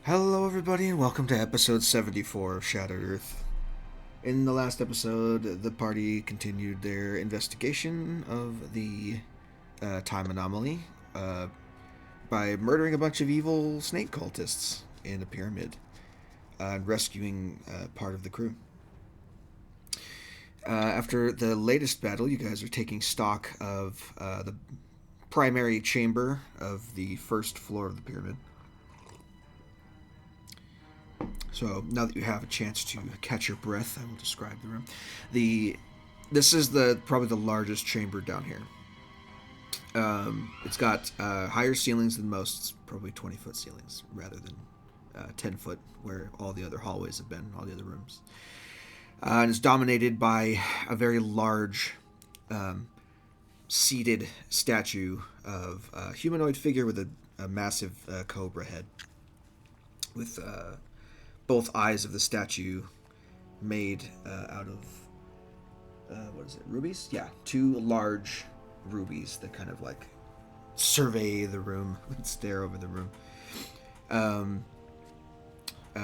Hello, everybody, and welcome to episode 74 of Shattered Earth. In the last episode, the party continued their investigation of the time anomaly by murdering a bunch of evil snake cultists in a pyramid and rescuing part of the crew. After the latest battle, you guys are taking stock of the primary chamber of the first floor of the pyramid. So now that you have a chance to catch your breath, I will describe the room. This is probably the largest chamber down here. It's got higher ceilings than most. It's probably 20-foot ceilings rather than 10-foot, where all the other hallways have been, all the other rooms. And it's dominated by a very large, seated statue of a humanoid figure with a massive cobra head, with both eyes of the statue made out of what is it, rubies? Yeah, two large rubies that kind of like survey the room and stare over the room.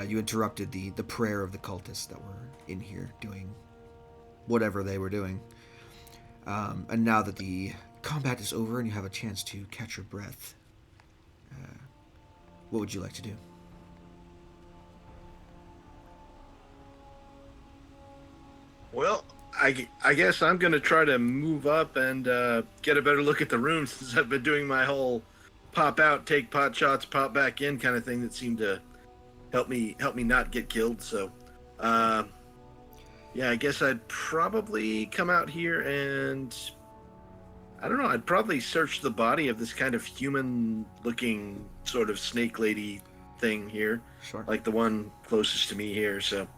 You interrupted the prayer of the cultists that were in here doing whatever they were doing. And now that the combat is over and you have a chance to catch your breath, what would you like to do? Well, I guess I'm going to try to move up and get a better look at the room since I've been doing my whole pop out, take pot shots, pop back in kind of thing that seemed to help me not get killed. So, yeah, I guess I'd probably come out here and I don't know. I'd probably search the body of this kind of human-looking sort of snake lady thing here, Sure. like the one closest to me here. So,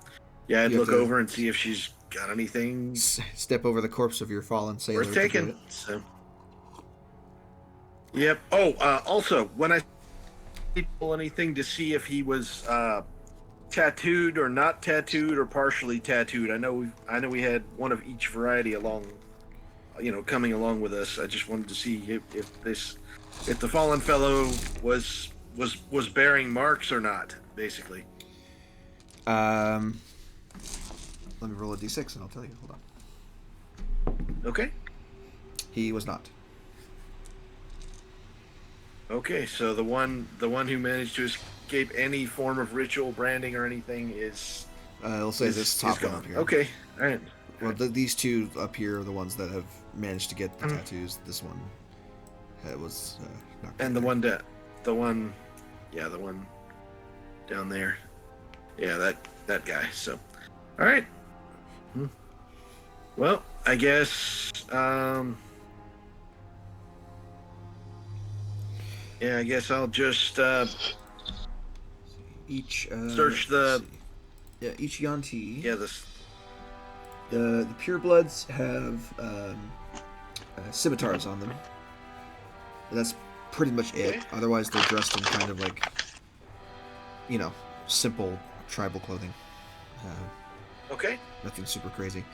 yeah, I'd look over and see if she's got anything step over the corpse of your fallen sailor worth taking. So, yep. Oh, also, when I pull anything to see if he was tattooed or not tattooed or partially tattooed. I know we had one of each variety along, coming along with us. I just wanted to see if the fallen fellow was bearing marks or not, basically. Let me roll a d6 and I'll tell you. Hold on. Okay. He was not. Okay, so the one who managed to escape any form of ritual branding or anything is. I'll say this top one up here. Okay, all right. Well, these two up here are the ones that have managed to get the tattoos. This one was not. And the one the one down there. Yeah, that guy. So, all right. Well, I guess. Yeah, I guess I'll just each search the. Each Yanti. Yeah, this. The purebloods have scimitars on them. That's pretty much it. Okay. Otherwise, they're dressed in kind of like, simple tribal clothing. Okay. Nothing super crazy.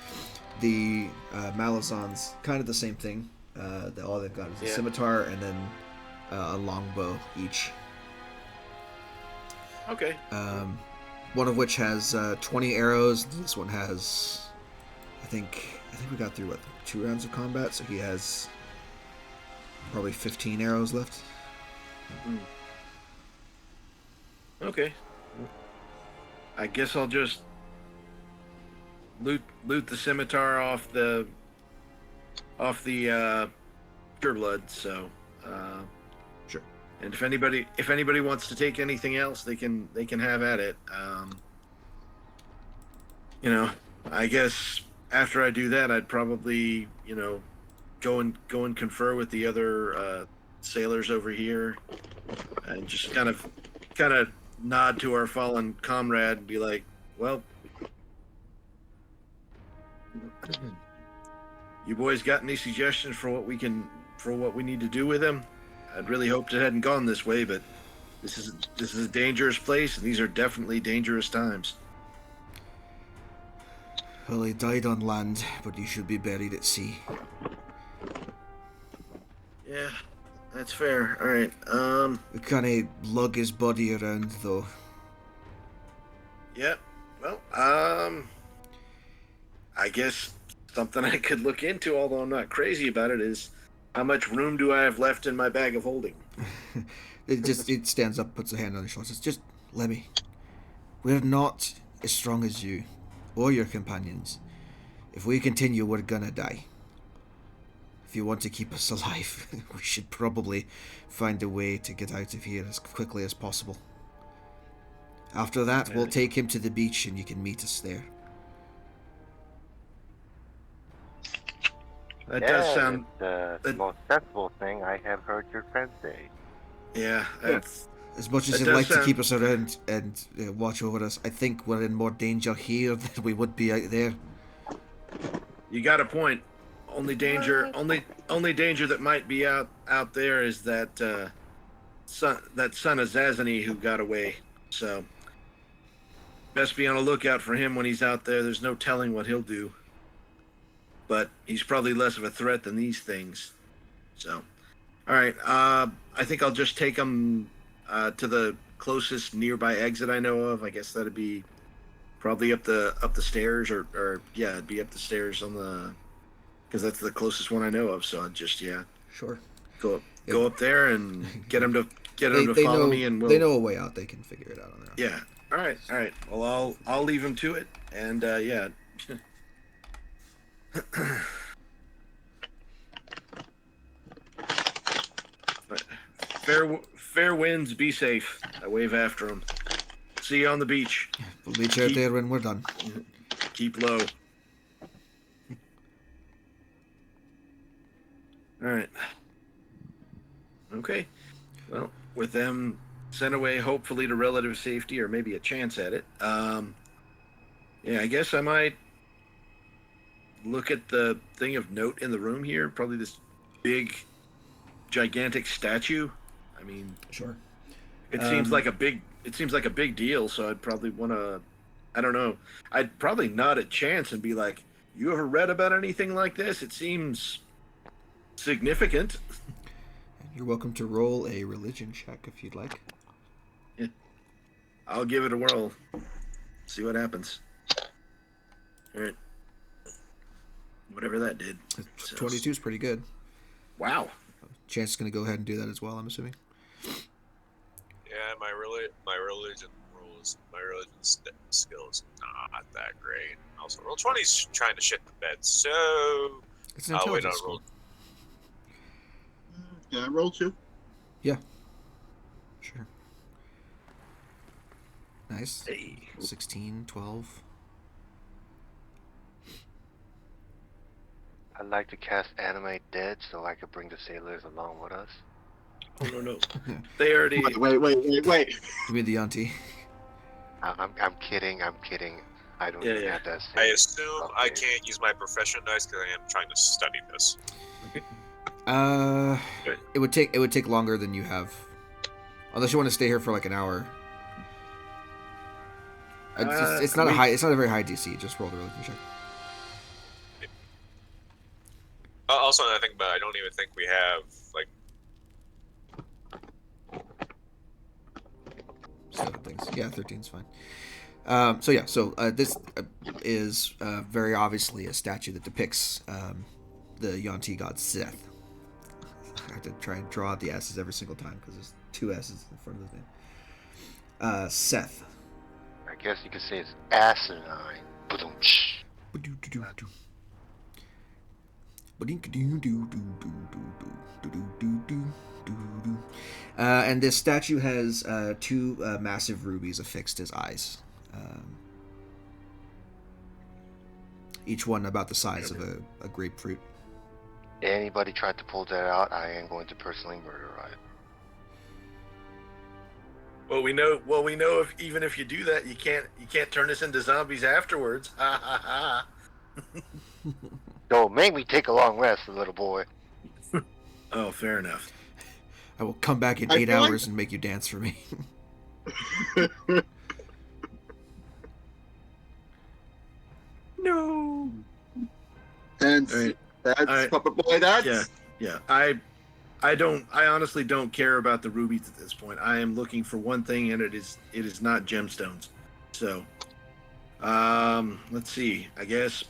The Malazans, kind of the same thing. All they've got is a scimitar and then a longbow each. Okay. One of which has 20 arrows. This one has, I think we got through 2 rounds of combat, so he has probably 15 arrows left. Okay. I guess I'll just loot the scimitar off the pureblood. So. Sure. And if anybody wants to take anything else, they can have at it. I guess after I do that, I'd probably go and confer with the other sailors over here, and just kind of nod to our fallen comrade and be like, well, you boys got any suggestions for what we need to do with him? I'd really hoped it hadn't gone this way, but this is a dangerous place, and these are definitely dangerous times. Well, he died on land, but he should be buried at sea. Yeah, that's fair. All right. We can't lug his body around, though. Yeah. Well, I guess something I could look into, although I'm not crazy about it, is how much room do I have left in my bag of holding? It stands up, puts a hand on his shoulder, says, "Just let me. We're not as strong as you, or your companions. If we continue, we're gonna die. If you want to keep us alive, we should probably find a way to get out of here as quickly as possible. After that, we'll take him to the beach and you can meet us there." That does Yeah, sound. it's the That, most sensible thing I have heard your friend say. yeah, that's, As much as that you'd does like to sound. keep us around and watch over us, I think we're in more danger here than we would be out there. You got a point. Only danger that might be out there is that son of Zazany who got away. So best be on the lookout for him when he's out there. There's no telling what he'll do. But he's probably less of a threat than these things. So, all right. I think I'll just take him to the closest nearby exit I know of. I guess that'd be probably up the stairs, or yeah, it'd be up the stairs on the, because that's the closest one I know of. So I'd just Sure. go up there and get him to They follow know me, and they know a way out. They can figure it out on their own. Yeah. All right. Well, I'll leave him to it, and yeah. Fair winds. Be safe. I wave after him. See you on the beach. We'll meet you out there when we're done. Keep low. All right. Okay. Well, with them sent away, hopefully to relative safety or maybe a chance at it. Yeah, I guess I might look at the thing of note in the room here. Probably this big, gigantic statue. I mean, Sure. it seems like a big. It seems like a big deal. So I'd probably want to. I don't know. I'd probably nod at Chance and be like, "You ever read about anything like this? It seems significant." You're welcome to roll a religion check if you'd like. Yeah. I'll give it a whirl. See what happens. All right. Whatever that did. 22 is pretty good. Wow. Chance is going to go ahead and do that as well, I'm assuming. Yeah, my religion skill is not that great. Also, roll 20's trying to shit the bed, so It's an I'll wait on intelligence roll. skill. Can I roll 2? Yeah. Sure. Nice. Hey. 16, 12. I'd like to cast Animate Dead so I could bring the sailors along with us. Oh no. They already. Wait. You mean the auntie? I'm kidding. I don't Yeah, even yeah. have that. I assume I Okay. can't use my profession dice because I am trying to study this. Good. It would take longer than you have, unless you want to stay here for like an hour. It's not a very high DC. Just roll the religion check. Also, I think, but I don't even think we have like. Seven things. Yeah, 13 is fine. So this is very obviously a statue that depicts the Yonti god Seth. I have to try and draw out the S's every single time because there's two S's in front of his name. Seth. I guess you could say it's asinine. Ba-dum-tsh. And this statue has two massive rubies affixed as eyes. Each one about the size of a grapefruit. Anybody tried to pull that out, I am going to personally murder it. Well, we know if even if you do that, you can't turn us into zombies afterwards. Ha ha ha. Don't make me take a long rest, little boy. Oh, fair enough. I will come back in I 8 feel like- hours and make you dance for me. No. And All right. that's All right. Puppet Boy. That's Yeah. I honestly don't care about the rubies at this point. I am looking for one thing, and it is not gemstones. So Let's see. I guess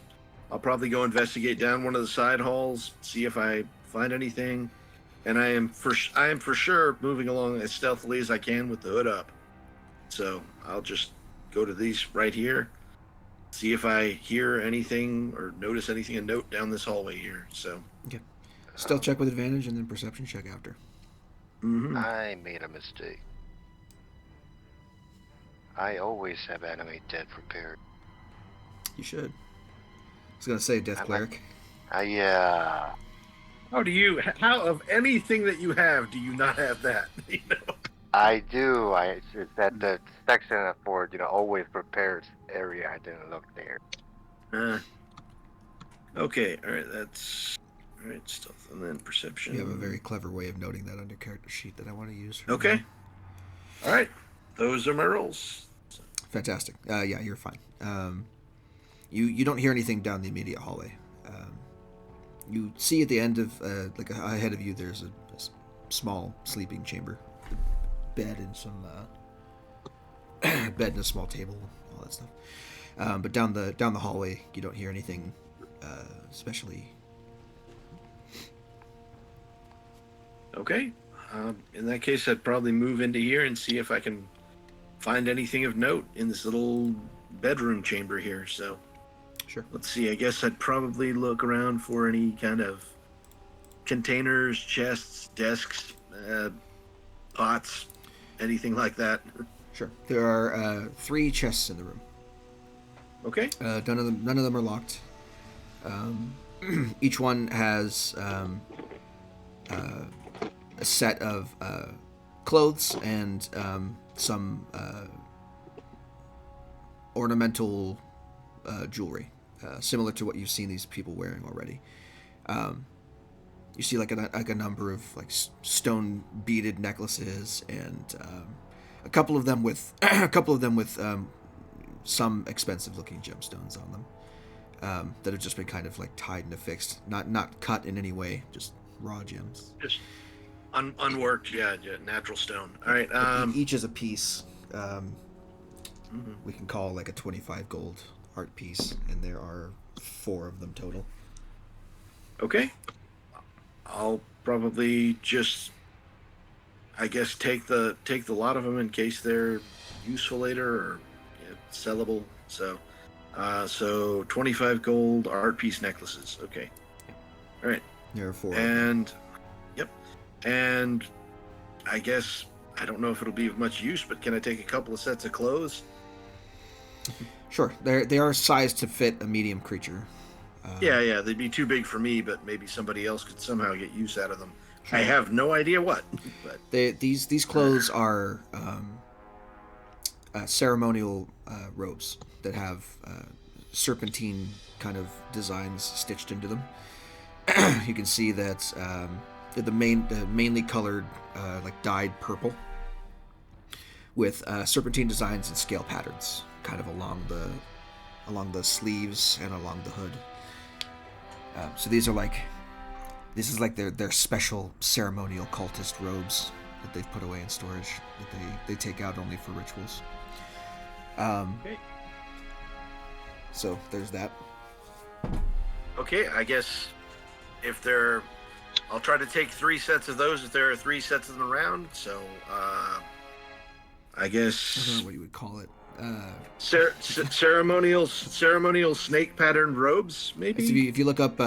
I'll probably go investigate down one of the side halls, see if I find anything. And I am for sure moving along as stealthily as I can with the hood up. So I'll just go to these right here, see if I hear anything or notice anything, and note down this hallway here. So Okay. Stealth check with advantage and then perception check after. I made a mistake. I always have animate dead prepared. You should. I was gonna say death cleric. Yeah. How of anything that you have, do you not have that? You know? I do. It's that the section for always prepared area. I didn't look there. Okay, all right, that's all right. Stealth and then perception. You have a very clever way of noting that under character sheet that I want to use. Okay. All right, those are my rolls. Fantastic. Yeah, you're fine. You don't hear anything down the immediate hallway. You see at the end of ahead of you, there's a small sleeping chamber, bed and some bed and a small table, all that stuff. But down the hallway, you don't hear anything, especially. Okay. In that case, I'd probably move into here and see if I can find anything of note in this little bedroom chamber here. So, Sure. let's see. I guess I'd probably look around for any kind of containers, chests, desks, pots, anything like that. Sure. There are 3 chests in the room. Okay. None of them are locked. Each one has a set of clothes and some ornamental jewelry, similar to what you've seen these people wearing already. You see like a number of like stone beaded necklaces and a couple of them with some expensive looking gemstones on them that have just been kind of like tied and affixed, not cut in any way, just raw gems. Just unworked, yeah, natural stone. All right. Each is a piece. We can call like a 25 gold art piece, and there are 4 of them total. Okay. I'll probably just, I guess, take the lot of them in case they're useful later or sellable. So, so 25 gold art piece necklaces. Okay. All right. There are 4. And, yep. And I guess, I don't know if it'll be of much use, but can I take a couple of sets of clothes? Sure. They are sized to fit a medium creature. Yeah, they'd be too big for me, but maybe somebody else could somehow get use out of them. Sure. I have no idea what. But These clothes are ceremonial robes that have serpentine kind of designs stitched into them. You can see that the mainly colored like dyed purple with serpentine designs and scale patterns kind of along the sleeves and along the hood. So this is like their special ceremonial cultist robes that they've put away in storage that they take out only for rituals. Okay. So there's that. Okay, I guess I'll try to take 3 sets of those if there are 3 sets of them around. So, I I don't guess know what you would call it. ceremonial snake patterned robes, maybe. If you look up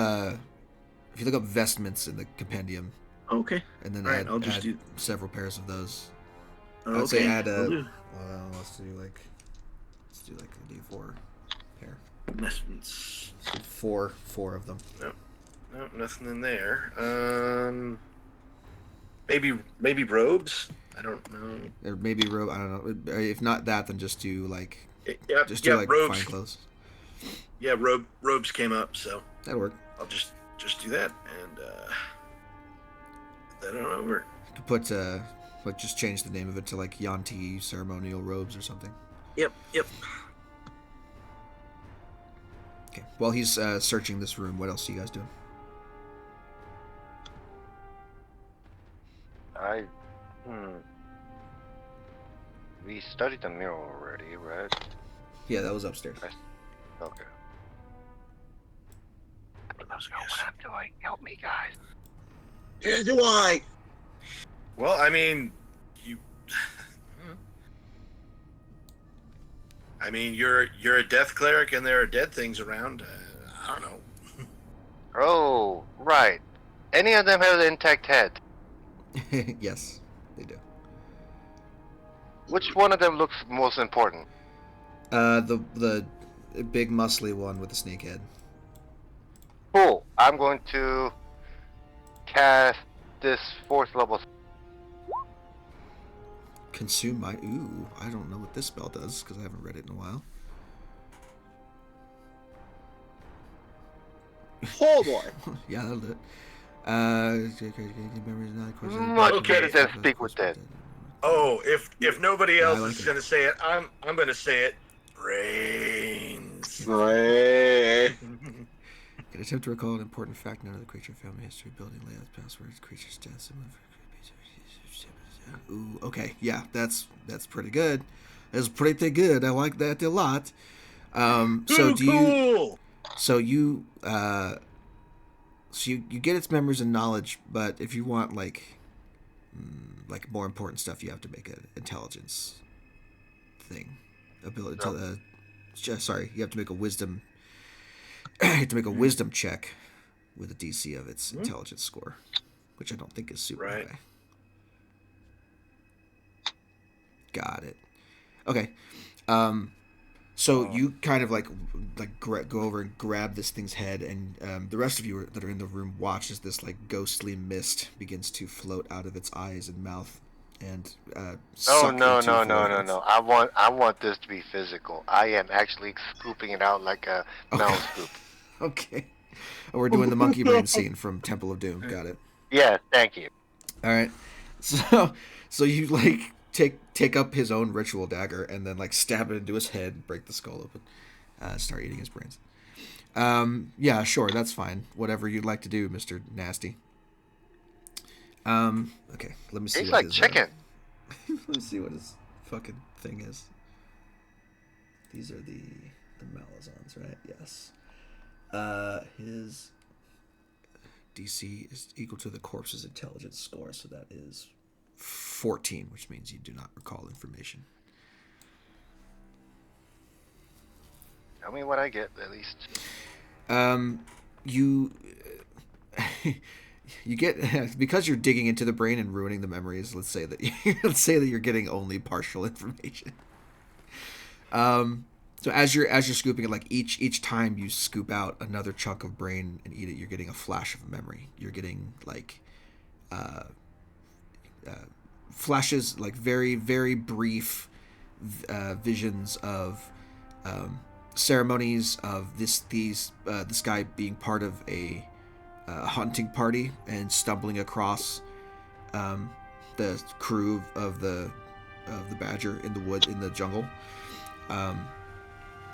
vestments in the compendium, Okay. and then All right, add, I'll just add do. several pairs of those. Okay. I'd say add will do. let's do like a D4 pair. Investments. Four of them. No, nothing in there. Maybe robes. I don't know. Or maybe robe. I don't know. If not that, then just do like Robes. fine clothes. Yeah, robes came up, so That'll work. I'll just do that and get that on over. You could put just change the name of it to like Yanti ceremonial robes or something. Yep. Okay. While he's searching this room, what else are you guys doing? We studied the mirror already, right? Yeah, that was upstairs. Okay. Let's go. What I'm doing. Help me, guys. Yeah, do I? Well, I mean, you're a death cleric, and there are dead things around. I don't know. Oh, right. Any of them have an intact head? Yes, they do. Which one of them looks most important? The big muscly one with the snake head. Cool. I'm going to cast this 4th level. Consume my... Ooh, I don't know what this spell does, because I haven't read it in a while. Oh boy. Yeah, that'll do it. Much better than speak with dead. Oh, if nobody else I like is it. going to say it, I'm going to say it. Brains. Hey. Can attempt to recall an important fact known of the creature, family history, building layouts, passwords, creature's death. Ooh, okay, yeah, that's pretty good. That's pretty good. I like that a lot. So do you? So you you get its memories and knowledge, but if you want like more important stuff, you have to make an intelligence thing. Ability. Sorry, you have to make a wisdom. You have to make a wisdom check with a DC of its intelligence score, which I don't think is super high. Got it. Okay. So you kind of like go over and grab this thing's head, and the rest of you that are in the room watch as this like ghostly mist begins to float out of its eyes and mouth, and No. voids. I want this to be physical. I am actually scooping it out like a mouse scoop. Okay. We're doing the monkey brain scene from Temple of Doom. Got it. Yeah, thank you. All right. So you like take up his own ritual dagger and then like stab it into his head, break the skull open, start eating his brains. Yeah, sure, that's fine. Whatever you'd like to do, Mr. Nasty. Okay, let me see. Tastes what like his, chicken. let me see what his fucking thing is. These are the Malazons, right? Yes. His DC is equal to the corpse's intelligence score, so that is 14, which means you do not recall information. Tell me what I get, at least. You get because you're digging into the brain and ruining the memories. Let's say that you're getting only partial information. So as you're scooping it, like each time you scoop out another chunk of brain and eat it, you're getting a flash of memory. You're getting like flashes, like very very brief visions of ceremonies of this guy being part of a hunting party and stumbling across the crew of the badger in the wood in the jungle.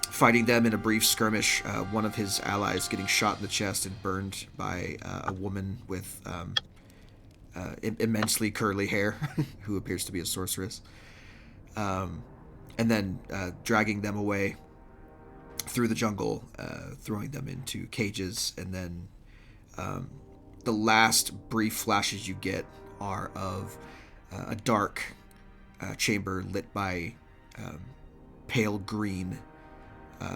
Fighting them in a brief skirmish, one of his allies getting shot in the chest and burned by a woman with immensely curly hair, who appears to be a sorceress, and then dragging them away through the jungle, throwing them into cages, and then the last brief flashes you get are of a dark chamber lit by pale green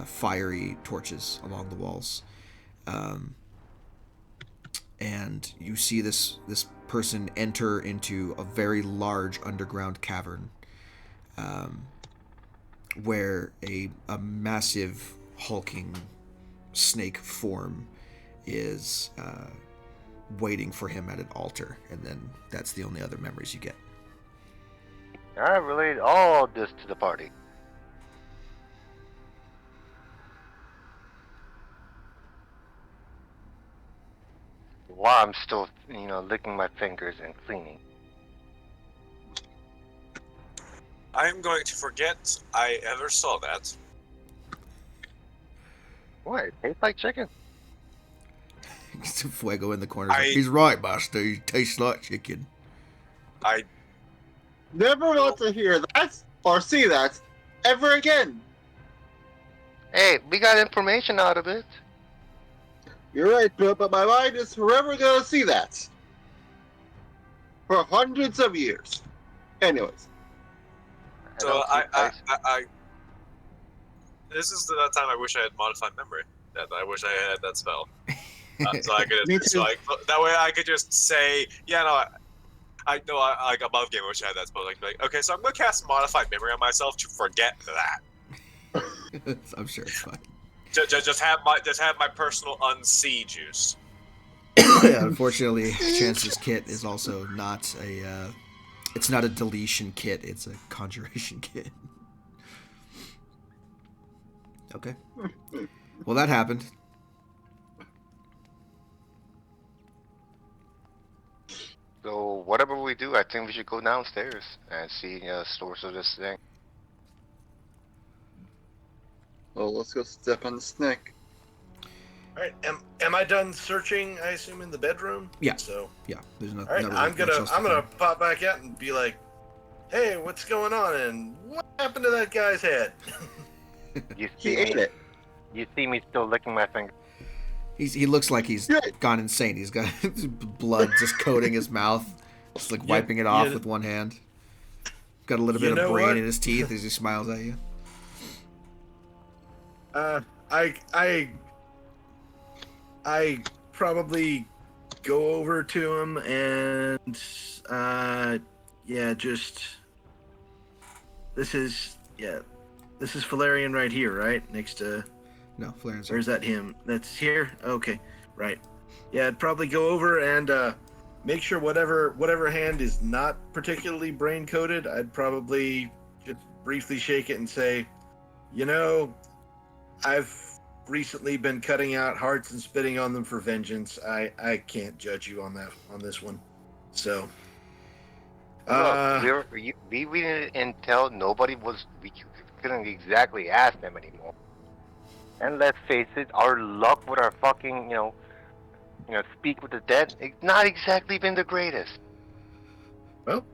fiery torches along the walls, and you see this person enter into a very large underground cavern, where a massive hulking snake form is waiting for him at an altar, and then that's the only other memories you get. I relate all this to the party. While I'm still, licking my fingers and cleaning. I am going to forget I ever saw that. What? It tastes like chicken. Fuego in the corner. He's right, Master. He tastes like chicken. I Never want to hear that or see that ever again. Hey, we got information out of it. You're right, but my mind is forever gonna see that. For hundreds of years. Anyways. I So don't keep dice. this is the time I wish I had modified memory. That I wish I had that spell. So I could, Me so too. that way I could just say, yeah, no, I know, I like above game. I wish I had that spell. Like, okay, so I'm gonna cast modified memory on myself to forget that. I'm sure it's fine. Just have my personal unsee juice. Yeah, unfortunately, Chance's kit is also not a. It's not a deletion kit. It's a conjuration kit. Okay. Well, that happened. So whatever we do, I think we should go downstairs and see the source of this thing. Well, let's go step on the snake. All right, am I done searching? I assume in the bedroom. Yeah. So Yeah, there's not. all right, not really I'm much gonna else to find. pop back out and be like, "Hey, what's going on? And what happened to that guy's head?" You He see ate me? it. You see me still licking my finger? He looks like he's Good. gone insane. He's got blood just coating his mouth, just like wiping it off with one hand. Got a little You bit of know brain what? in his teeth as he smiles at you. I probably go over to him and yeah, just this is Valerian right here, right next to. No, Flaren's Or is that him? That's here? Okay, right. Yeah, I'd probably go over and make sure whatever hand is not particularly brain coated, I'd probably just briefly shake it and say, you know, I've recently been cutting out hearts and spitting on them for vengeance. I can't judge you on this one. So Look, we didn't intel. Nobody was. We couldn't exactly ask them anymore. And let's face it, our luck with our fucking, speak with the dead, it's not exactly been the greatest. well,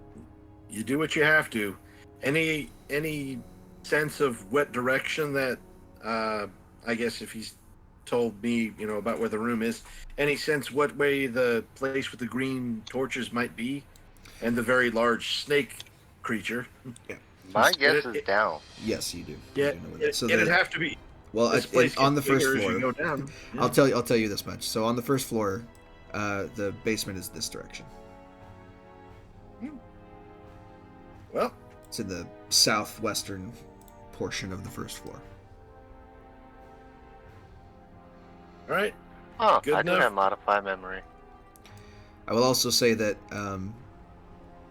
you do what you have to. Any sense of what direction that I guess if he's told me, about where the room is, any sense what way the place with the green torches might be, and the very large snake creature? My guess It- is it- down. Yes, you do. Yeah, You do know where that- so it'd the- have to be. well, This place on the gets first bigger as floor. you go down. Yeah. I'll tell you this much. So on the first floor, the basement is this direction. Well, It's in the southwestern portion of the first floor. all right. Huh, Good I do enough. have modified memory. I will also say that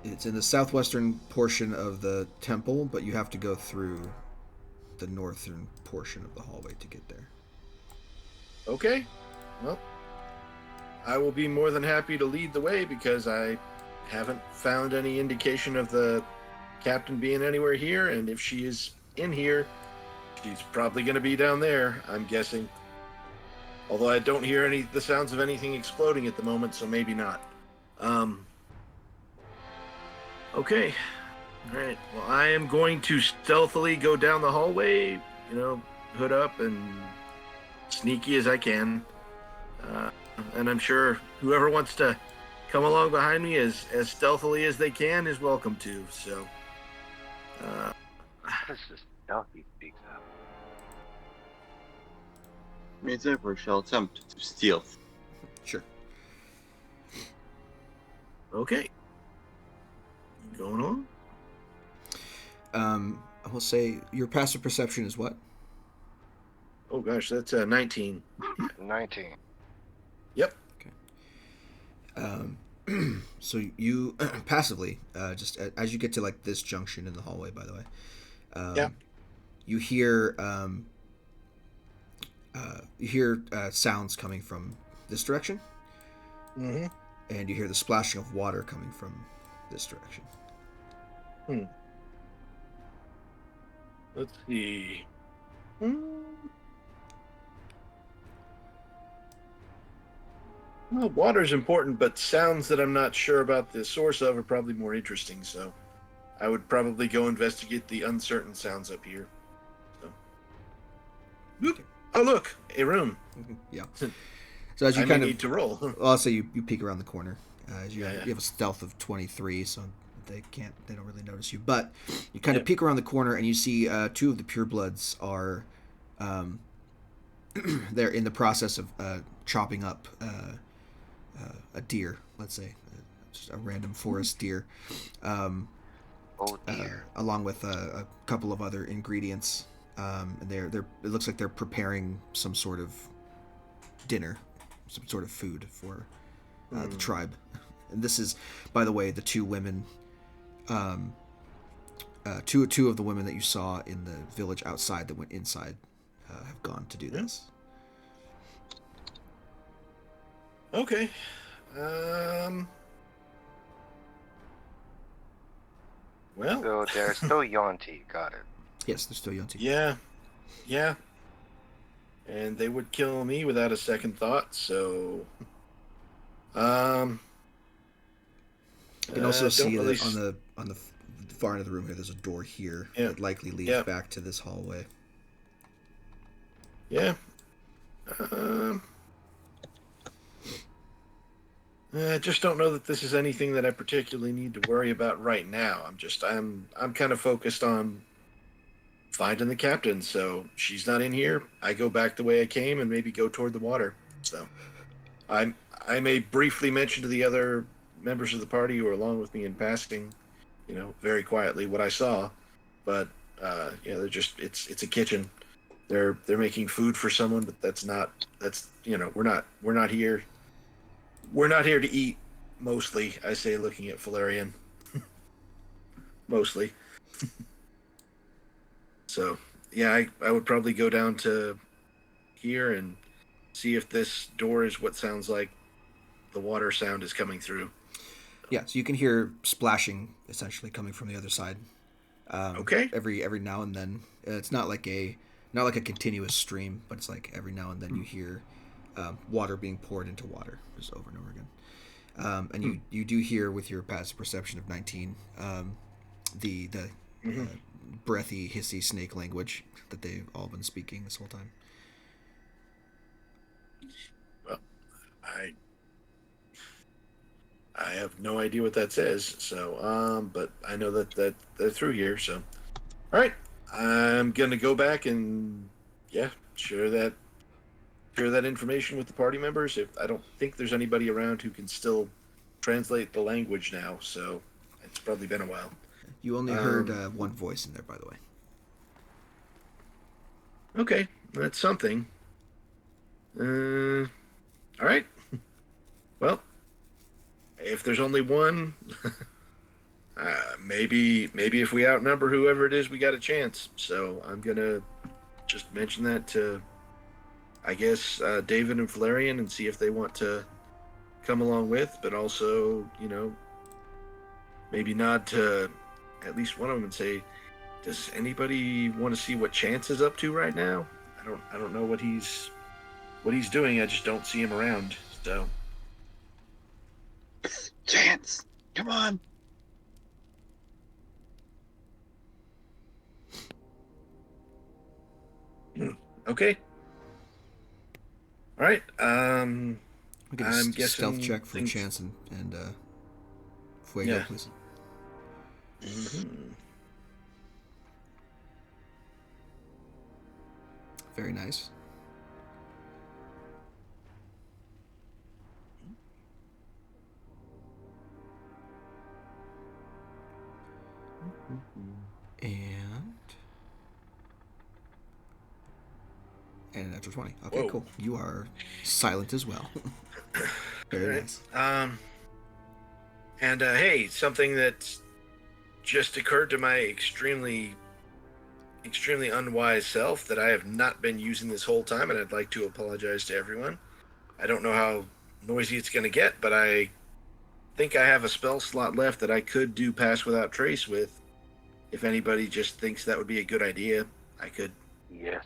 it's in the southwestern portion of the temple, but you have to go through the northern portion of the hallway to get there. Okay. Well, I will be more than happy to lead the way because I haven't found any indication of the captain being anywhere here, and if she is in here, she's probably going to be down there, I'm guessing. Although I don't hear the sounds of anything exploding at the moment, so maybe not. Okay. All right. Well, I am going to stealthily go down the hallway, hood up and sneaky as I can. And I'm sure whoever wants to come along behind me as stealthily as they can is welcome to. So, What is this stuff he speaks of? Me therefore shall attempt to steal. Sure. okay. Going on. I will say your passive perception is what? Oh gosh, that's 19. 19. Yep. So you passively, just as you get to like this junction in the hallway, by the way, Yeah. you hear sounds coming from this direction, Mm-hmm. and you hear the splashing of water coming from this direction. Let's see. Well, water's important, but sounds that I'm not sure about the source of are probably more interesting, so I would probably go investigate the uncertain sounds up here. So. Boop. Oh, look, a room. Yeah. So as you I kind may of, need to roll. well, I'll say you peek around the corner. As you, Yeah, yeah. you have a stealth of 23, so they don't really notice you. But you kind of Yep. peek around the corner and you see two of the purebloods are, they're in the process of chopping up a deer, let's say, just a random forest deer, Oh dear. along with a couple of other ingredients. And they're it looks like they're preparing some sort of dinner, some sort of food for the tribe. And this is, by the way, the two women, two of the women that you saw in the village outside that went inside have gone to do this. Okay. Well, So they're still Yonti. Got it. Yes, they're still Yonti. yeah. Yeah. And they would kill me without a second thought, so You can also see really that on the far end of the room here, there's a door here Yeah. that likely leads Yeah. back to this hallway. Yeah. I just don't know that this is anything that I particularly need to worry about right now. I'm kind of focused on finding the captain. So she's not in here. I go back the way I came and maybe go toward the water. So I may briefly mention to the other members of the party who are along with me in passing, very quietly what I saw, but they're just it's a kitchen. They're making food for someone, but that's we're not here. We're not here to eat. Mostly, I say, looking at Valerian. Mostly. So yeah, I would probably go down to here and see if this door is what sounds like the water sound is coming through. Yeah, so you can hear splashing essentially coming from the other side. Okay. Every now and then, it's not like a continuous stream, but it's like every now and then you hear water being poured into water, just over and over again. And you do hear, with your passive perception of 19, the breathy, hissy snake language that they've all been speaking this whole time. Well, I have no idea what that says. So, but I know that they're through here. So, all right, I'm gonna go back and share that information with the party members. If I don't think there's anybody around who can still translate the language now, so it's probably been a while. You only heard one voice in there, by the way. Okay, that's something. All right. Well, if there's only one, maybe if we outnumber whoever it is, we got a chance. So I'm gonna just mention that to, I guess, David and Valerian, and see if they want to come along with. But also, maybe nod to at least one of them and say, "Does anybody want to see what Chance is up to right now? I don't know what he's doing. I just don't see him around." So. Chance, come on. Okay. All right. We'll get a I'm guessing stealth check from Chance and Fuego, Yeah. please. Mm-hmm. Very nice. And a natural 20. Okay, Whoa. cool. You are silent as well. Very All right. nice. And hey, something that just occurred to my extremely unwise self that I have not been using this whole time, and I'd like to apologize to everyone. I don't know how noisy it's going to get, but I think I have a spell slot left that I could do Pass Without Trace with. If anybody just thinks that would be a good idea, I could Yes.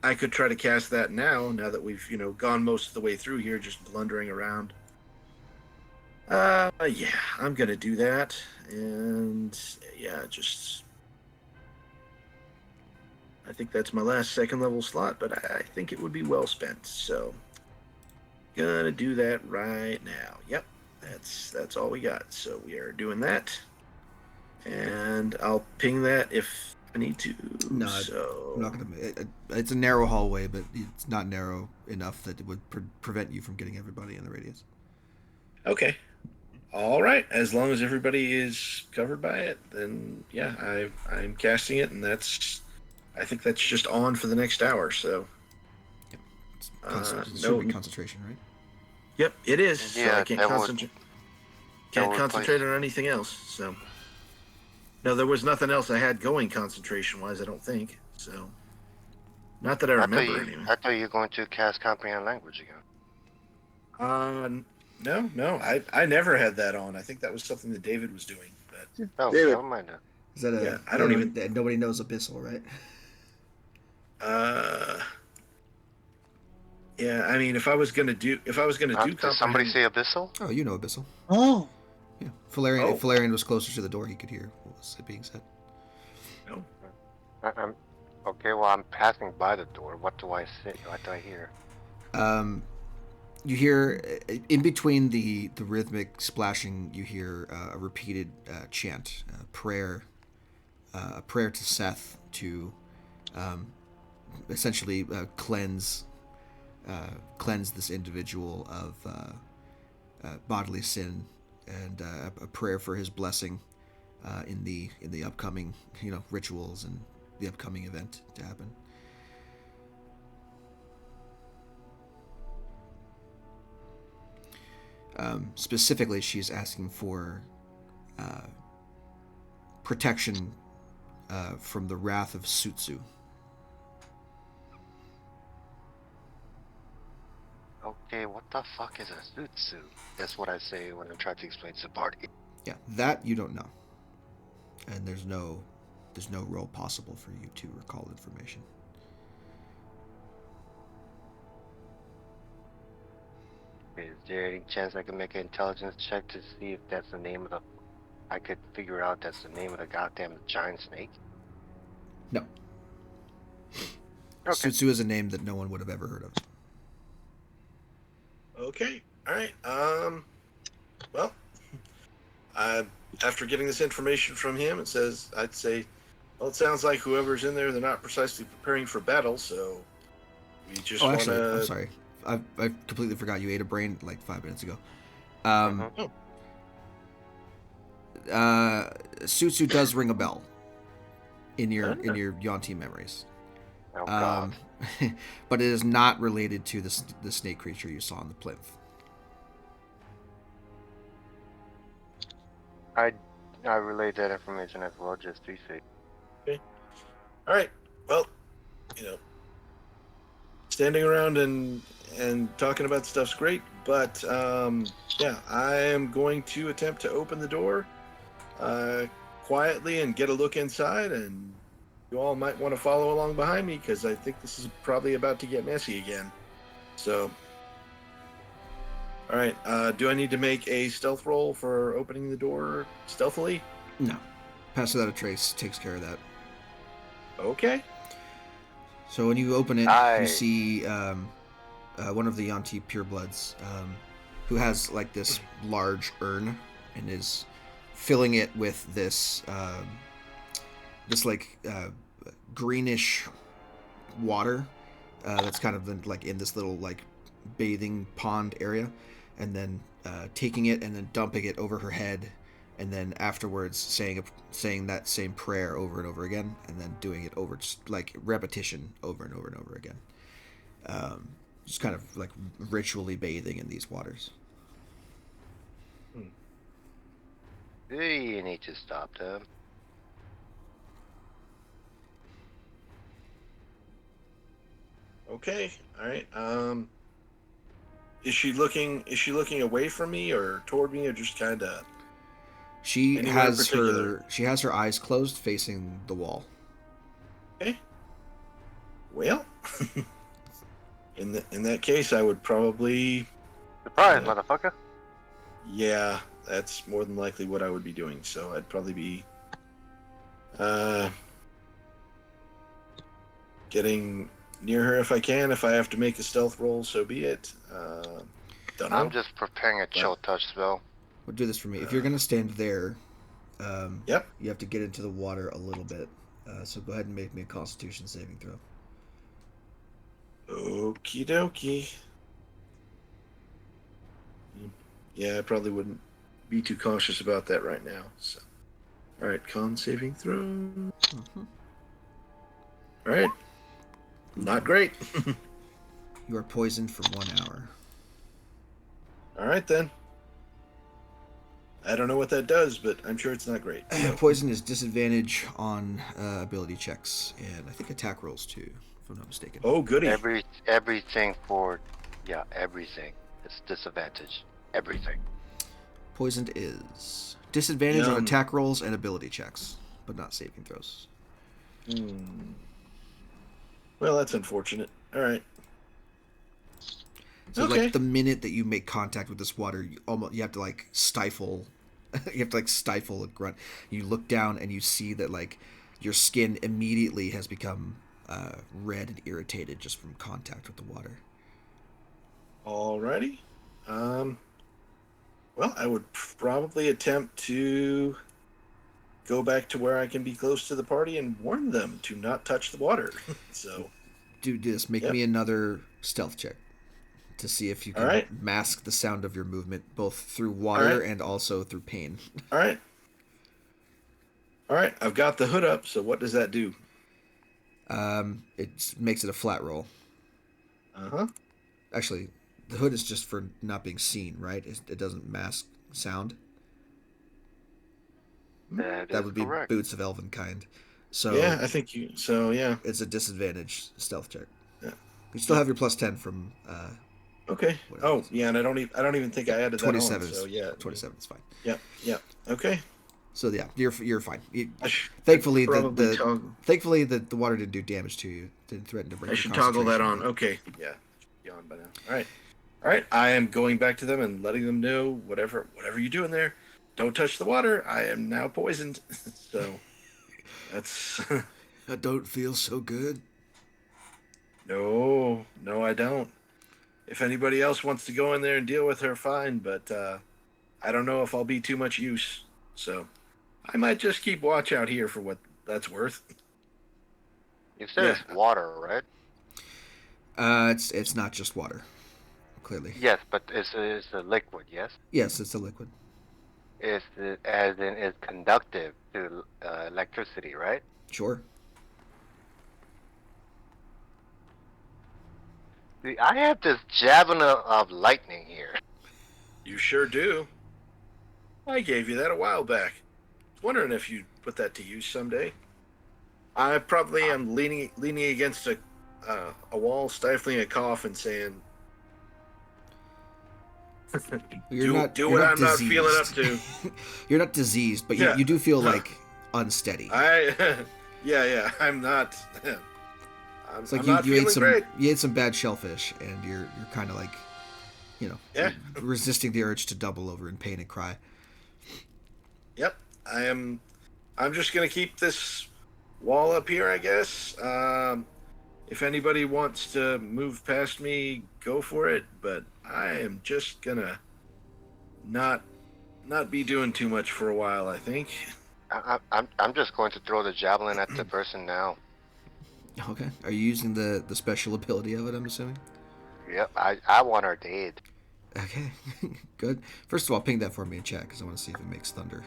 I could try to cast that now that we've, gone most of the way through here, just blundering around. Yeah, I'm gonna do that, and yeah, just I think that's my last second level slot, but I think it would be well spent. So, gonna do that right now. Yep, that's all we got. So we are doing that, and I'll ping that if I need to. No, so I'm not gonna. It's a narrow hallway, but it's not narrow enough that it would prevent you from getting everybody in the radius. Okay. All right. As long as everybody is covered by it, then yeah, I'm casting it, and I think that's just on for the next hour. So. Yep. It's it No. should be concentration, right? Yep, it is. So Yeah, I can't that would- concentrate. that Can't would concentrate place- on anything else. So. No, there was nothing else I had going concentration wise. I don't think so. Not that I remember anyway. I thought you were going to cast comprehend language again. No, I never had that on. I think that was something that David was doing. But Oh, David. never mind that. Is that a? Yeah, I don't even- Nobody knows abyssal, right? yeah, I mean, if I was gonna do Did somebody comprehend- say abyssal? Oh, you know abyssal. Oh, Yeah, Valerian. Oh. If Valerian was closer to the door, he could hear what was being said. No. I'm okay. Well, I'm passing by the door. What do I say? What do I hear? You hear in between the rhythmic splashing, you hear a repeated chant, a prayer to Seth to essentially cleanse this individual of bodily sin, and a prayer for his blessing in the upcoming rituals and the upcoming event to happen. Specifically, she's asking for protection from the wrath of Sutsu. Okay, what the fuck is a sutsu? That's what I say when I try to explain to the party. Yeah, that you don't know, and there's no role possible for you to recall information. Is there any chance I can make an intelligence check to see if that's the name of the... I could figure out that's the name of the goddamn giant snake? No. Okay. Sutsu is a name that no one would have ever heard of. Okay. All right. Well, after getting this information from him, I'd say, well, it sounds like whoever's in there, they're not precisely preparing for battle, so we just want Actually, I'm to. sorry. I completely forgot you ate a brain like 5 minutes ago. Mhm. Sutsu does ring a bell in your Yonti memories. Oh, God. But it is not related to the snake creature you saw on the plinth. I relayed that information as well, just to see. All right. Well, standing around and talking about stuff's great, but yeah, I am going to attempt to open the door quietly and get a look inside, and you all might want to follow along behind me because I think this is probably about to get messy again. So, all right, do I need to make a stealth roll for opening the door stealthily? No. Pass without a trace takes care of that. Okay. So when you open it, Aye. you see one of the Yonti purebloods who has like this large urn and is filling it with this greenish water that's kind of like in this little like bathing pond area, and then taking it and then dumping it over her head, and then afterwards saying that same prayer over and over again, and then doing it over just like repetition over and over and over again. Just kind of like ritually bathing in these waters. You need to stop them. Okay. All right. Is she looking away from me or toward me, or just kind of? She Anywhere in has particular? her eyes closed, facing the wall. Okay. Well, in that case, I would probably. Surprise, Yeah. motherfucker. Yeah, that's more than likely what I would be doing. So I'd probably be. getting near her if I can. If I have to make a stealth roll, so be it. Don't know. I'm just preparing a chill touch spell. Well, do this for me. If you're gonna stand there, Yep. you have to get into the water a little bit. So go ahead and make me a Constitution saving throw. Okie dokie. Yeah, I probably wouldn't be too cautious about that right now. So, all right, con saving throw. Mm-hmm. All right, not great. You are poisoned for 1 hour. All right then. I don't know what that does, but I'm sure it's not great. So. Poison is disadvantage on ability checks and I think attack rolls too, if I'm not mistaken. Oh, goody. Everything for, yeah, everything. It's disadvantage. Everything. Poisoned is disadvantage on Yum. attack rolls and ability checks, but not saving throws. Well, that's unfortunate. All right. So Okay. like the minute that you make contact with this water, you have to like stifle. You have to like stifle a grunt. You look down and you see that like your skin immediately has become red and irritated just from contact with the water. Alrighty. Well, I would probably attempt to go back to where I can be close to the party and warn them to not touch the water. So, Do this. Make me another stealth check to see if you can Alright. mask the sound of your movement both through water and also through pain. all right. All right, I've got the hood up, so what does that do? It makes it a flat roll. Uh-huh. Actually, the hood is just for not being seen, right? It doesn't mask sound. That would be correct. Boots of Elvenkind. So Yeah, I think you. So yeah. it's a disadvantage stealth check. Yeah. You still have your plus 10 from Okay. Whatever. Oh, yeah, and I don't even think I added 27. that on. So yeah. 27 is fine. Yeah. Okay. So yeah, you're fine. I should Thankfully, probably toggle. thankfully the water didn't do damage to you. Didn't threaten to break. I your should toggle that on. concentration. Okay. Yeah. Be on by now. All right. All right. I am going back to them and letting them know whatever you're doing there, don't touch the water. I am now poisoned. So that's I don't feel so good. no, I don't. If anybody else wants to go in there and deal with her, fine. But I don't know if I'll be too much use. So I might just keep watch out here for what that's worth. You said Yeah. it's water, right? It's not just water, clearly. Yes, but it's a liquid, yes? Yes, it's a liquid. As in it's conductive to electricity, right? Sure. See, I have this javelin of lightning here. You sure do. I gave you that a while back. Wondering if you'd put that to use someday. I probably am leaning against a wall, stifling a cough, and saying, do what I'm not feeling up to. You're not diseased, but Yeah. you do feel like unsteady. Yeah, I'm not. It's like I'm not you ate feeling great. you ate some bad shellfish, and you're kind of like, Yeah. resisting the urge to double over in pain and cry. Yep, I'm just gonna keep this wall up here, I guess. If anybody wants to move past me, go for it. But I am just gonna not be doing too much for a while, I think. I'm just going to throw the javelin at the person now. Okay. Are you using the special ability of it, I'm assuming? Yep, I want her dead. Okay. Good. First of all, ping that for me in chat, because I want to see if it makes thunder.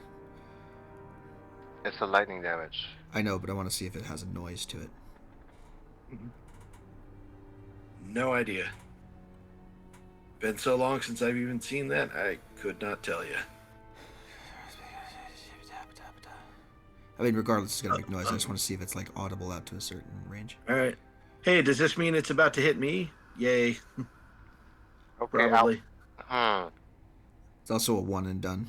It's a lightning damage. I know, but I want to see if it has a noise to it. No idea. Been so long since I've even seen that, I could not tell you. I mean, regardless, it's going to make noise. I just want to see if it's, like, audible out to a certain range. All right. Hey, does this mean it's about to hit me? Yay. Okay, Probably. It's also a one and done.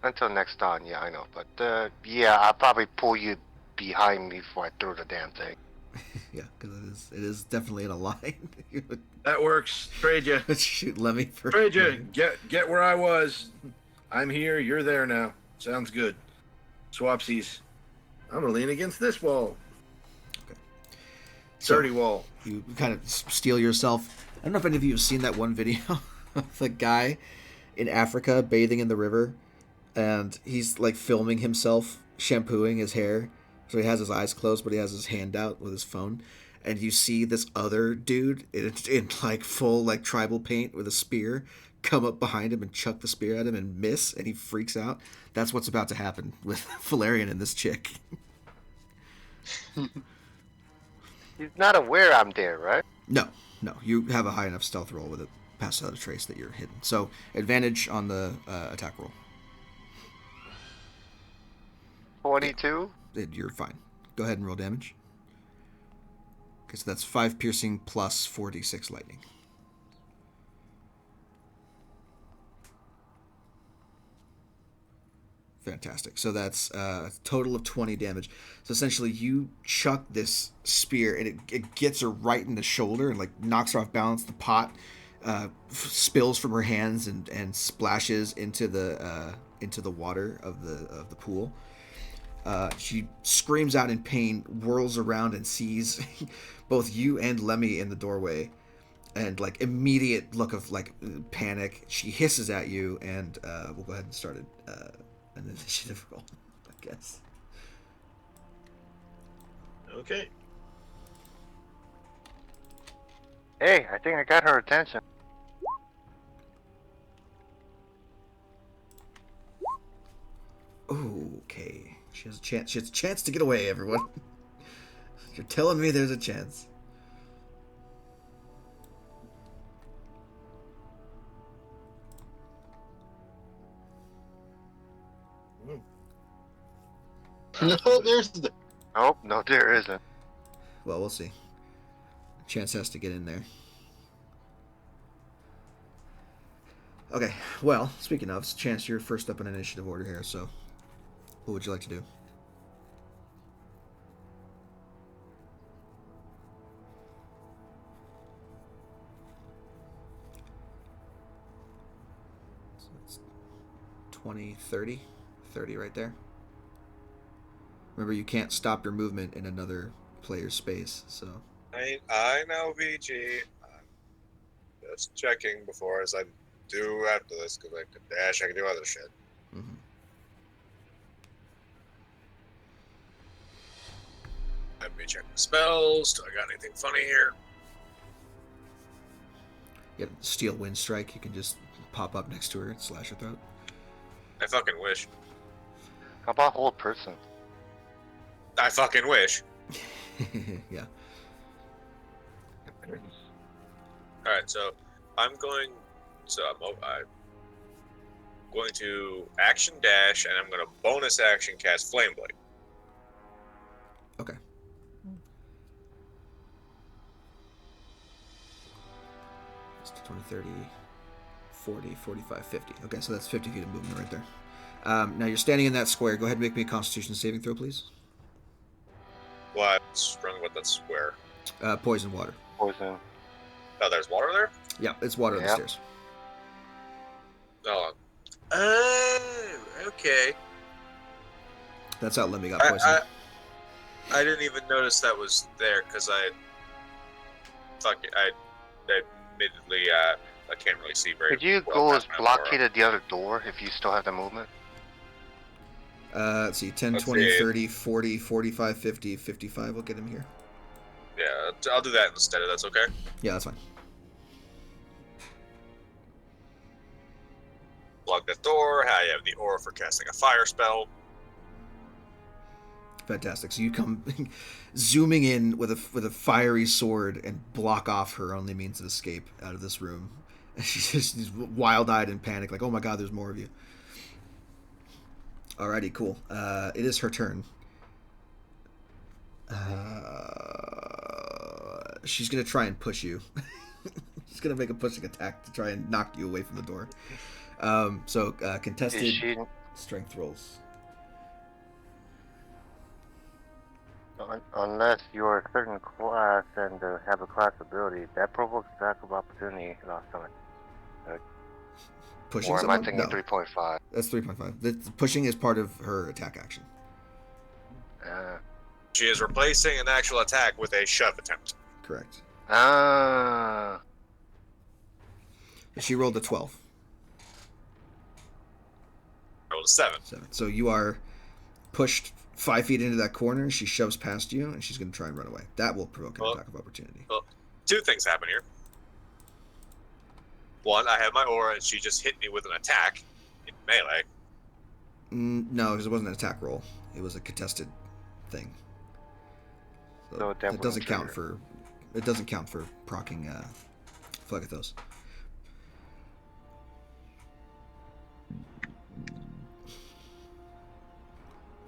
Until next time, yeah, I know. But, yeah, I'll probably pull you behind me before I throw the damn thing. Yeah, because it is definitely in a line. That works. Trade you. Shoot, let me first. Trade you. Get where I was. I'm here. You're there now. Sounds good. Swapsies. I'm gonna lean against this wall. Dirty wall. You kind of steel yourself. I don't know if any of you have seen that one video of the guy in Africa bathing in the river, and he's like filming himself shampooing his hair. So he has his eyes closed, but he has his hand out with his phone. And you see this other dude in like full like tribal paint with a spear come up behind him and chuck the spear at him and miss, and he freaks out. That's what's about to happen with Valerian and this chick. He's not aware I'm there, right? No, you have a high enough stealth roll with it past out a trace that you're hidden. So advantage on the attack roll. 22. You're fine. Go ahead and roll damage. Okay, so that's 5 piercing plus 4d6 lightning. Fantastic. So that's a total of 20 damage. So essentially, you chuck this spear, and it gets her right in the shoulder and like knocks her off balance. The pot spills from her hands and splashes into the water of the pool. She screams out in pain, whirls around, and sees both you and Lemmy in the doorway, and like immediate look of like panic. She hisses at you, and we'll go ahead and start an initiative roll, I guess. Okay. Hey, I think I got her attention. Okay. She has a chance. She has a chance to get away, everyone. You're telling me there's a chance. No, there's the. Nope, no, there isn't. Well, we'll see. Chance has to get in there. Okay, well, speaking of, Chance, you're first up in initiative order here, so what would you like to do? So it's 20, 30. 30 right there. Remember, you can't stop your movement in another player's space, so... I know, VG. I'm just checking before as I do after this, because I can dash, I can do other shit. Mm-hmm. Let me check the spells. Do I got anything funny here? You have Steel Wind Strike. You can just pop up next to her and slash her throat. I fucking wish. How about hold person? I fucking wish. Yeah. Alright, so I'm going to action dash, and I'm going to bonus action cast Flame Blade. Okay. It's 20, 30, 40, 45, 50. Okay, so that's 50 feet of movement right there. Now you're standing in that square. Go ahead and make me a Constitution saving throw, please. Well, I'm strung with that square. Poison water. Poison. Oh, there's water there? Yeah, it's water on the Yep. stairs. Oh, okay. That's how Lemmy got poisoned. I didn't even notice that was there, because I admittedly, I can't really see very well. Could you go as blockade at the other door if you still have the movement? Let's see, 10, Let's 20, see. 30, 40, 45, 50, 55. We'll get him here. Yeah, I'll do that instead, if that's okay. Yeah, that's fine. Block that door. I have the aura for casting a fire spell. Fantastic. So you come zooming in with a fiery sword and block off her only means of escape out of this room. She's wild-eyed in panic, like, oh my god, there's more of you. Alrighty, cool. It is her turn. She's gonna try and push you. She's gonna make a pushing attack to try and knock you away from the door. Contested Is she... strength rolls. Unless you're a certain class and have a class ability, that provokes attack of opportunity last time. Pushing Or am someone? I thinking No. 3.5? That's 3.5. The pushing is part of her attack action. She is replacing an actual attack with a shove attempt. Correct. Ah. She rolled a 12. Rolled a 7. 7. So you are pushed 5 feet into that corner. She shoves past you, and she's going to try and run away. That will provoke an attack of opportunity. Well, 2 things happen here. One, I have my aura, and she just hit me with an attack in melee. No, because it wasn't an attack roll. It was a contested thing. So it doesn't count for. It doesn't count for proccing Phlegethos.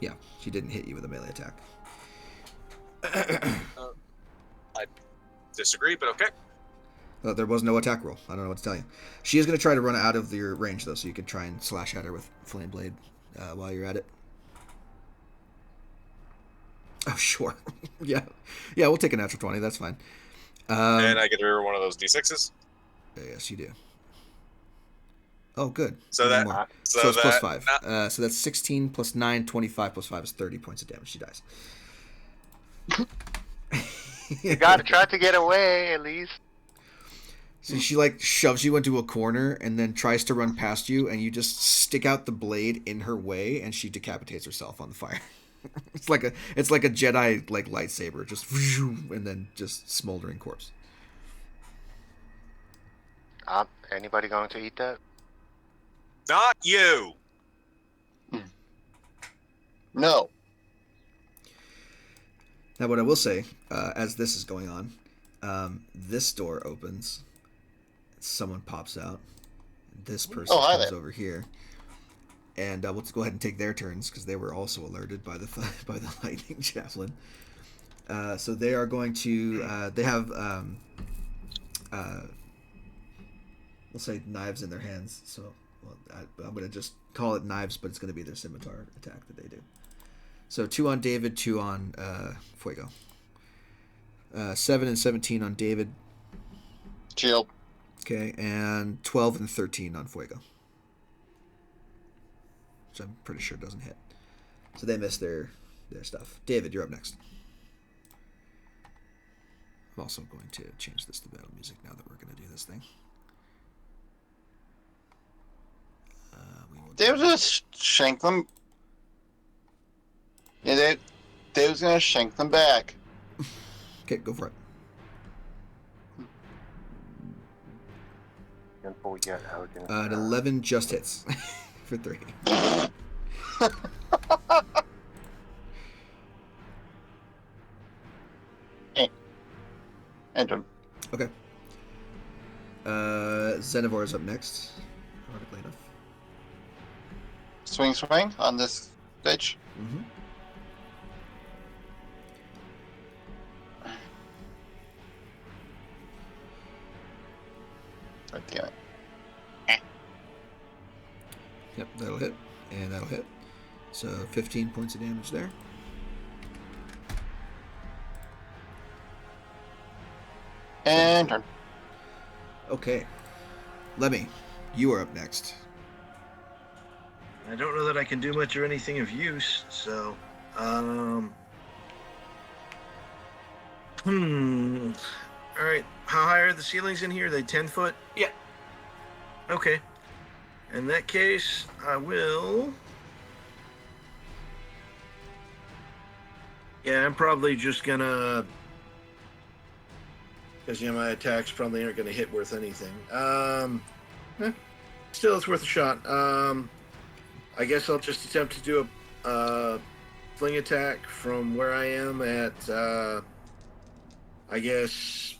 Yeah, she didn't hit you with a melee attack. I disagree, but okay. There was no attack roll. I don't know what to tell you. She is going to try to run out of your range, though, so you can try and slash at her with Flame Blade while you're at it. Oh, sure. Yeah, we'll take a natural 20. That's fine. And I get to reroll one of those d6s. Yes, you do. Oh, good. So One that more. so So it's plus that 5. So that's 16 plus 9, 25 plus 5 is 30 points of damage. She dies. You gotta try to get away, at least. So she like shoves you into a corner and then tries to run past you, and you just stick out the blade in her way, and she decapitates herself on the fire. It's like a Jedi like lightsaber, just and then just smoldering corpse. Anybody going to eat that? not you. No. Now, what I will say, as this is going on, this door opens. Someone pops out. This person Oh, hi comes there. over here, and we'll go ahead and take their turns because they were also alerted by the by the lightning javelin. So they are going to. They have. We'll say knives in their hands. So I'm going to just call it knives, but it's going to be their scimitar attack that they do. So 2 on David, 2 on Fuego. 7 and 17 on David. Shield. Okay, and 12 and 13 on Fuego. Which I'm pretty sure doesn't hit. So they miss their stuff. David, you're up next. I'm also going to change this to battle music now that we're going to do this thing. They was gonna shank them. Yeah, they was gonna shank them back. Okay, go for it. An 11 just hits for 3. Enter. Okay. Xenivore is up next. Ironically enough. Swing on this stage. Mm-hmm. God damn it. Yep, that'll hit. And that'll hit. So 15 points of damage there. And turn. Okay. Lemmy, you are up next. I don't know that I can do much or anything of use, so All right. How high are the ceilings in here? Are they 10 foot? Yeah. Okay. In that case, I will. Yeah, I'm probably just gonna. Because, my attacks probably aren't gonna hit worth anything. Still, it's worth a shot. I guess I'll just attempt to do a fling attack from where I am at, I guess,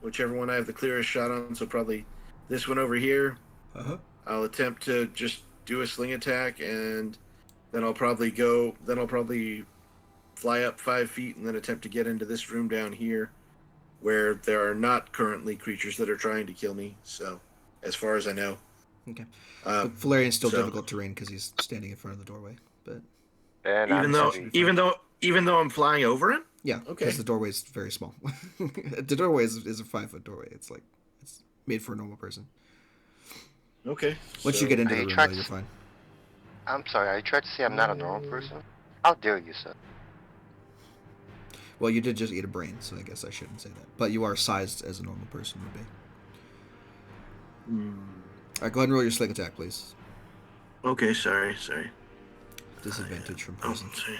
whichever one I have the clearest shot on, so probably this one over here. Uh-huh. I'll attempt to just do a sling attack, and then I'll probably fly up 5 feet and then attempt to get into this room down here where there are not currently creatures that are trying to kill me, so as far as I know. Okay. But Valerian's still difficult terrain because he's standing in front of the doorway. But even though I'm flying over it? yeah, Okay. because the doorway is very small. The doorway is a 5-foot doorway. It's made for a normal person. Okay. Once you get into the room, though, you're fine. I'm sorry, are you trying to say I'm not a normal person? How dare you, sir? Well, you did just eat a brain, so I guess I shouldn't say that. But you are sized as a normal person would be. Hmm. All right, go ahead and roll your sling attack, please. Okay, sorry. Disadvantage from Oh, poison. sorry.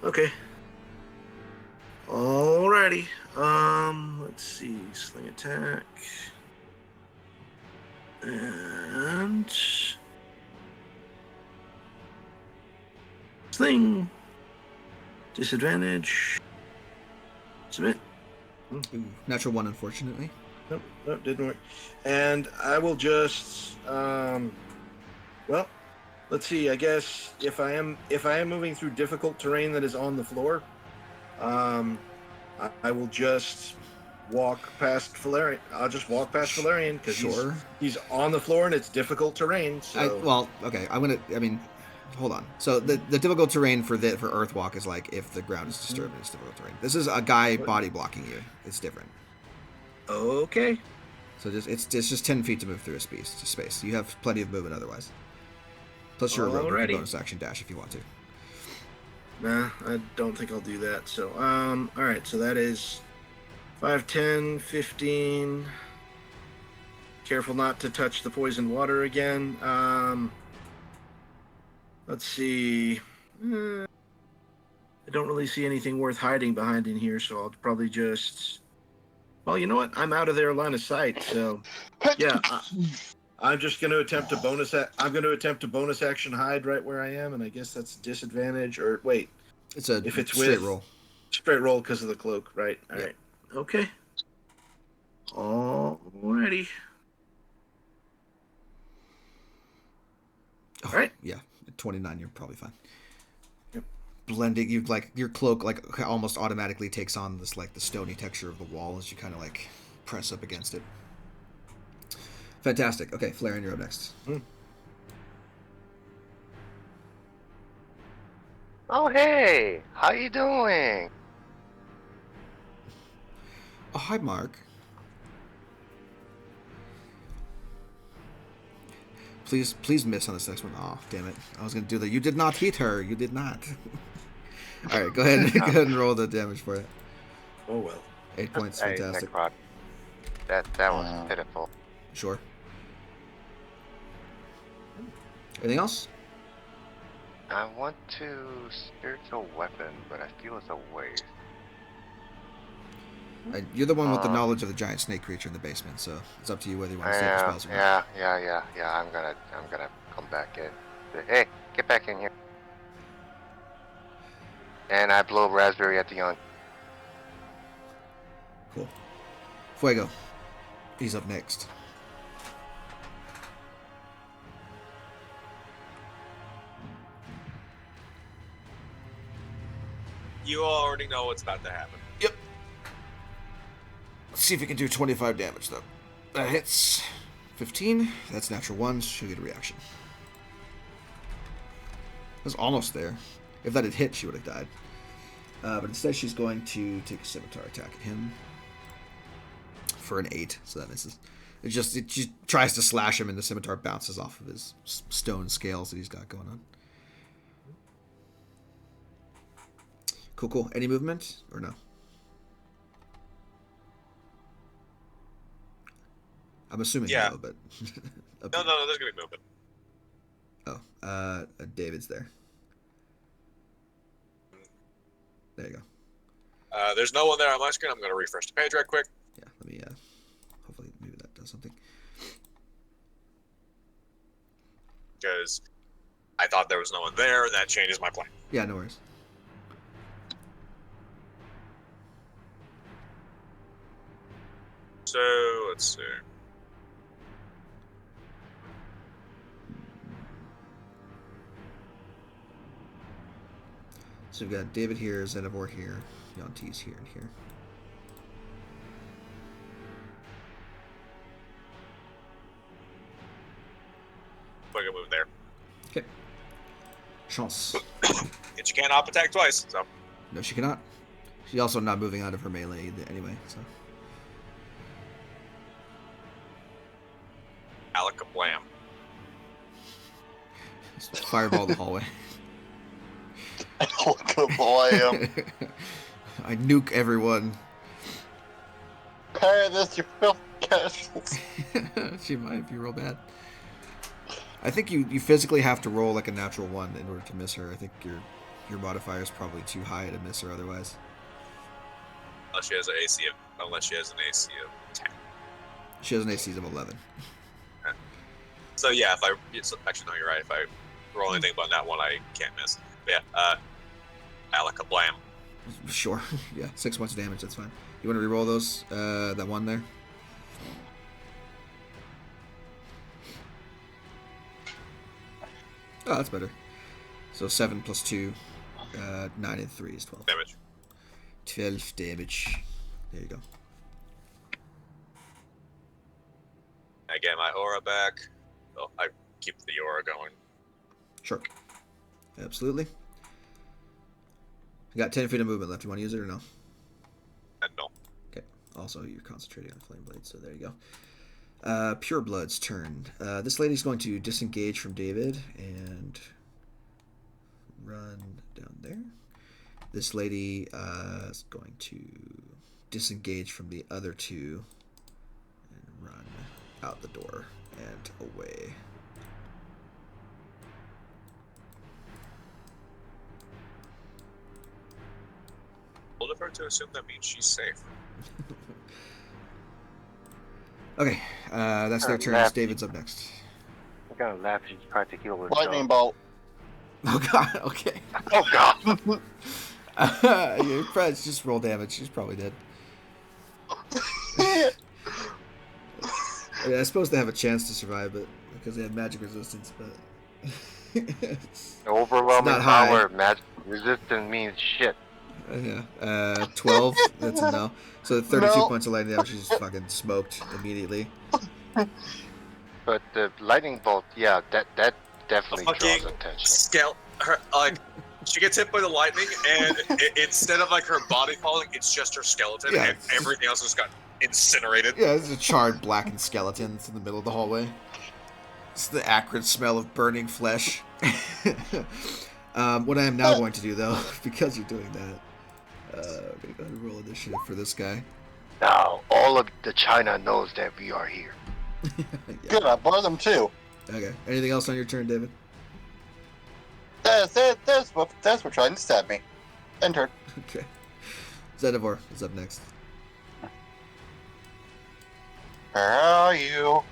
Okay. Alrighty. Let's see. Sling attack. And sling. Disadvantage. Submit. Ooh, natural 1, unfortunately. Nope, didn't work. And I will just well, let's see. I guess if I am moving through difficult terrain that is on the floor, I will just walk past Valerian. I'll just walk past Valerian because Sure. he's on the floor and it's difficult terrain. So Okay. Hold on. So the difficult terrain for Earthwalk is like if the ground is disturbed, it's difficult terrain. This is a guy body blocking you. It's different. okay. So it's just 10 feet to move through a space. You have plenty of movement otherwise. Plus you're a rogue with a Alrighty. bonus action dash if you want to. Nah, I don't think I'll do that. So all right. So that is 5, 10, 15. Careful not to touch the poisoned water again. Let's see. I don't really see anything worth hiding behind in here, so I'll probably just. Well, you know what? I'm out of their line of sight, so yeah. I'm just going to attempt a bonus. I'm going to attempt a bonus action hide right where I am, and I guess that's disadvantage. Or wait, It's a if it's straight with roll. straight roll because of the cloak, right? All Yep. right. Okay. Alrighty. Oh, Right. Yeah, 29. You're probably fine. Yep. Blending, you like your cloak like almost automatically takes on this like the stony texture of the wall as you kind of like press up against it. Fantastic. Okay, Flareon, you're up next. Oh, hey, how you doing? Oh, hi, Mark. Please miss on this next one. Oh, damn it. I was going to do that. You did not hit her. You did not. All right, go ahead. Go ahead and roll the damage for it. Oh well. 8 points. Hey, Fantastic. Necrot. That was pitiful. Sure. Anything else? I want to spiritual weapon, but I feel it's a waste. You're the one with the knowledge of the giant snake creature in the basement, so it's up to you whether you want to save your spells or not. Yeah. I'm gonna come back in. Hey, get back in here. And I blow raspberry at the young. Cool. Fuego. He's up next. You already know what's about to happen. Yep. Let's see if we can do 25 damage, though. That hits. 15. That's natural 1. She'll get a reaction. That's almost there. If that had hit, she would have died. But instead, she's going to take a scimitar attack at him. For an 8, so that misses. It just tries to slash him, and the scimitar bounces off of his stone scales that he's got going on. Cool. Any movement or no? I'm assuming Yeah. no, but No, there's gonna be movement. Oh, David's there. There you go. There's no one there on my screen. I'm gonna refresh the page right quick. Yeah, let me. Hopefully, maybe that does something. Because I thought there was no one there, and that changes my plan. Yeah, no worries. So let's see. So we've got David here, Zenivor here, Yonti's here and here. I can move there. Okay. Chance. And you can't op attack twice, so. No, she cannot. She's also not moving out of her melee anyway, so. Alakablam. Fireball the hallway. Look at boy. I nuke everyone. Parry this, you filthy casuals. She might if you roll bad. I think you physically have to roll like a natural 1 in order to miss her. I think your modifier is probably too high to miss her otherwise. Unless she has an AC of 10. She has an AC of 11. So yeah, actually no, you're right. If I roll anything but that one, I can't miss. But yeah, Alakablam. Sure. Yeah, 6 points of damage. That's fine. You want to reroll those? That one there. Oh, that's better. So 7 plus 2, 9 and 3 is 12. Damage. 12 damage. There you go. I get my aura back. So I keep the aura going. Sure. Absolutely. You got 10 feet of movement left. You want to use it or no? And no. Okay. Also, you're concentrating on Flame Blade, so there you go. Pure Blood's turn. This lady's going to disengage from David and run down there. This lady is going to disengage from the other two and run out the door and away. We'll defer to assume that means she's safe. Okay, that's their turns. David's up next. I'm gonna laugh if you try to heal with Lightning bolt. Oh god, okay. Oh god! Your friends just roll damage. She's probably dead. I mean, I suppose they have a chance to survive, but because they have magic resistance, but Overwhelming not high. power, magic resistance means shit. Yeah. 12. That's a no. So 32 No. points of lightning damage. She's fucking smoked immediately. But the lightning bolt, yeah, that definitely A fucking draws attention. She gets hit by the lightning, and instead of like her body falling, it's just her skeleton, Yeah. and everything else just got incinerated. Yeah, there's a charred, blackened skeleton in the middle of the hallway. It's the acrid smell of burning flesh. What I am now going to do, though, because you're doing that, I'm going to go ahead and roll initiative for this guy. Now, all of the China knows that we are here. Yeah. Good, I bought them too. Okay. Anything else on your turn, David? That's it. That's what trying to stab me. Enter. Okay. Zedivor is up next. Where are you?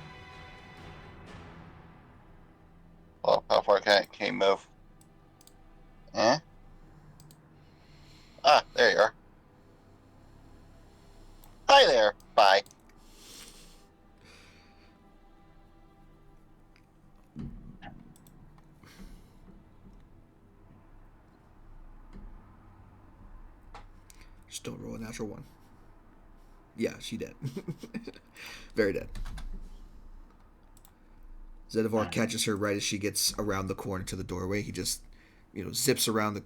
Well, how far can you move? Eh? Ah, there you are. Hi there. Bye. Just don't roll a natural 1. Yeah, she dead. Very dead. Zedivor catches her right as she gets around the corner to the doorway. He just, zips around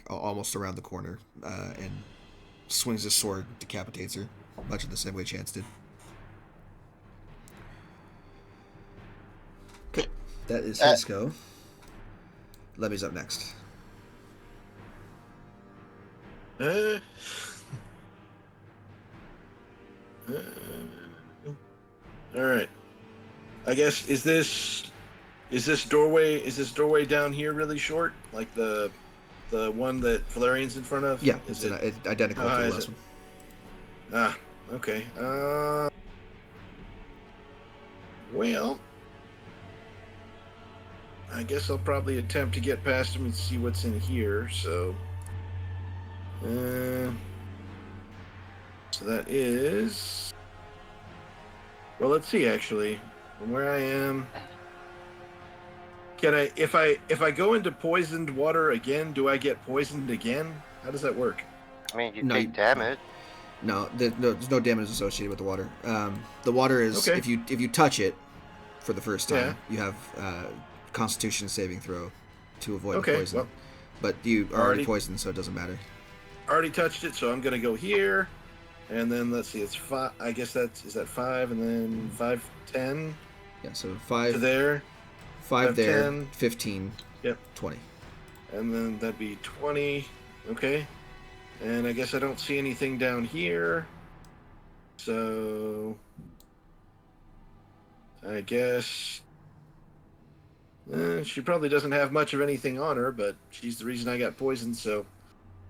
almost around the corner, and swings his sword, decapitates her, much in the same way Chance did. Okay, that is his go. Lemmy's up next. All right. I guess is this doorway down here really short, like the one that Valerian's in front of? Yeah, Is it's identical to the is last it? one. Ah, okay. Well, I guess I'll probably attempt to get past him and see what's in here. So that is. Well, let's see. Actually, from where I am, can I? If I go into poisoned water again, do I get poisoned again? How does that work? I mean, you No, take damage. No, there's no damage associated with the water. The water is Okay. if you touch it for the first time, Yeah. you have Constitution saving throw to avoid Okay, poison. well, But you are already already- poisoned, so it doesn't matter. Already touched it, so I'm gonna go here, and then let's see. It's 5. I guess is that 5, and then 5, 10 Yeah, so to 5 there. 5 there, 10. 15, Yep. 20. And then that'd be 20. Okay. And I guess I don't see anything down here. So I guess she probably doesn't have much of anything on her, but she's the reason I got poisoned, so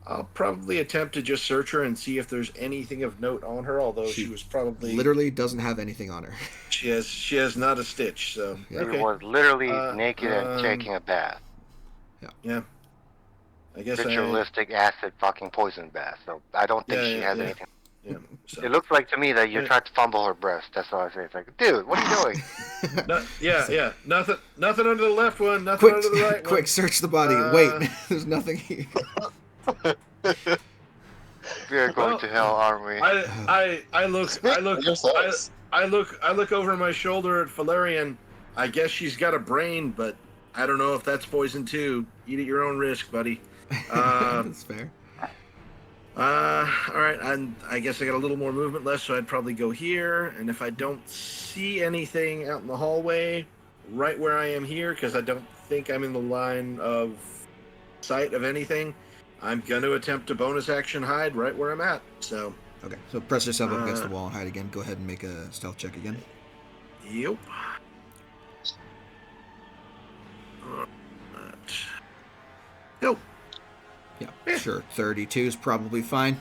I'll probably attempt to just search her and see if there's anything of note on her, although she was probably literally doesn't have anything on her. she has not a stitch, so She okay. was literally naked and taking a bath. Yeah. I guess Ritualistic acid fucking poison bath. So I don't think she has anything. Yeah. So. It looks like to me that you're trying to fumble her breast. That's all I say. It's like, dude, what are you doing? Yeah. Nothing under the left one. Nothing under the right one. Quick, search the body. Wait, there's nothing here. We are going to hell, aren't we? I look over my shoulder at Valerian. I guess she's got a brain, but I don't know if that's poison too. Eat at your own risk, buddy. That's fair. All right, I guess I got a little more movement left, so I'd probably go here. And if I don't see anything out in the hallway, right where I am here, because I don't think I'm in the line of sight of anything, I'm going to attempt a bonus action hide right where I'm at. So. Okay, so press yourself up against the wall and hide again. Go ahead and make a stealth check again. Yep. Nope. Yeah, sure. 32 is probably fine.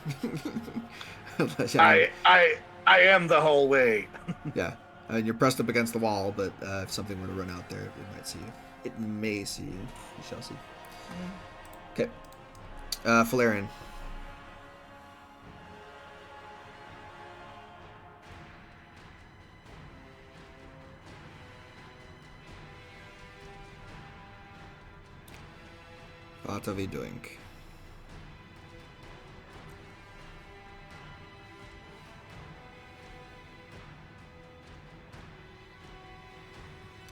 I am the whole way. Yeah, I mean, you're pressed up against the wall, but if something were to run out there, it might see you. It may see you. You shall see. Okay. Valerian. What are we doing?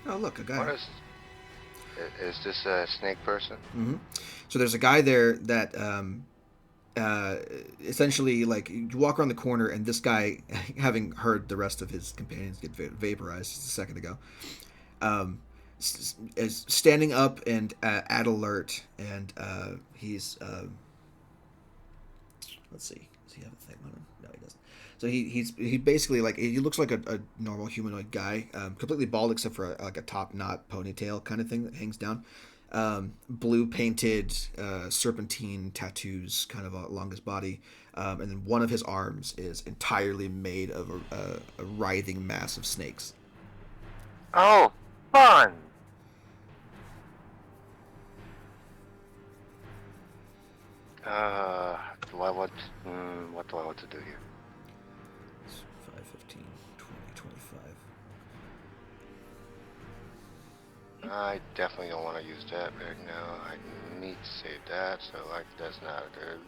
Oh, look, a guy. What is this a snake person? Mm-hmm. So there's a guy there that essentially, like, you walk around the corner, and this guy, having heard the rest of his companions get vaporized just a second ago, is standing up and at alert, and he's let's see, does he have a thing on him? No, he doesn't. So he basically, like, he looks like a normal humanoid guy, completely bald except for like a top knot ponytail kind of thing that hangs down, blue painted serpentine tattoos kind of along his body, and then one of his arms is entirely made of a writhing mass of snakes. Oh, fun! What do I want to do here? 5, 15, 20, 25. I definitely don't want to use that right now. I need to save that, so like that's not good.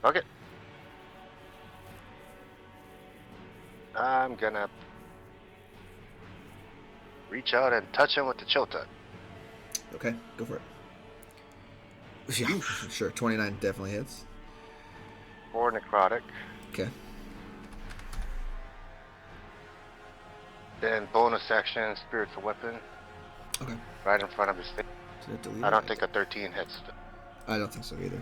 Okay. I'm gonna reach out and touch him with the chota. Okay, go for it. Yeah, sure. 29 definitely hits. 4 necrotic. Okay. Then bonus action, spiritual weapon. Okay. Right in front of his face. I don't think a 13 hits. I don't think so either.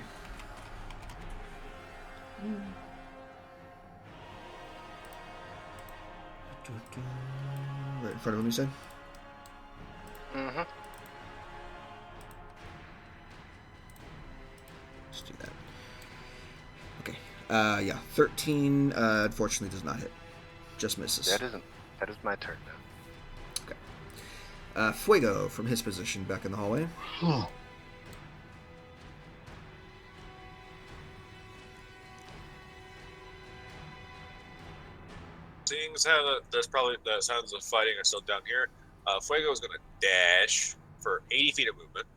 Right in front of him, you said? Mm-hmm. Let's do that. Okay. Yeah. 13, unfortunately does not hit. Just misses. That is my turn now. Okay. Fuego from his position back in the hallway. Seeing as how there's probably the sounds of fighting are still down here, Fuego is going to dash for 80 feet of movement.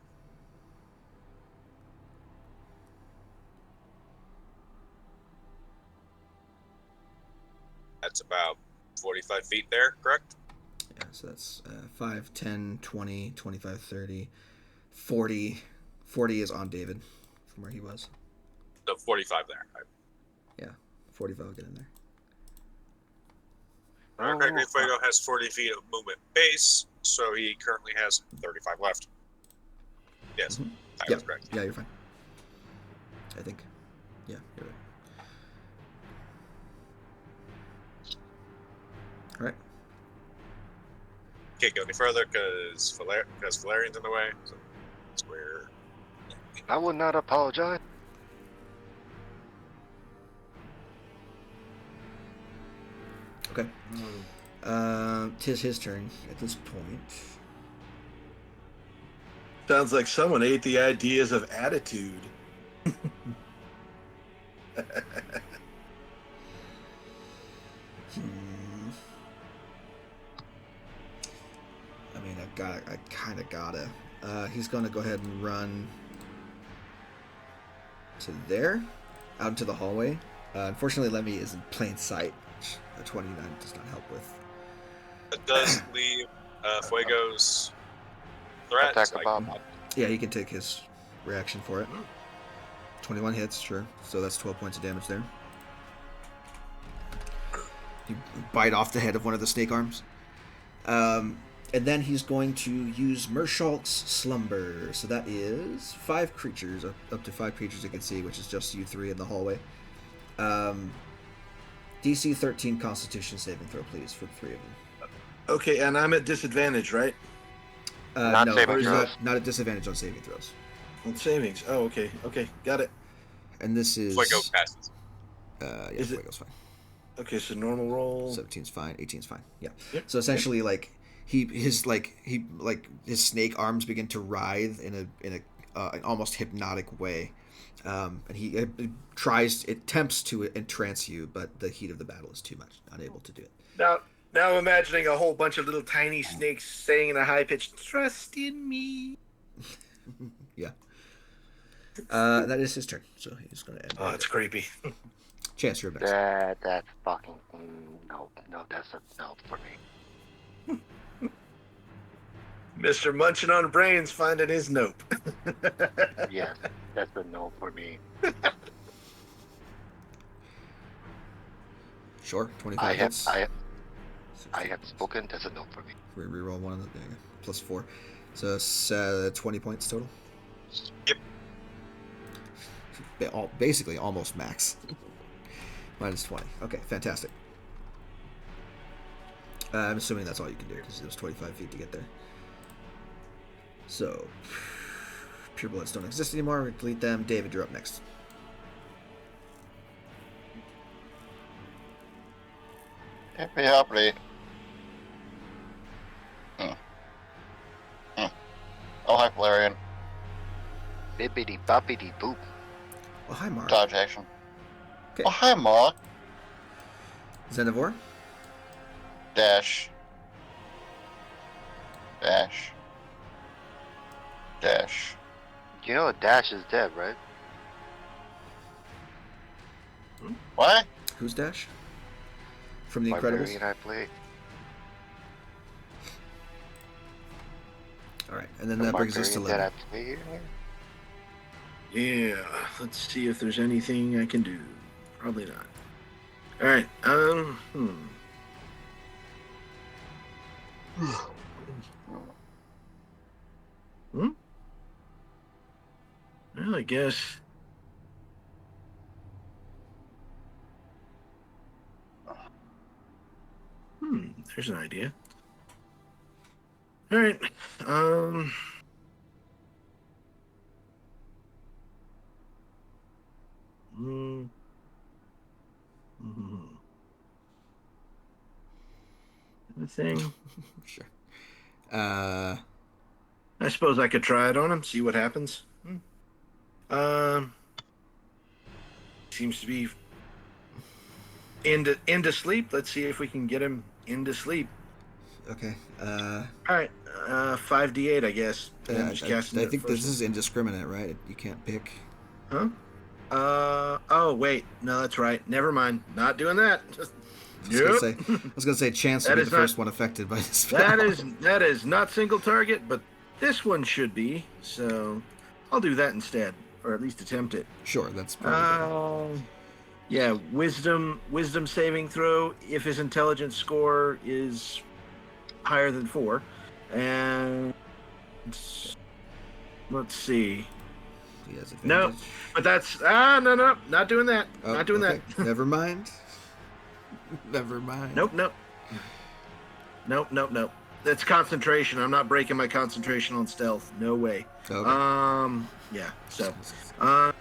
That's about 45 feet there, correct? Yeah, so that's 5, 10, 20, 25, 30, 40. 40 is on David from where he was. So 45 there. Yeah, 45 will get in there. Correctly, Fuego has 40 feet of movement base, so he currently has 35 left. Yes, that was correct. Yeah, you're fine. I think. Yeah, you're right. All right. Can't go any further because Valerian's in the way. So that's where. I would not apologize. Okay. Tis his turn at this point. Sounds like someone ate the ideas of attitude. I mean, I kind of gotta. He's gonna go ahead and run to there, out into the hallway. Unfortunately, Lemmy is in plain sight, which a 29 does not help with. It does leave Fuego's threat. Attack so Bob. Yeah, he can take his reaction for it. 21 hits, sure. So that's 12 points of damage there. You bite off the head of one of the snake arms. And then he's going to use Merschalt's Slumber. So that is 5 creatures, up to 5 creatures you can see, which is just you 3 in the hallway. DC 13 Constitution saving throw, please, for the 3 of them. Okay, and I'm at disadvantage, right? Not No, saving he's throws. not at disadvantage on saving throws. On savings. Oh, okay. Okay, got it. And this is... Fuego passes. Yeah, Is it- Fuego's fine. Okay, so normal roll. 17's fine, 18's fine. Yeah. Yep. So essentially, like his snake arms begin to writhe in an almost hypnotic way, and he attempts to entrance you, but the heat of the battle is too much, unable to do it. Now I'm imagining a whole bunch of little tiny snakes saying in a high pitch, "Trust in me." Yeah. That is his turn, so he's going to end. Oh, it's creepy. Chance, you're next. That's fucking no, that's a no for me. Mr. Munching on Brains finding his nope. Yes, that's a no for me. Sure, 25 I have hits. I have spoken. That's a no for me. We reroll one of the plus 4, so it's 20 points total. Yep. Basically almost max. Minus 20. Okay, fantastic. I'm assuming that's all you can do because it was 25 feet to get there. So, pure bullets don't exist anymore. We delete them. David, you're up next. Happy happy. Oh, hi, Valerian. Bibbidi boppity boop. Oh, hi, Mark. Dodge action. Okay. Oh, hi, Mark. Xenivore? Dash. Dash. Dash. You know Dash is dead, right? What? Who's Dash? From The Incredibles? Barbarian I played. Alright, and then The that brings us to Barbarian that Levin. I played. Yeah, let's see if there's anything I can do. Probably not. All right. Well, I guess. There's an idea. All right. Anything? Sure. I suppose I could try it on him, see what happens. Seems to be into sleep. Let's see if we can get him into sleep. Okay. All right, 5d8, I guess. Yeah, I'm just casting I it think first. this is indiscriminate, right? You can't pick. Huh? Oh wait, no, that's right. Never mind. Not doing that. I was gonna say Chance That will be is the not- first one affected by this spell. that is not single target, but this one should be. So I'll do that instead, or at least attempt it. Sure, that's probably better. Yeah, wisdom saving throw if his intelligence score is higher than 4, and let's see. He has advantage. No, but that's no, not doing that. Oh, Not doing okay. that. Never mind. Never mind. Nope. That's concentration. I'm not breaking my concentration on stealth. No way. Okay. Yeah. So, all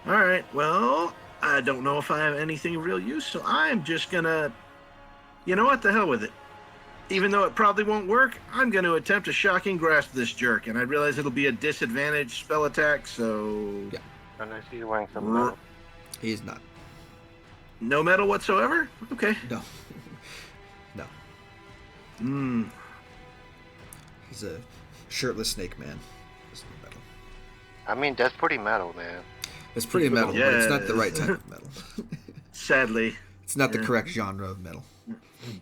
right. Well, I don't know if I have anything of real use, so I'm just gonna. You know what? The hell with it. Even though it probably won't work, I'm going to attempt a shocking grasp this jerk, and I realize it'll be a disadvantage spell attack. So, Yeah. Unless he's wearing some metal. He's not. No metal whatsoever. Okay. No. No. He's a shirtless snake man. There's no metal. I mean, that's pretty metal, man. It's pretty metal, but it's not the right type of metal. Sadly. It's not the correct genre of metal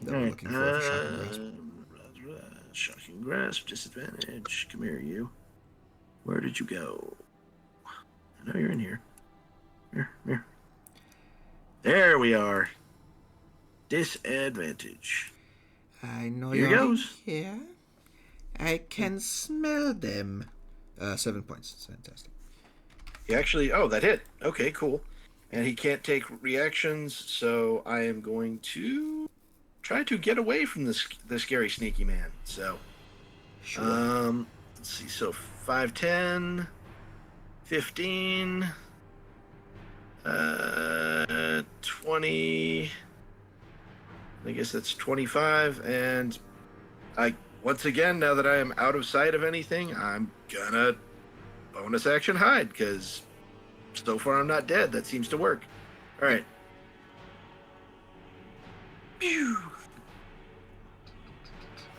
that we're looking for shocking grasp. Shocking grasp, disadvantage. Come here, you. Where did you go? I know you're in here. Here. There we are. Disadvantage. I know Here you're goes. here. I can smell them. 7 points. It's fantastic. He actually, that hit. Okay, cool. And he can't take reactions, so I am going to try to get away from the scary sneaky man. So, Sure. let's see. So 5, 10, 15, 20. I guess that's 25. And once again, now that I am out of sight of anything, I'm gonna bonus action hide, because so far I'm not dead. That seems to work. All right. Pew.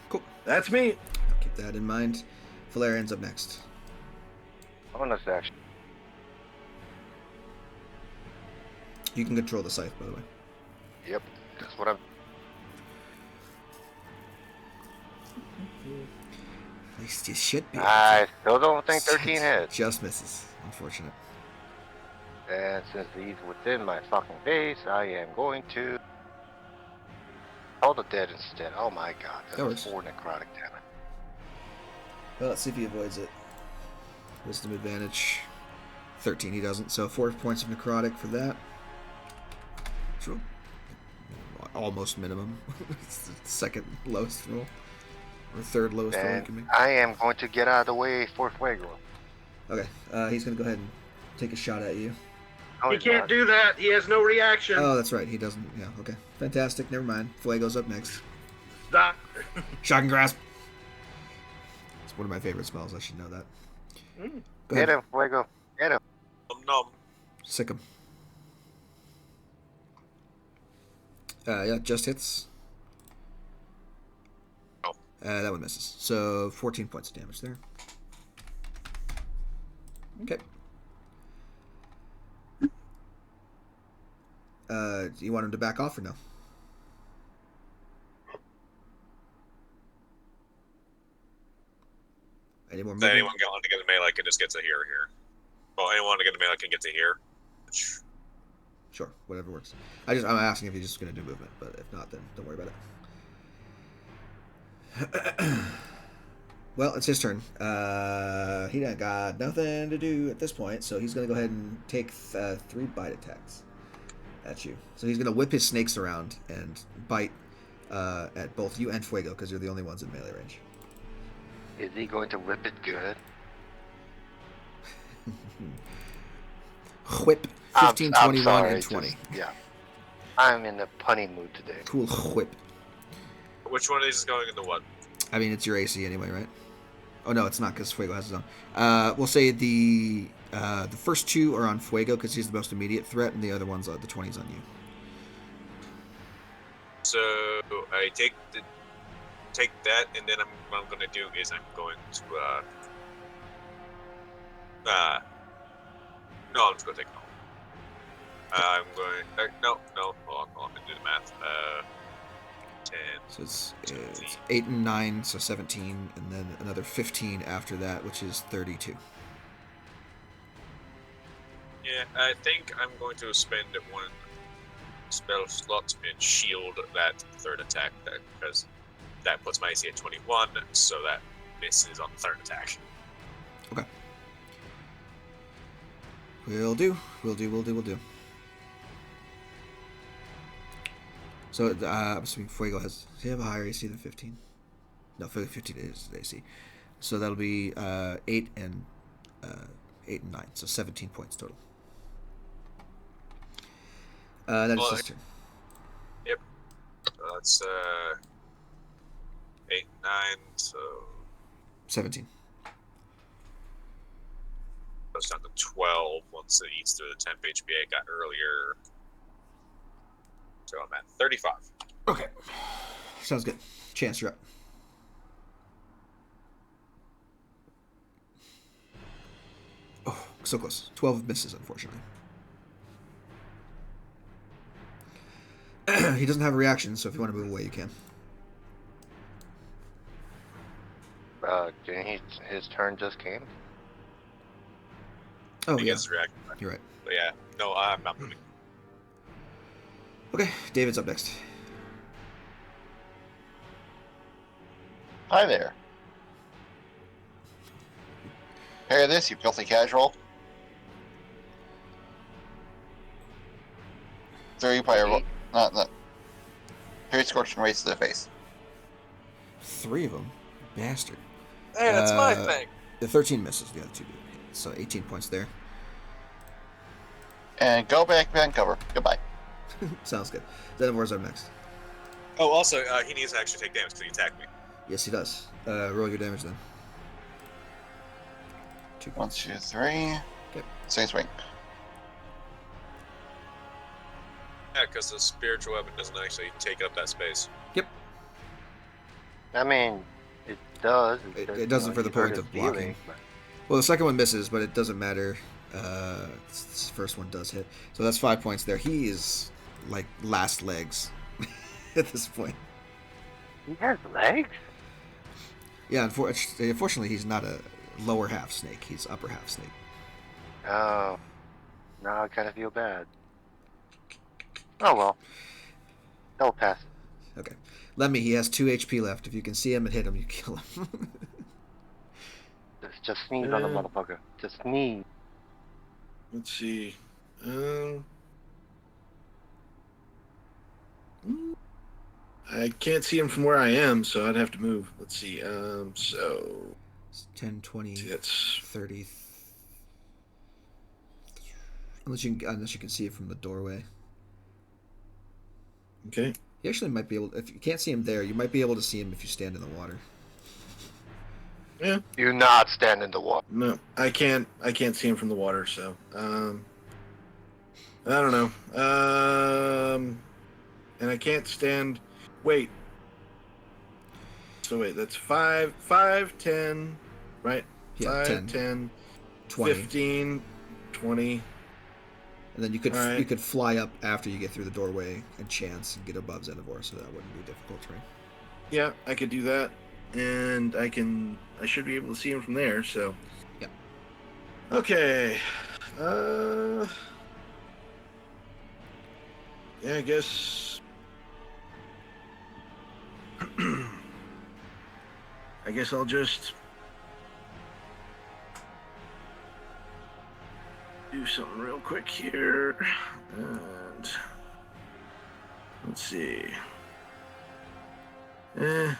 Cool. That's me. I'll keep that in mind. Valerian's up next. Bonus action. You can control the scythe, by the way. Yep, that's what I'm. At least you should be. I still don't think 13 hits. Just misses. Unfortunate. And since he's within my fucking base, I am going to call the dead instead. Oh my god, That that's works. 4 necrotic damage. Well, let's see if he avoids it. Wisdom advantage. 13, he doesn't. So 4 points of necrotic for that. True. Almost minimum. It's the second lowest roll. Or third lowest roll you And can make. I am going to get out of the way for Fuego. Okay, he's going to go ahead and take a shot at you. No, He he's can't not. do that. He has no reaction. Oh, that's right. He doesn't. Yeah, okay. Fantastic. Never mind. Fuego's up next. Stop. Shocking grasp. It's one of my favorite spells. I should know that. Go Get ahead. him, Fuego. Get him. Nom. Sick him. Yeah, just hits. Oh. That one misses. So 14 points of damage there. Okay. Do you want him to back off or no? Any more Then movement? anyone want to get to melee can just get to here. Well, anyone to get to melee can get to here. Sure, whatever works. I'm asking if you're just going to do movement, but if not, then don't worry about it. Well, it's his turn. He done got nothing to do at this point, so he's going to go ahead and take 3 bite attacks at you. So he's going to whip his snakes around and bite at both you and Fuego, because you're the only ones in melee range. Is he going to whip it good? Whip. 15, I'm 21, sorry, and 20. Yeah. I'm in a punny mood today. Cool whip. Which one of these is going into what? I mean, it's your AC anyway, right? Oh, no, it's not, because Fuego has his own. We'll say the first 2 are on Fuego, because he's the most immediate threat, and the other one's the 20's on you. So I take that, and then what I'm going to do is I'm going to no, I'm just going to take it home. I'm going no, hold on, let me do the math. 10. So it's 8 and 9, so 17, and then another 15 after that, which is 32. Yeah, I think I'm going to spend 1 spell slot and shield that third attack, because that puts my AC at 21, so that misses on the third attack. Okay. Will do. Will do. So, I'm assuming Fuego does he have a higher AC than 15? No, 15 is AC. So that'll be 8 and 9, so 17 points total. That is his turn. Yep. That's 8, 9, so 17. goes down to 12 once it eats through the temp HP I got earlier. So I'm at 35. Okay. Sounds good. Chance, you're up. Oh, so close. 12 misses, unfortunately. He doesn't have a reaction, so if you want to move away, you can. Didn't his turn just came? Oh, He yeah. gets react. You're right. But yeah, no, I'm not moving. Okay, David's up next. Hi there. Hear this, you filthy casual. 3 fire. Not. Here, scorching rays to the face. 3 of them. Bastard. Hey, that's my thing. The 13 misses. The other 2 do. So 18 points there. And go back behind cover. Goodbye. Sounds good. Xenovor's up next. Oh, also, he needs to actually take damage because he attacked me. Yes, he does. Roll your damage then. 2 1, 2, 3. Okay. Same swing. Yeah, because the spiritual weapon doesn't actually take up that space. Yep. I mean, it does. It doesn't for the point of blocking. Well, the second one misses, but it doesn't matter. This first one does hit. So that's 5 points there. He is like last legs at this point. He has legs? Yeah, unfortunately, he's not a lower half snake. He's upper half snake. Oh. Now I kind of feel bad. Oh well. That'll pass. Okay. Lemmy, he has 2 HP left. If you can see him and hit him, you kill him. Just sneeze on the motherfucker. Just sneeze. Let's see. I can't see him from where I am, so I'd have to move. Let's see. So 10, 20, that's 30. Unless you can see it from the doorway. okay. You actually might be able. If you can't see him there, you might be able to see him if you stand in the water. Yeah. Do not stand in the water. No, I can't see him from the water, so I don't know. And I can't stand. Wait. So wait, that's 5, 10, right? Yeah, 5, 10, 10, 20. 15, 20. And then you could All right. you could fly up after you get through the doorway and chance and get above Xenovor, so that wouldn't be difficult terrain. Yeah, I could do that, and I should be able to see him from there. So. Yep. Okay. Yeah, I guess. I guess I'll just do something real quick here, and let's see. Yeah,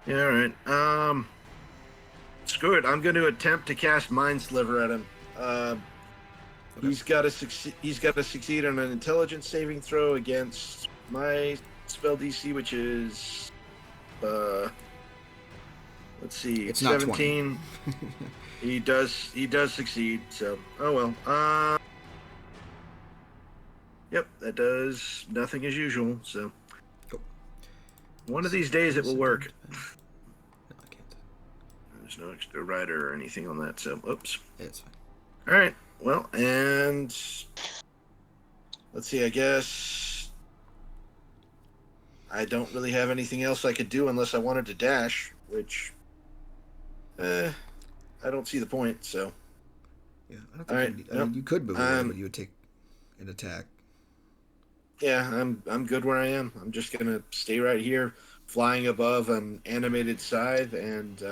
all right. Screw it. I'm going to attempt to cast Mind Sliver at him. He's got to succeed. He's got to succeed on an Intelligence saving throw against my spell DC, which is, let's see, It's not 17. He does succeed. So, oh well. Yep, that does nothing as usual. So, Cool. one of these days it will work. No, I can't. There's no extra rider or anything on that. So, oops. Yeah, it's fine. All right. Well, and let's see. I guess I don't really have anything else I could do unless I wanted to dash, which I don't see the point. So, Yeah, I don't think All right, you need, I mean, you could move away, but you would take an attack. yeah, I'm good where I am. I'm just gonna stay right here. flying above an animated scythe and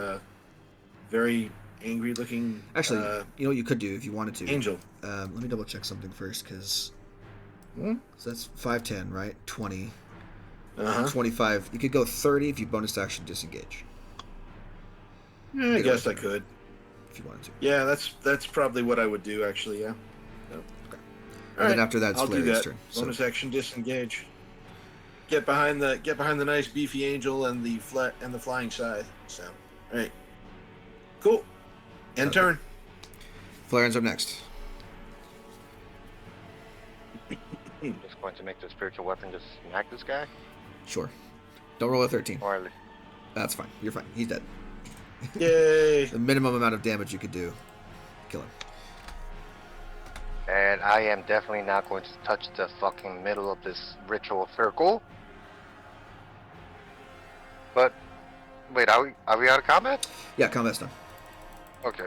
very angry looking Actually, you know what you could do if you wanted to. angel. Let me double check something first, because Hmm? so that's 5, 10, right? 20, Uh-huh. 25. You could go 30 if you bonus action disengage. Yeah, I Get guess away I from could. if you wanted to. Yeah, that's probably what I would do, actually, yeah. So. And then after that, it's I'll do Flareon's that. turn. So, Bonus action disengage. Get behind the nice beefy angel and the flying scythe. So, all right, cool. End Okay. turn. Flareon's up next. I'm just going to make the spiritual weapon just smack this guy. Sure. Don't roll a 13. Or at least, That's fine. You're fine. He's dead. Yay! The minimum amount of damage you could do. Kill him. and I am definitely not going to touch the fucking middle of this ritual circle. But wait, are we out of combat? Yeah, combat's done. Okay.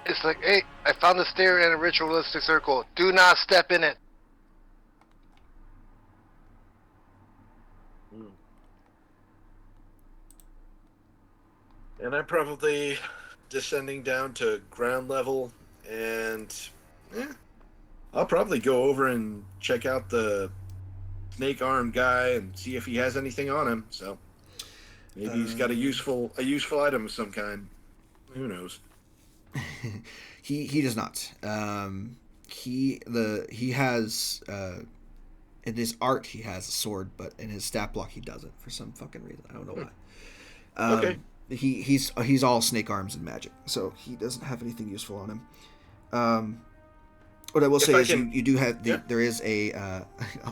It's like, hey, I found the stair in a ritualistic circle. Do not step in it. And I'm probably descending down to ground level, and I'll probably go over and check out the snake arm guy and see if he has anything on him. So maybe he's got a useful item of some kind. Who knows? He does not. He has in his art he has a sword, but in his stat block he doesn't for some fucking reason. I don't know why. Okay. He's all snake arms and magic, so he doesn't have anything useful on him. What I will say is you do have there is a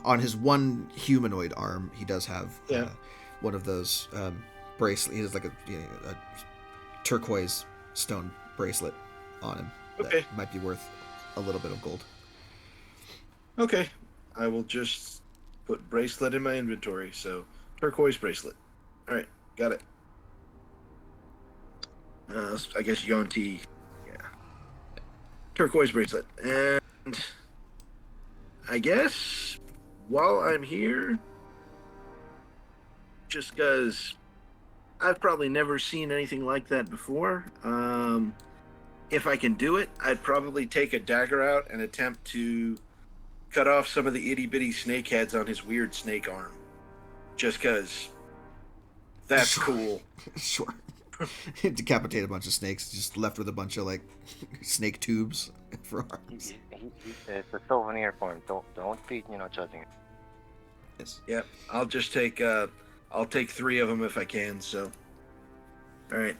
on his one humanoid arm he does have one of those bracelet. He has like a turquoise stone bracelet on him that might be worth a little bit of gold. Okay, I will just put bracelet in my inventory. So turquoise bracelet. All right, got it. I guess Yonti, yeah. Turquoise bracelet, and I guess while I'm here, just because I've probably never seen anything like that before. If I can do it, I'd probably take a dagger out and attempt to cut off some of the itty bitty snake heads on his weird snake arm. Just because that's cool. Sure. Decapitate a bunch of snakes, just left with a bunch of like snake tubes for arms. It's a souvenir for him. Don't be judging it. Yes. Yep. I'll just take I'll take 3 of them if I can. So, all right,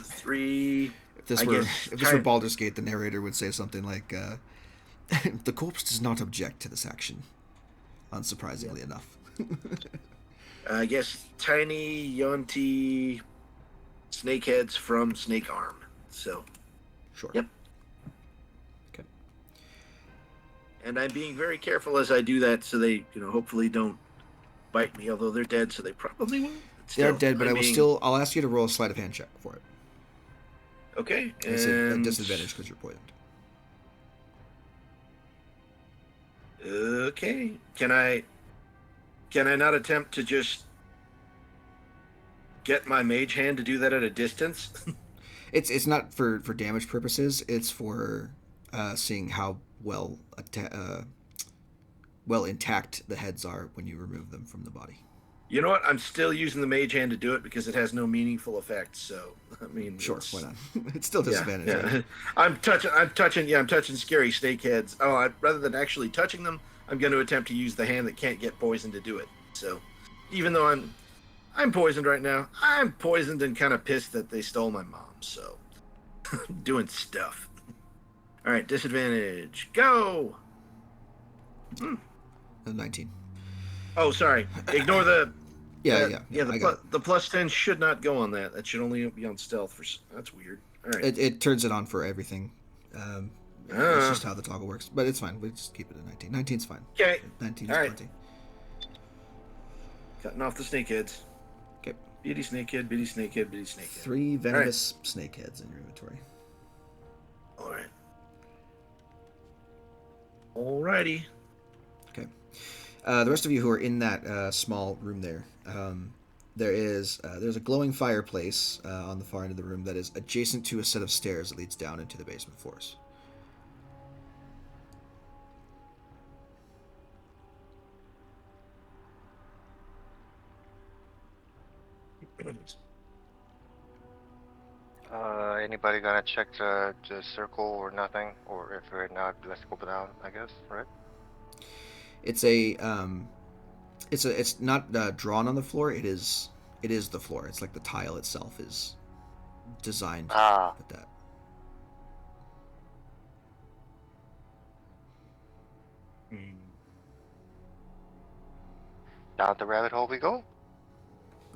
3. If this were Baldur's Gate, the narrator would say something like, "The corpse does not object to this action." Unsurprisingly enough. I guess tiny Yonti snakeheads from Snake Arm. So, sure. Yep. Okay. And I'm being very careful as I do that, so they, hopefully don't bite me. Although they're dead, so they probably won't. They're dead, but I'll ask you to roll a sleight of hand check for it. Okay. It's a disadvantage because you're poisoned. Okay. Can I not attempt to just get my mage hand to do that at a distance? It's not for damage purposes. It's for seeing how well intact the heads are when you remove them from the body. You know what? I'm still using the mage hand to do it because it has no meaningful effect. So, I mean, sure, why not? It's still disadvantage. Yeah. Right? I'm touching scary snake heads. Oh, rather than actually touching them, I'm going to attempt to use the hand that can't get poisoned to do it. So, even though I'm poisoned right now, I'm poisoned and kind of pissed that they stole my mom. So, doing stuff. All right, disadvantage. Go. 19. Oh, sorry. Ignore the. Yeah. The plus 10 should not go on that. That should only be on stealth. That's weird. All right. It turns it on for everything. It's just how the toggle works, but it's fine. We just keep it at 19. 19's fine. Okay. 19's All right. plenty. Cutting off the snakeheads. Okay. Bitty snakehead, bitty snakehead, bitty snakehead. 3 venomous snakeheads in your inventory. All right. Alrighty. Okay. The rest of you who are in that small room there, there's a glowing fireplace on the far end of the room that is adjacent to a set of stairs that leads down into the basement floors. Anybody gonna check the circle or nothing? Or if we're not, let's go down, I guess, right? It's not drawn on the floor. It is the floor. It's like the tile itself is designed Ah, with that. down the rabbit hole we go.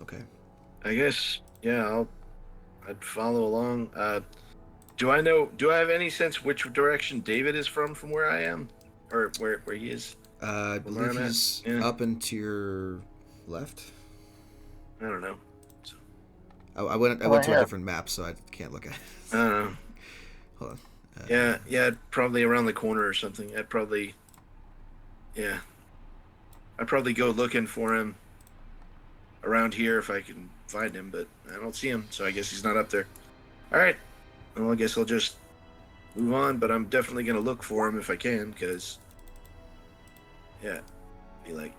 Okay. I guess, yeah, I'd follow along. Do I have any sense which direction David is from where I am? Or where he is? I From where believe I'm at? he's Yeah. up and to your left. I don't know. I went Right to a here. different map, so I can't look at it. I don't know. Hold on. Yeah, probably around the corner or something. I'd probably go looking for him around here if I can find him, but I don't see him, so I guess he's not up there. All right. Well, I guess I'll just move on, but I'm definitely gonna look for him if I can, because be like,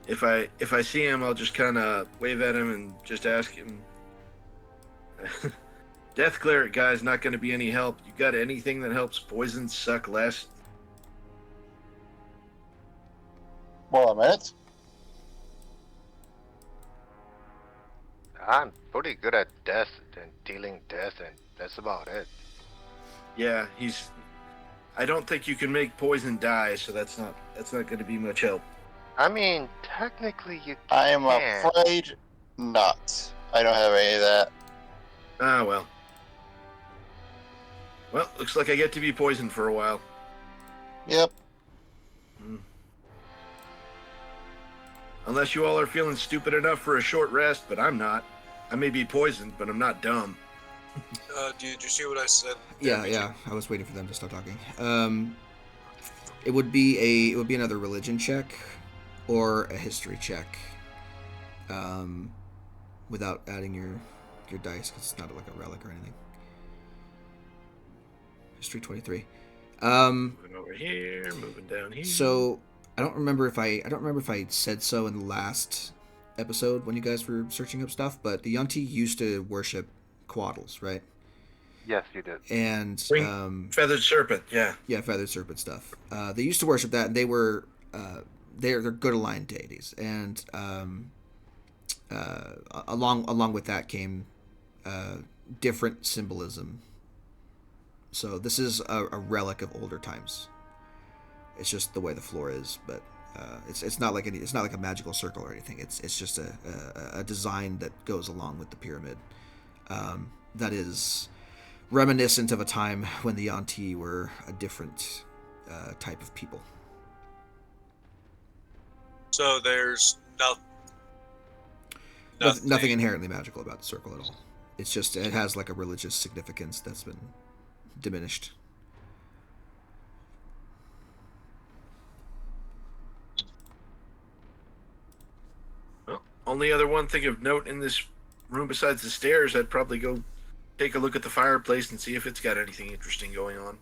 if I see him, I'll just kind of wave at him and just ask him. Death cleric guy's not going to be any help. You got anything that helps poison suck less? Well, a minute. I'm pretty good at death and dealing death, and that's about it. Yeah, I don't think you can make poison die, so that's not going to be much help. I mean, technically you I am can. afraid not. I don't have any of that. Ah, well. Well, looks like I get to be poisoned for a while. Yep. Unless you all are feeling stupid enough for a short rest, but I'm not. I may be poisoned, but I'm not dumb. Did you see what I said? Yeah. I was waiting for them to stop talking. It would be another religion check, or a history check. Without adding your dice, because it's not like a relic or anything. History 23. Moving over here, moving down here. So I don't remember if I said so in the last episode when you guys were searching up stuff, but the Yunti used to worship quaddles, right? Yes, you did. And Feathered serpent, yeah. yeah, feathered serpent stuff. They used to worship that, and they were they're good aligned deities, and along with that came different symbolism. So this is a relic of older times. It's just the way the floor is, but it's not like a magical circle or anything. It's just a design that goes along with the pyramid. That is reminiscent of a time when the Yanti were a different type of people. So there's Nothing inherently magical about the circle at all. It's just it has like a religious significance that's been diminished. Well, only other one thing of note in this room besides the stairs, I'd probably go take a look at the fireplace and see if it's got anything interesting going on.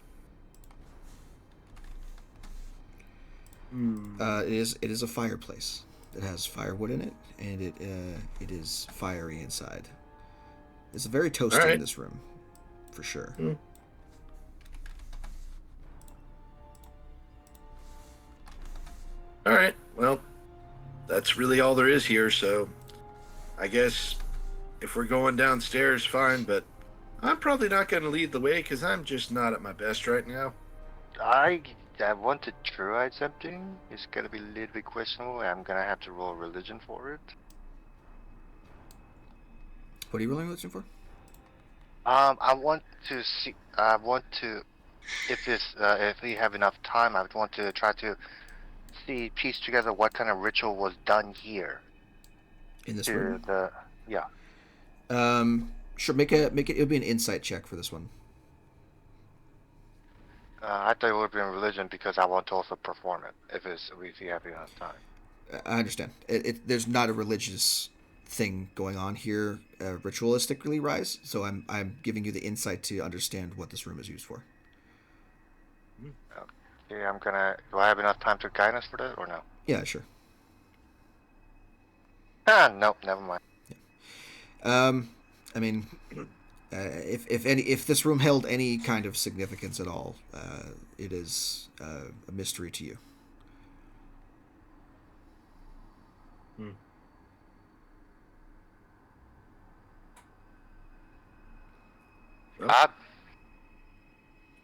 It is a fireplace. It has firewood in it, and it is fiery inside. It's very toasty All right. in this room, for sure. All right. Well, that's really all there is here. So, I guess if we're going downstairs, fine. But I'm probably not going to lead the way because I'm just not at my best right now. I want to try something. It's gonna be a little bit questionable. I'm gonna have to roll religion for it. What are you rolling religion for? I want to see. I want to, if we have enough time, I would want to try to piece together what kind of ritual was done here. In this To room? yeah. Sure. Make it. It'll be an insight check for this one. I thought it would be in religion because I want to also perform it if you have enough time. I understand. There's not a religious thing going on here, ritualistically, Rise. So I'm giving you the insight to understand what this room is used for. Okay, I'm gonna. Do I have enough time to guide us for that or no? Yeah, sure. Nope, never mind. I mean, if this room held any kind of significance at all, it is a mystery to you. Well,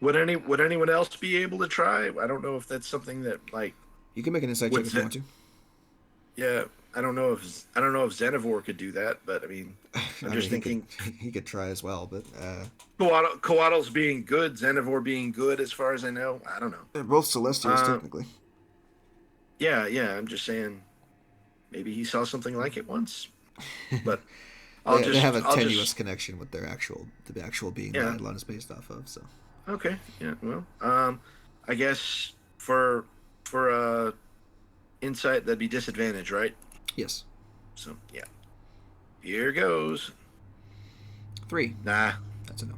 would anyone else be able to try? I don't know if that's something that like. You can make an insight check if you want to. Yeah, I don't know if Xenivore could do that, but I mean, I'm just thinking he could try as well, but Coatls being good, Xenivore being good, as far as I know, I don't know. they're both Celestials technically. Yeah, I'm just saying, maybe he saw something like it once, but they have a tenuous connection with the actual being that Eidolon is based off of. So okay, yeah, well, I guess for insight that'd be disadvantage, right? Yes. So yeah, here goes. 3. Nah. That's a no.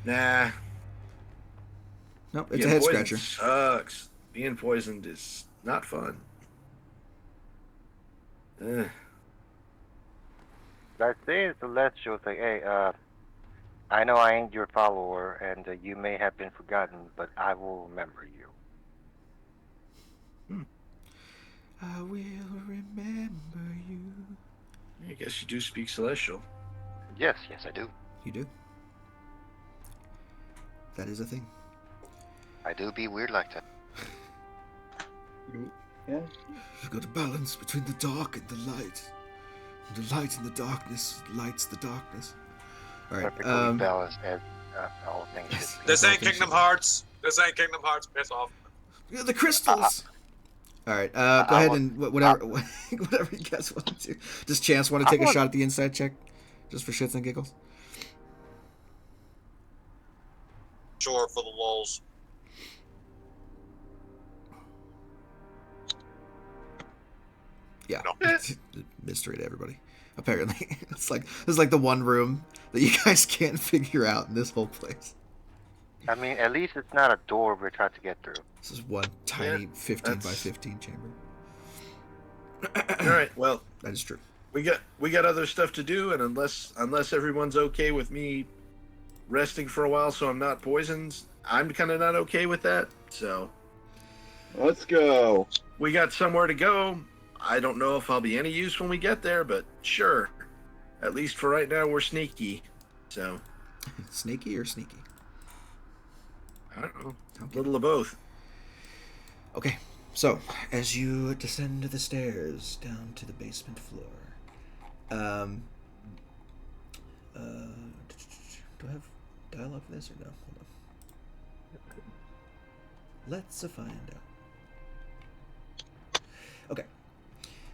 Nah. Nope, it's a head scratcher. Sucks. Being poisoned is not fun. I say in Celestial, say, hey, I know I ain't your follower, and you may have been forgotten, but I will remember you. I will remember you. I guess you do speak Celestial. Yes, I do. You do. That is a thing. I do be weird like that. Yeah. You've got a balance between the dark and the light. And the light in the darkness lights the darkness. All right. Perfectly balanced as all things Yes. should be. This ain't Kingdom Hearts. This ain't Kingdom Hearts. Piss off. Yeah, the crystals. All right. Go ahead and whatever you guys want to do. Does Chance want to take a shot at the inside check, just for shits and giggles? Sure, for the lulz. Yeah. No. Mystery to everybody. Apparently, it's like the one room that you guys can't figure out in this whole place. I mean, at least it's not a door we're trying to get through. This is one tiny 15 by 15 chamber. All right. Well, that is true. We got other stuff to do, and unless everyone's okay with me resting for a while, so I'm not poisoned, I'm kind of not okay with that. So Let's go. we got somewhere to go. I don't know if I'll be any use when we get there, but sure. At least for right now, we're sneaky. So Snaky or sneaky? I don't know. Okay. A little of both. Okay, so as you descend the stairs down to the basement floor, do I have dialogue for this or no? Hold on. Let's find out. Okay,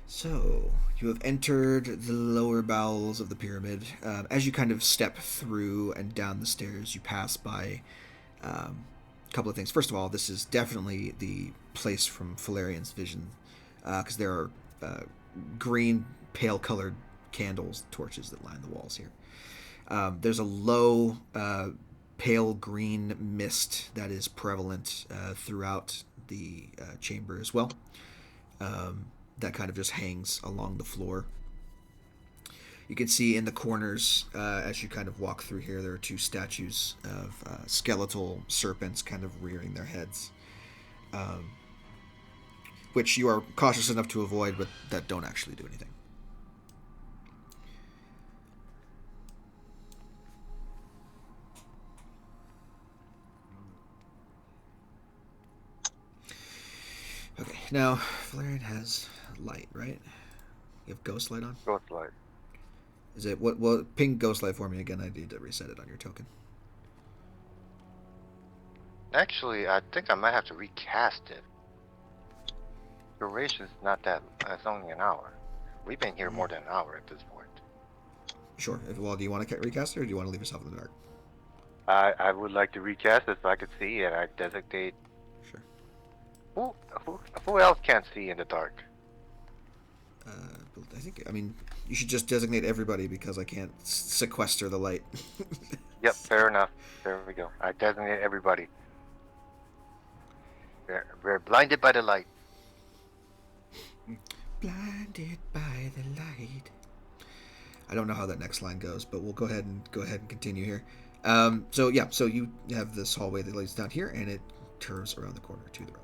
so you have entered the lower bowels of the pyramid. As you kind of step through and down the stairs, you pass by a couple of things. First of all, this is definitely the place from Valerian's vision, because there are green, pale-colored candles, torches that line the walls here. There's a low, pale green mist that is prevalent throughout the chamber as well. That kind of just hangs along the floor. You can see in the corners, as you kind of walk through here, there are 2 statues of skeletal serpents kind of rearing their heads, which you are cautious enough to avoid, but that don't actually do anything. Okay, now, Valerian has light, right? You have ghost light on? Ghost light. Is it what ping ghost light for me again? I need to reset it on your token. Actually, I think I might have to recast it. Duration's not that. It's only an hour. We've been here more than an hour at this point. Sure. Well, do you want to recast it, or do you want to leave yourself in the dark? I would like to recast it so I could see, and I designate Sure. who who else can't see in the dark. I think. I mean, you should just designate everybody because I can't sequester the light. Yep, fair enough. There we go. I designate everybody. We're blinded by the light. Blinded by the light. I don't know how that next line goes, but we'll go ahead and continue here. So you have this hallway that leads down here, and it curves around the corner to the right.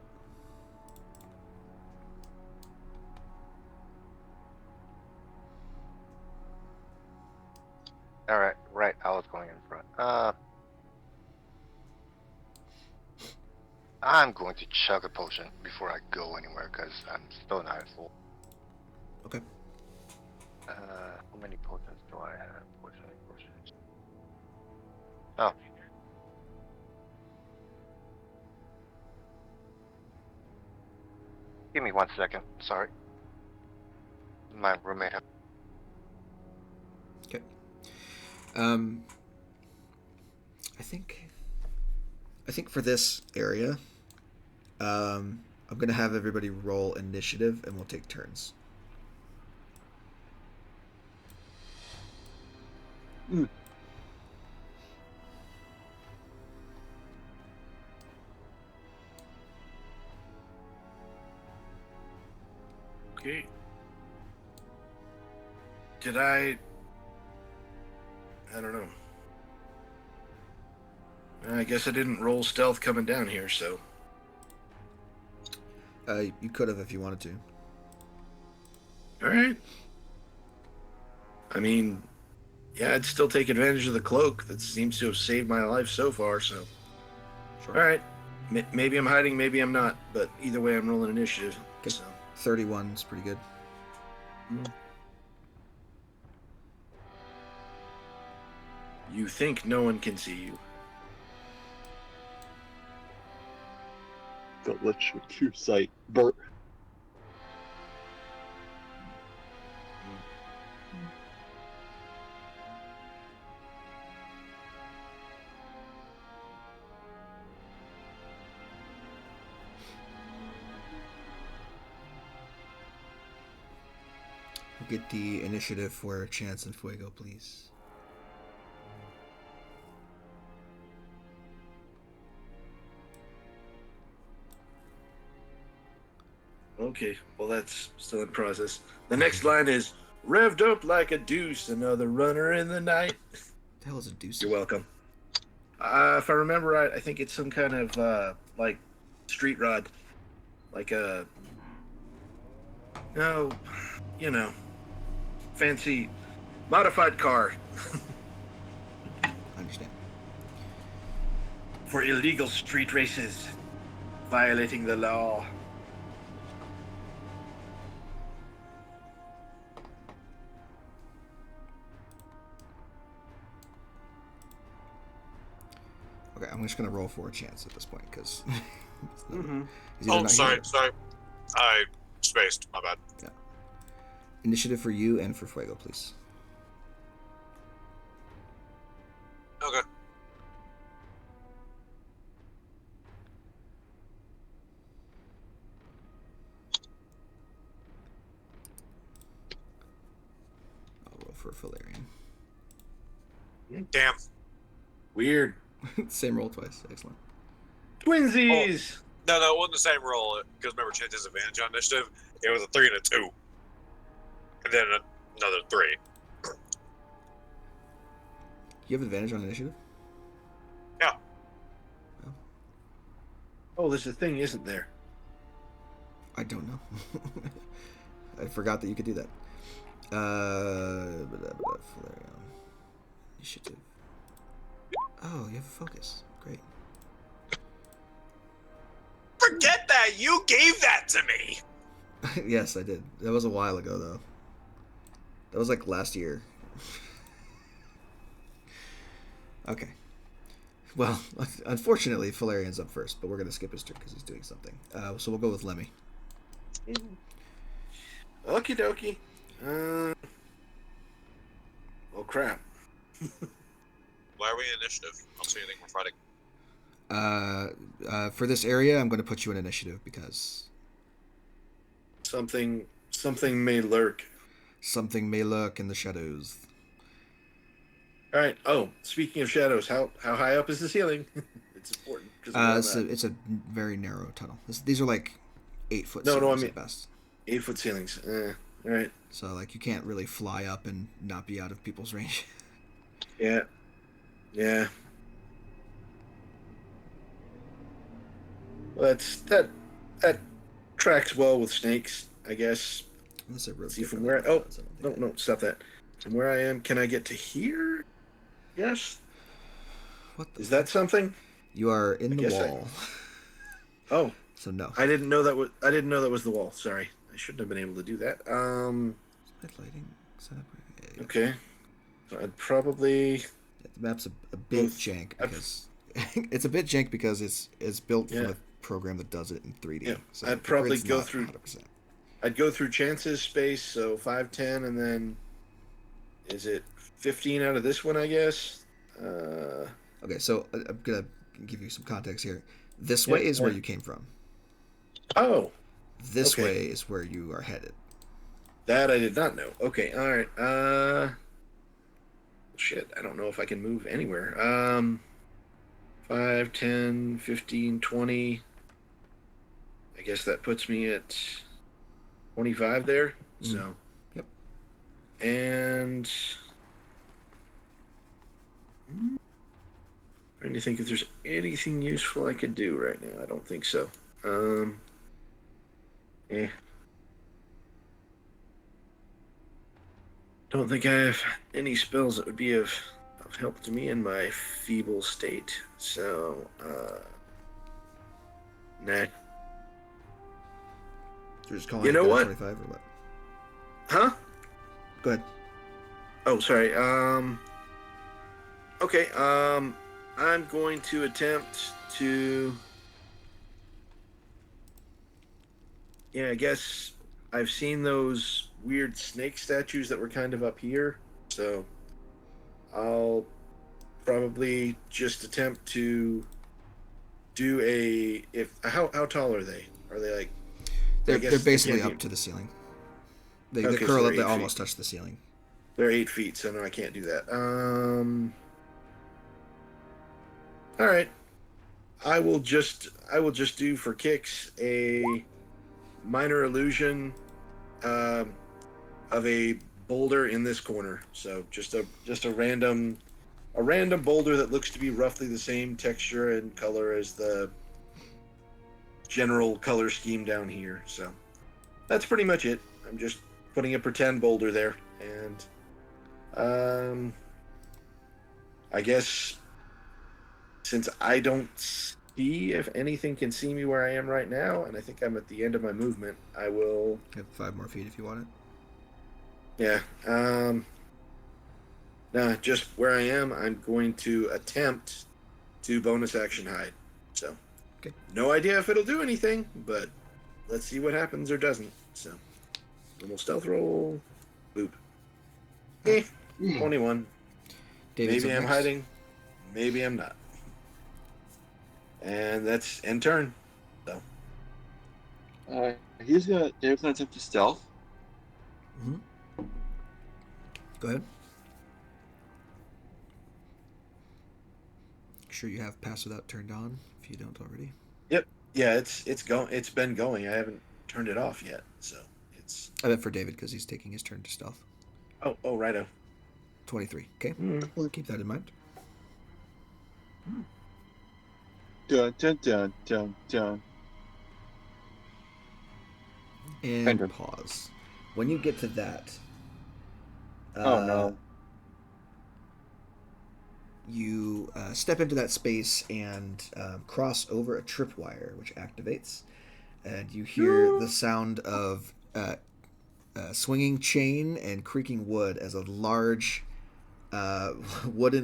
All right, right. I was going in front. I'm going to chug a potion before I go anywhere because I'm still not at full. Okay. How many potions do I have? Potions. Oh. Give me 1 second. Sorry. My roommate has. Okay. I think for this area, I'm gonna have everybody roll initiative, and we'll take turns. Okay. Did I don't know. I guess I didn't roll stealth coming down here, so. You could have if you wanted to. Alright. I mean, yeah, I'd still take advantage of the cloak. That seems to have saved my life so far, so. Sure. Alright. Maybe I'm hiding, maybe I'm not, but either way, I'm rolling initiative. Okay. So. 31 is pretty good. You think no one can see you. Don't let your true sight burn. Get the initiative for Chance and Fuego, please. Okay, well, that's still in process. The next line is revved up like a deuce, another runner in the night. The hell is a deuce? You're welcome. If I remember right, I think it's some kind of like street rod, like a no, you know, fancy modified car I understand. for illegal street races, violating the law. Okay, I'm just gonna roll for a Chance at this point because. Oh, sorry. I spaced. My bad. Yeah. Initiative for you and for Fuego, please. Okay. I'll roll for Valerian. Damn. Weird. Same roll twice. Excellent. Twinsies. No, it wasn't the same roll because remember, Chance has advantage on initiative. It was a 3 and a 2, and then another 3. You have advantage on initiative? Yeah. Oh, there's a thing, isn't there? I don't know. I forgot that you could do that. Valerian. Initiative. Oh, you have a focus. Great. Forget that! You gave that to me! Yes, I did. That was a while ago, though. That was like last year. Okay. Well, unfortunately, Valerian's up first, but we're going to skip his turn because he's doing something. So we'll go with Lemmy. Okie dokie. Oh, crap. Why are we in initiative? I don't see anything we're fighting. For this area, I'm going to put you in initiative because Something may lurk. something may lurk in the shadows. All right. Oh, speaking of shadows, how high up is the ceiling? It's important because It's a very narrow tunnel. These are like 8-foot No, ceilings I mean at best. 8-foot ceilings. All right. So like you can't really fly up and not be out of people's range. Yeah. Yeah. Well, that tracks well with snakes, I guess. Unless it See from differently where. than it does, I don't think No, stop that. From where I am, can I get to here? Yes. What the Is that something? You are in the guess wall. Oh, So no. I didn't know that was the wall. Sorry, I shouldn't have been able to do that. Lighting setup. Yeah, Okay. So I'd probably. the map's a bit Both- jank I've- because it's a bit jank because it's built from Yeah. a program that does it in 3D. Yeah, So I'd the probably grid's go not through- 100%. I'd go through chances space, so 5, 10, and then is it 15 out of this one? I guess. Okay, so I'm gonna give you some context here. This Yeah, way is where yeah. you came from. Oh, This Okay. way is where you are headed. that I did not know. Okay, all right. Shit, I don't know if I can move anywhere. 5, 10, 15, 20. I guess that puts me at 25 there. So. Yep. And. Trying to think if there's anything useful I could do right now. I don't think so. Don't think I have any spells that would be of help to me in my feeble state. So, nah. You're just calling You it know good at what? 25 or what? Huh? Go ahead. Oh, sorry. Okay. I'm going to attempt to. Yeah, I guess I've seen those weird snake statues that were kind of up here, so I'll probably just attempt to do a. How tall are they? Are they like? They're guess they basically can't up be- to the ceiling. They Okay, so curl they're up. They 8 almost feet. touch the ceiling. They're 8 feet, so no, I can't do that. All right. I will just do for kicks a minor illusion of a boulder in this corner. So just a random boulder that looks to be roughly the same texture and color as the general color scheme down here. So that's pretty much it. I'm just putting a pretend boulder there, and I guess since I don't see if anything can see me where I am right now, and I think I'm at the end of my movement, I will. You have 5 more feet if you want it. Yeah. Nah, just where I am, I'm going to attempt to bonus action hide. So, Okay. No idea if it'll do anything, but let's see what happens or doesn't. So, normal stealth roll. Boop. 21. David's Maybe up I'm next. hiding. Maybe I'm not. And that's end turn. So, Dave's gonna attempt to stealth. Mhm. Go ahead. Make sure you have pass without turned on if you don't already. yeah, it's been going. I haven't turned it off yet. So, it's I meant for David because he's taking his turn to stealth. oh righto. 23. Okay. Keep that in mind. Dun dun dun dun dun. And Enter. pause. When you get to that, Oh no. you step into that space and cross over a tripwire, which activates, and you hear the sound of swinging chain and creaking wood as a large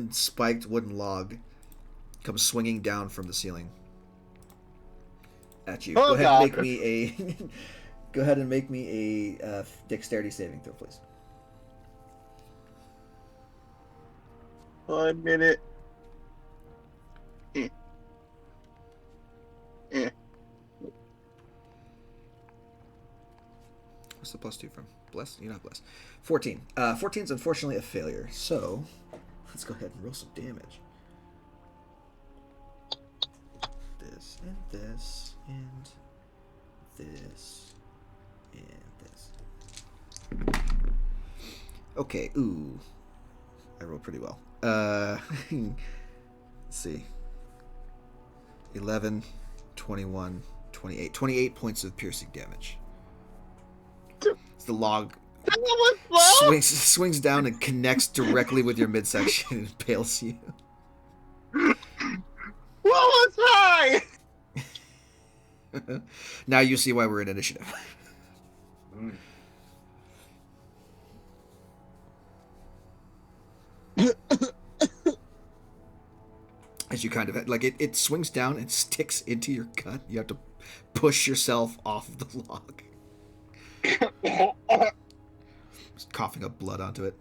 spiked wooden log comes swinging down from the ceiling at you. Oh, Go ahead God. and make me a go ahead and make me a dexterity saving throw, please. 1 minute. Eh. Eh. What's the +2 from? Bless? You're not blessed. 14. 14 is unfortunately a failure. So, let's go ahead and roll some damage. This, and this, and this, and this. Okay, ooh. I rolled pretty well. Let's see. 11, 21, 28. 28 points of piercing damage. The log swings down and connects directly with your midsection and impales you. What was high? Now you see why we're in initiative. As you kind of like it swings down and sticks into your gut. You have to push yourself off of the log. Just coughing up blood onto it.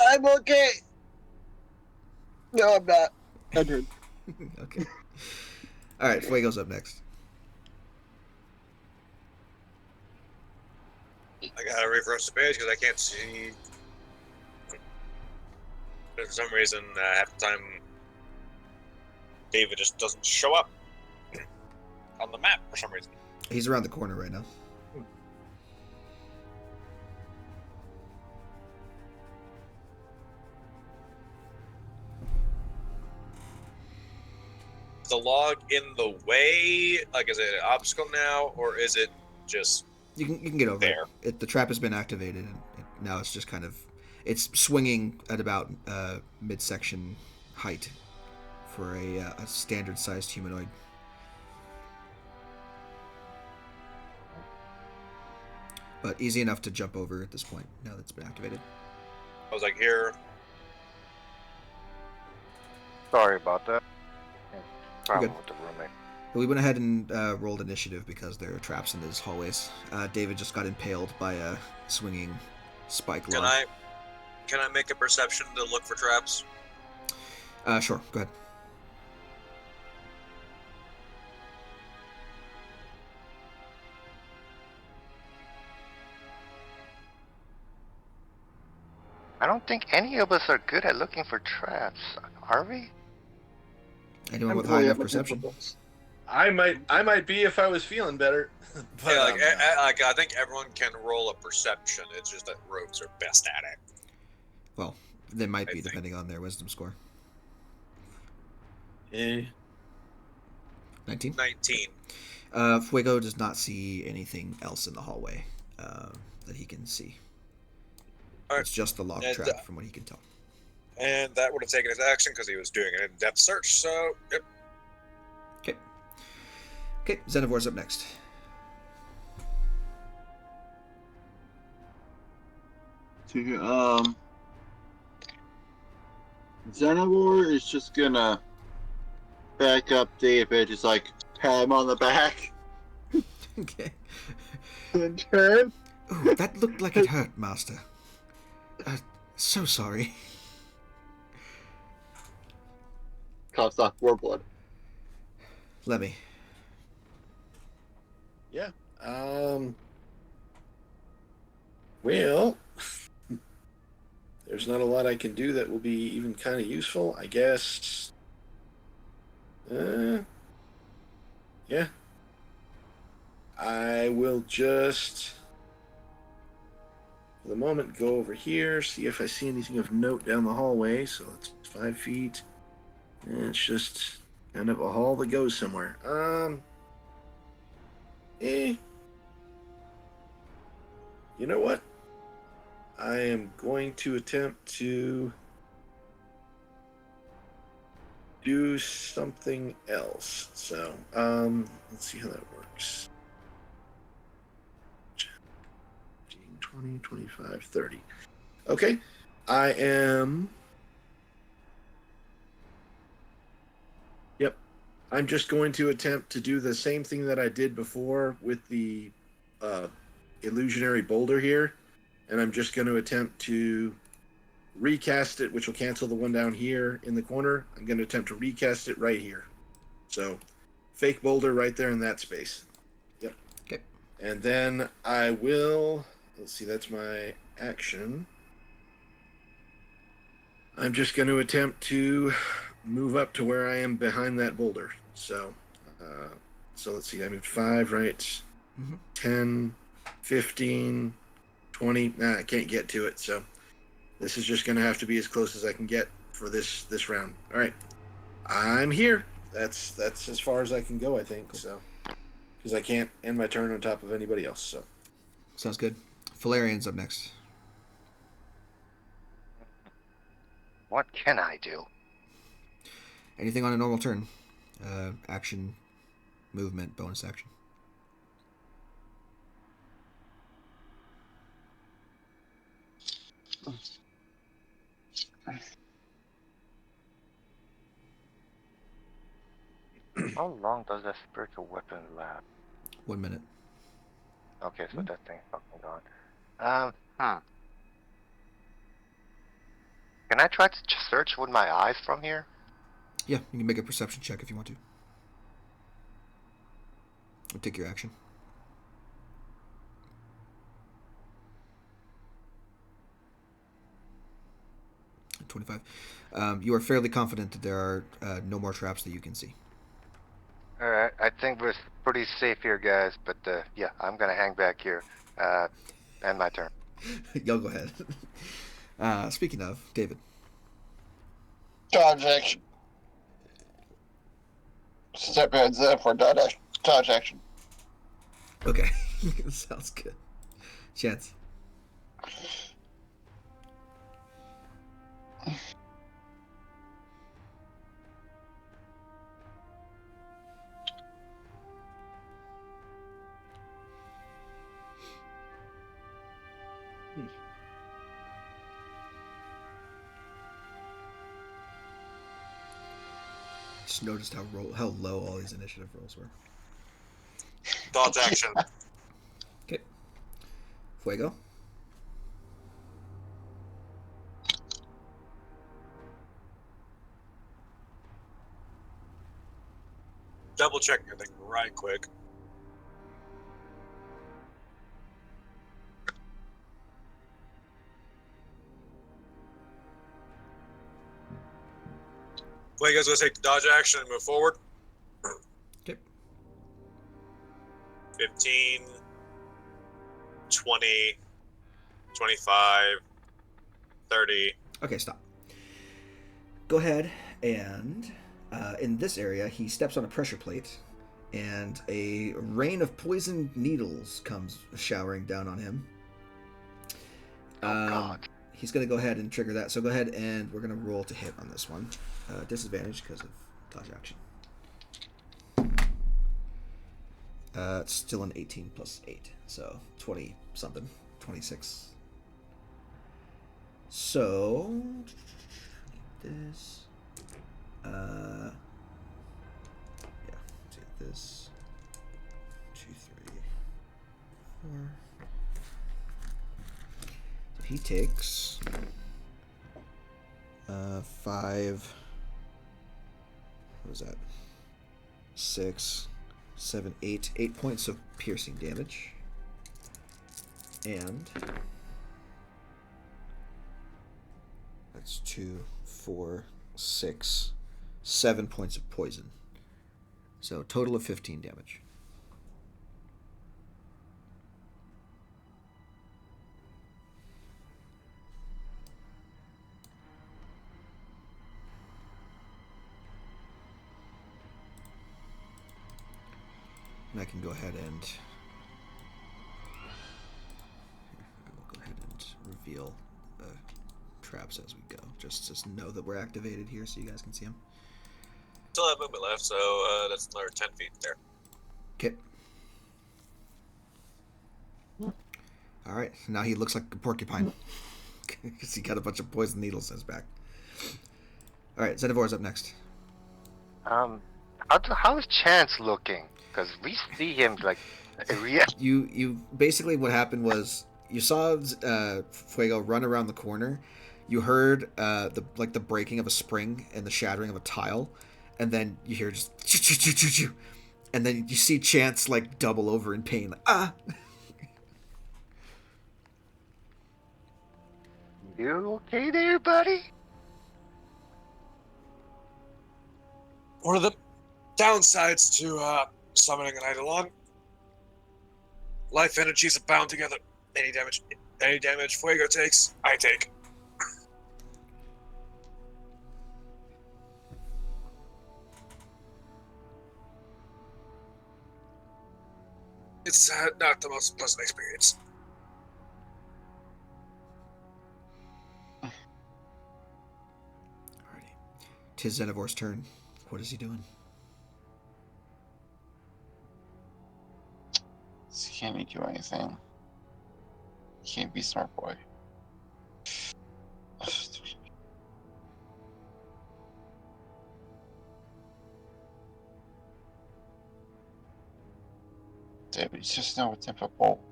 I'm okay. No, I'm not. I'm good. Okay. All right, Fuego's up next. I gotta refresh the page because I can't see. For some reason, half the time, David just doesn't show up on the map for some reason. He's around the corner right now. Is the log in the way? Like, is it an obstacle now, or is it just You can get over there? it. The trap has been activated, and now it's just kind of it's swinging at about midsection height for a standard-sized humanoid. But easy enough to jump over at this point now that it's been activated. I was like, here. Sorry about that. Problem good. with the roommate. We went ahead and rolled initiative because there are traps in these hallways. David just got impaled by a swinging spike log. Can I make a perception to look for traps? Sure, go ahead. I don't think any of us are good at looking for traps, are we? Anyone with high enough perception? I might be if I was feeling better. But, Yeah, I think everyone can roll a perception. It's just that rogues are best at it. Well, they might I be think. depending on their wisdom score. 19. 19. Fuego does not see anything else in the hallway that he can see. All right. It's just the log And, trap from what he can tell. And that would have taken his action because he was doing an in-depth search. So, yep. Okay, Xenovor's up next. Xenovor is just gonna back up David, just like pat him on the back. Okay. Then turn. Ooh, that looked like it hurt, Master. So sorry. Coughs off more blood. Lemmy. Yeah. Well, there's not a lot I can do that will be even kind of useful, I guess. Yeah. I will just, for the moment, go over here, see if I see anything of note down the hallway. So it's 5 feet. And it's just kind of a hall that goes somewhere. You know what? I am going to attempt to do something else. So, let's see how that works. 20, 25, 30. Okay. I am... Yep. I'm just going to attempt to do the same thing that I did before with the illusionary boulder here. And I'm just going to attempt to recast it, which will cancel the one down here in the corner. I'm going to attempt to recast it right here. So, fake boulder right there in that space. Yep. Okay. And then I will. Let's see, that's my action. I'm just going to attempt to move up to where I am behind that boulder. So let's see, I moved 5, right? Mm-hmm. 10, 15, 20. Nah, I can't get to it. So this is just going to have to be as close as I can get for this round. All right. I'm here. That's as far as I can go, I think. So because I can't end my turn on top of anybody else. So Sounds good. Valerian's up next. What can I do? Anything on a normal turn. Action, movement, bonus action. How long does that spiritual weapon last? 1 minute. Okay, so that thing's fucking gone. Can I try to search with my eyes from here? Yeah, you can make a perception check if you want to. Or take your action. 25. You are fairly confident that there are no more traps that you can see. Alright, I think we're pretty safe here, guys, but yeah, I'm gonna hang back here. End my turn. Y'all go ahead. Speaking of, David. Dodge action. Step heads up for dodge action. Okay. Sounds good. Chance. Just noticed how low all these initiative rolls were. Dodge action. Okay. Fuego. Double checking everything right quick. Fuego's gonna take the dodge action and move forward. Okay. 15, 20, 25, 30. Okay, stop. Go ahead and in this area, he steps on a pressure plate, and a rain of poison needles comes showering down on him. Oh God. He's going to go ahead and trigger that. So go ahead and we're going to roll to hit on this one. Disadvantage because of dodge action. It's still an 18 plus 8, so 20 something, 26. So this, yeah, let's get this. 2, 3, 4. So he takes 5. What was that? 6, 7, 8. 8 points of piercing damage. And that's 2, 4, 6, 7 points of poison. So total of 15 damage. And I can go ahead and we'll go ahead and reveal traps as we go, just to know that we're activated here, so you guys can see them. Still have movement left, so that's another 10 feet there. Okay. All right. Now he looks like a porcupine because he got a bunch of poison needles in his back. All right, Zenivor's up next. How is Chance looking? Because we see him like, You basically what happened was you saw Fuego run around the corner. You heard the breaking of a spring and the shattering of a tile, and then you hear just choo-choo-choo-choo-choo, and then you see Chance like double over in pain. Ah! You okay there, buddy? What are the downsides to summoning an Eidolon? Life energies abound together. Any damage Fuego takes, I take. It's not the most pleasant experience. Alrighty. 'Tis Xenovor's turn. What is he doing? Can't he do anything? He can't be smart boy. David, he's just not typical.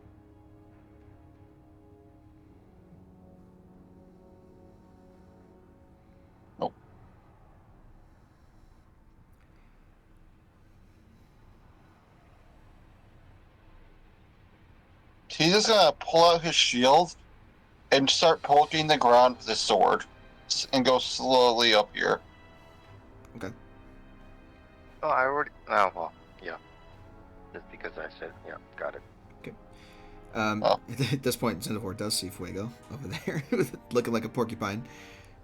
Nope. He's just gonna pull out his shield and start poking the ground with his sword and go slowly up here. Okay. Oh, I already. Oh, well, yeah. Just because I said, yeah, got it. At this point, Xenovor does see Fuego over there, looking like a porcupine,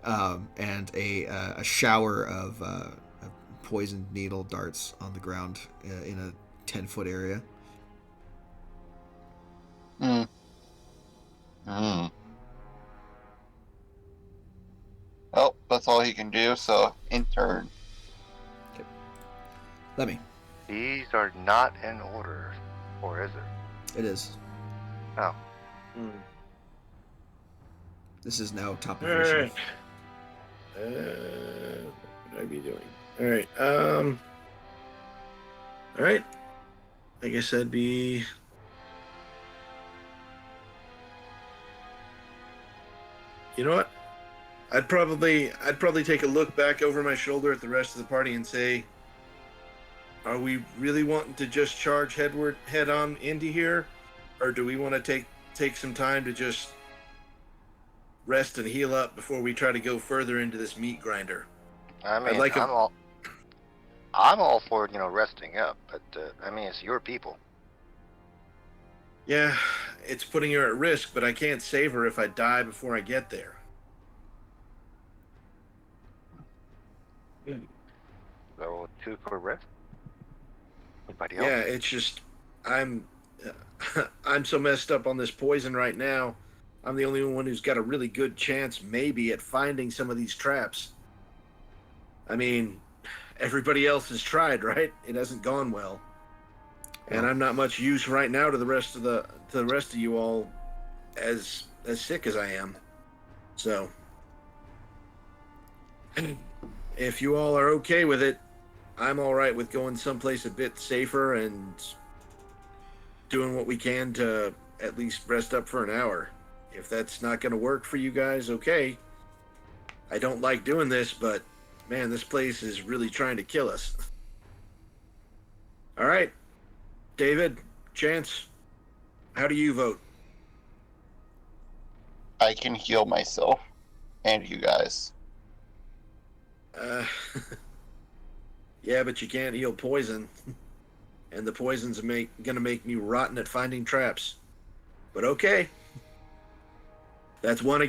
and a shower of poisoned needle darts on the ground in a 10-foot area. Well, that's all he can do, so in turn. Okay. Let me. These are not in order, or is it? It is. Oh. This is now top of All initiative. right. What would I be doing? All right. All right. I guess that'd be. You know what? I'd probably take a look back over my shoulder at the rest of the party and say, are we really wanting to just charge head on into here, or do we want to take some time to just rest and heal up before we try to go further into this meat grinder? I mean, I'm all for resting up, but I mean, it's your people. Yeah, it's putting her at risk, but I can't save her if I die before I get there. So 2 for rest. Anybody Yeah, else? it's just I'm so messed up on this poison right now. I'm the only one who's got a really good chance, maybe, at finding some of these traps. I mean, everybody else has tried, right? It hasn't gone well, and I'm not much use right now to the rest of you all, as sick as I am. So, if you all are okay with it, I'm all right with going someplace a bit safer and doing what we can to at least rest up for an hour. If that's not going to work for you guys, okay. I don't like doing this, but man, this place is really trying to kill us. All right, David, Chance, how do you vote? I can heal myself and you guys. Yeah, but you can't heal poison, and the poison's gonna make me rotten at finding traps. But okay, that's one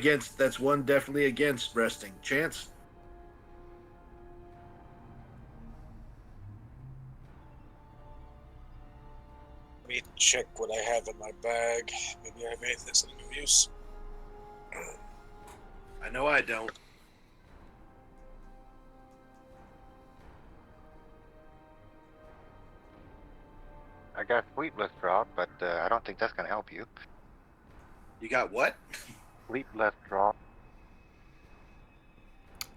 definitely against resting. Chance. Let me check what I have in my bag. Maybe I have anything that's of use. I know I don't. I got sleepless drop, but I don't think that's gonna help you. You got what? Sleepless drop.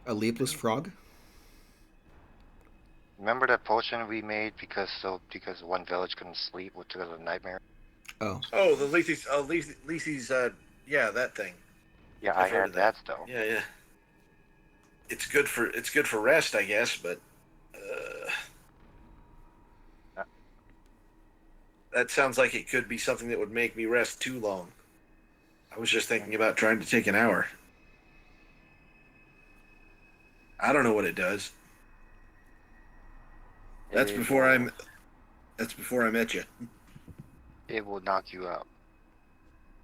A leapless frog? Remember that potion we made because one village couldn't sleep because of a nightmare? Oh. Oh, the Lisi's, yeah, that thing. Yeah, I I've heard had of that still. Yeah, yeah. It's good for rest, I guess, but that sounds like it could be something that would make me rest too long. I was just thinking about trying to take an hour. I don't know what it does. That's It before will, I'm. That's before I met you. it will knock you out.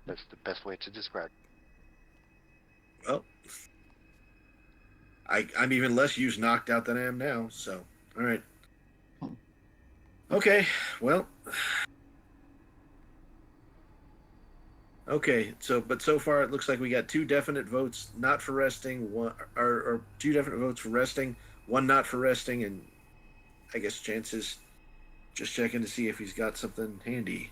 That's the best way to describe Well, I'm even less used knocked out than I am now. So, all right. Okay. Well. Okay. So far it looks like we got two definite votes not for resting, one or two definite votes for resting, one not for resting, and I guess chances. Just checking to see if he's got something handy.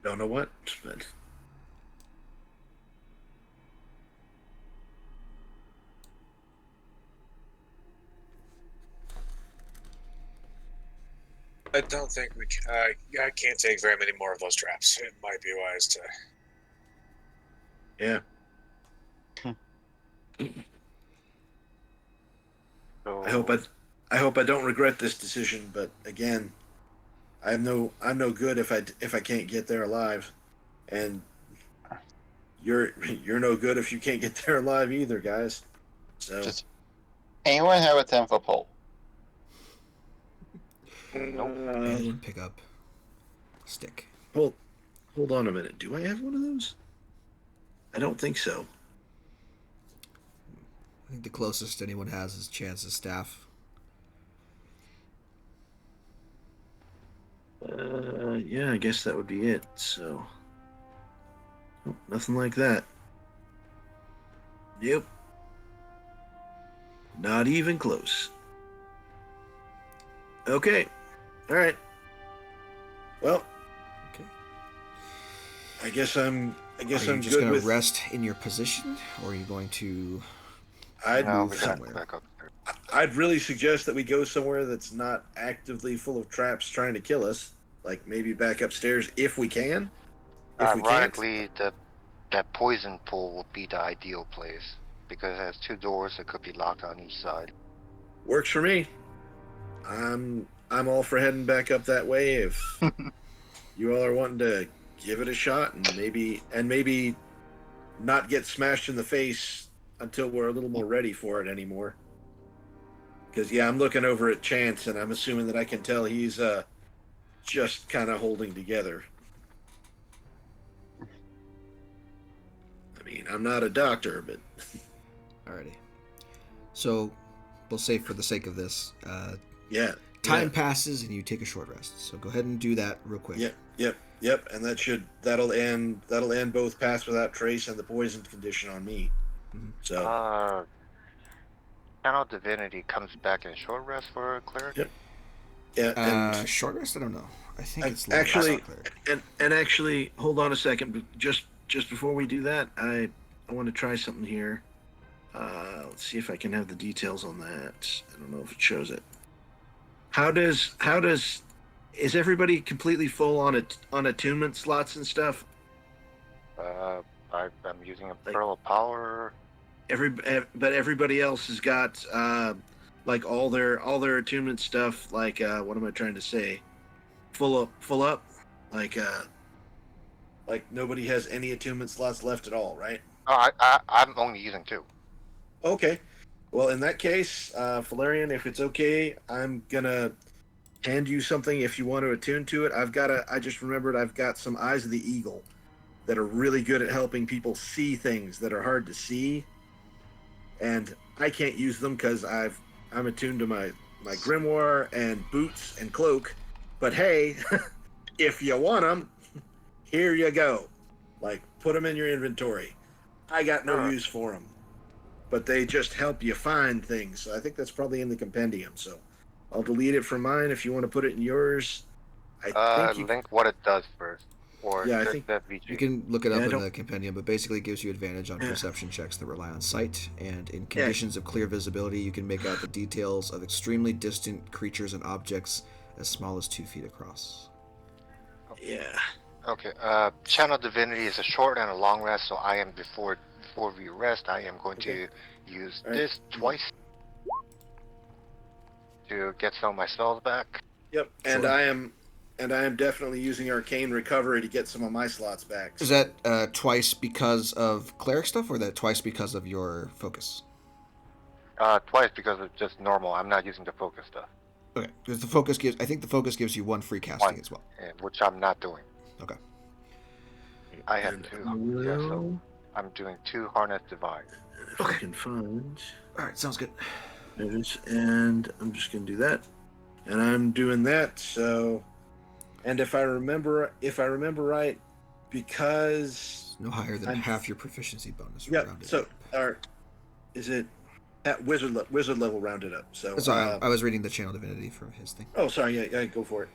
Don't know what, but I don't think we can. I can't take very many more of those traps. It might be wise to. yeah. So, I hope I don't regret this decision. But again, I'm no good if I can't get there alive, and you're no good if you can't get there alive either, guys. So Just anyone have a 10-foot pole? nope. Anyone pick up a stick? hold on a minute. Do I have one of those? I don't think so. I think the closest anyone has is Chance's staff. Yeah, I guess that would be it. So, oh, nothing like that. Yep. Not even close. Okay. All right. Well, Okay. I guess I'm Are you I'm just good going with. to rest in your position, or are you going to I'd No, move we got somewhere? back up there. I'd really suggest that we go somewhere that's not actively full of traps trying to kill us. Like maybe back upstairs if we can. If we can't, Ironically, that poison pool would be the ideal place because it has two doors that could be locked on each side. works for me. I'm all for heading back up that way if you all are wanting to give it a shot and maybe not get smashed in the face until we're a little more ready for it anymore. Because yeah, I'm looking over at Chance and I'm assuming that I can tell he's just kind of holding together. I mean, I'm not a doctor, but Alrighty. So, we'll say for the sake of this, yeah, time passes and you take a short rest. So go ahead and do that real quick. Yep, and that'll end both pass without trace and the poisoned condition on me. Mhm. So Channel Divinity comes back in short rest for a cleric. Yep. yeah, and Short rest? I don't know. I think it's actually, long rest for cleric. and actually, hold on a second. Just before we do that, I want to try something here. Let's see if I can have the details on that. I don't know if it shows it. How does is everybody completely full on attunement slots and stuff? I'm using a Pearl of Power. But everybody else has got like all their attunement stuff. Like what am I trying to say? Full up. Like nobody has any attunement slots left at all, right? Oh, I'm only using two. Okay. Well, in that case, Valerian, if it's okay, I'm gonna hand you something if you want to attune to it. I just remembered I've got some Eyes of the Eagle that are really good at helping people see things that are hard to see. And I can't use them because I'm attuned to my grimoire and boots and cloak. But hey, if you want them, here you go. Like, put them in your inventory. I got no use for them, but they just help you find things. So I think that's probably in the compendium. So I'll delete it from mine if you want to put it in yours. I think you Link what it does first, or Yeah, I just think- that VG. You can look it up Yeah, I in don't- the compendium, but basically it gives you advantage on Yeah. perception checks that rely on sight, and in conditions of clear visibility, you can make out the details of extremely distant creatures and objects as small as 2 feet across. Yeah. Okay. Channel Divinity is a short and a long rest, so I am before we rest. I am going to use All right. this twice to get some of my spells back. Yep. And Sure. I am definitely using Arcane Recovery to get some of my slots back. Is that twice because of cleric stuff, or that twice because of your focus? Twice because it's just normal. I'm not using the focus stuff. Okay, because the focus gives. I think the focus gives you one free casting as well. Which I'm not doing. Okay. I have And two. Yeah, so I'm doing 2 Harness Divine. If I can find All right, sounds good. notice, and I'm just gonna do that, and I'm doing that. So, and if I remember right, because No higher than half your proficiency bonus. yeah. rounded So, up. or is it at wizard level rounded up? So, Sorry, I was reading the channel divinity for his thing. oh, sorry. Yeah, go for it.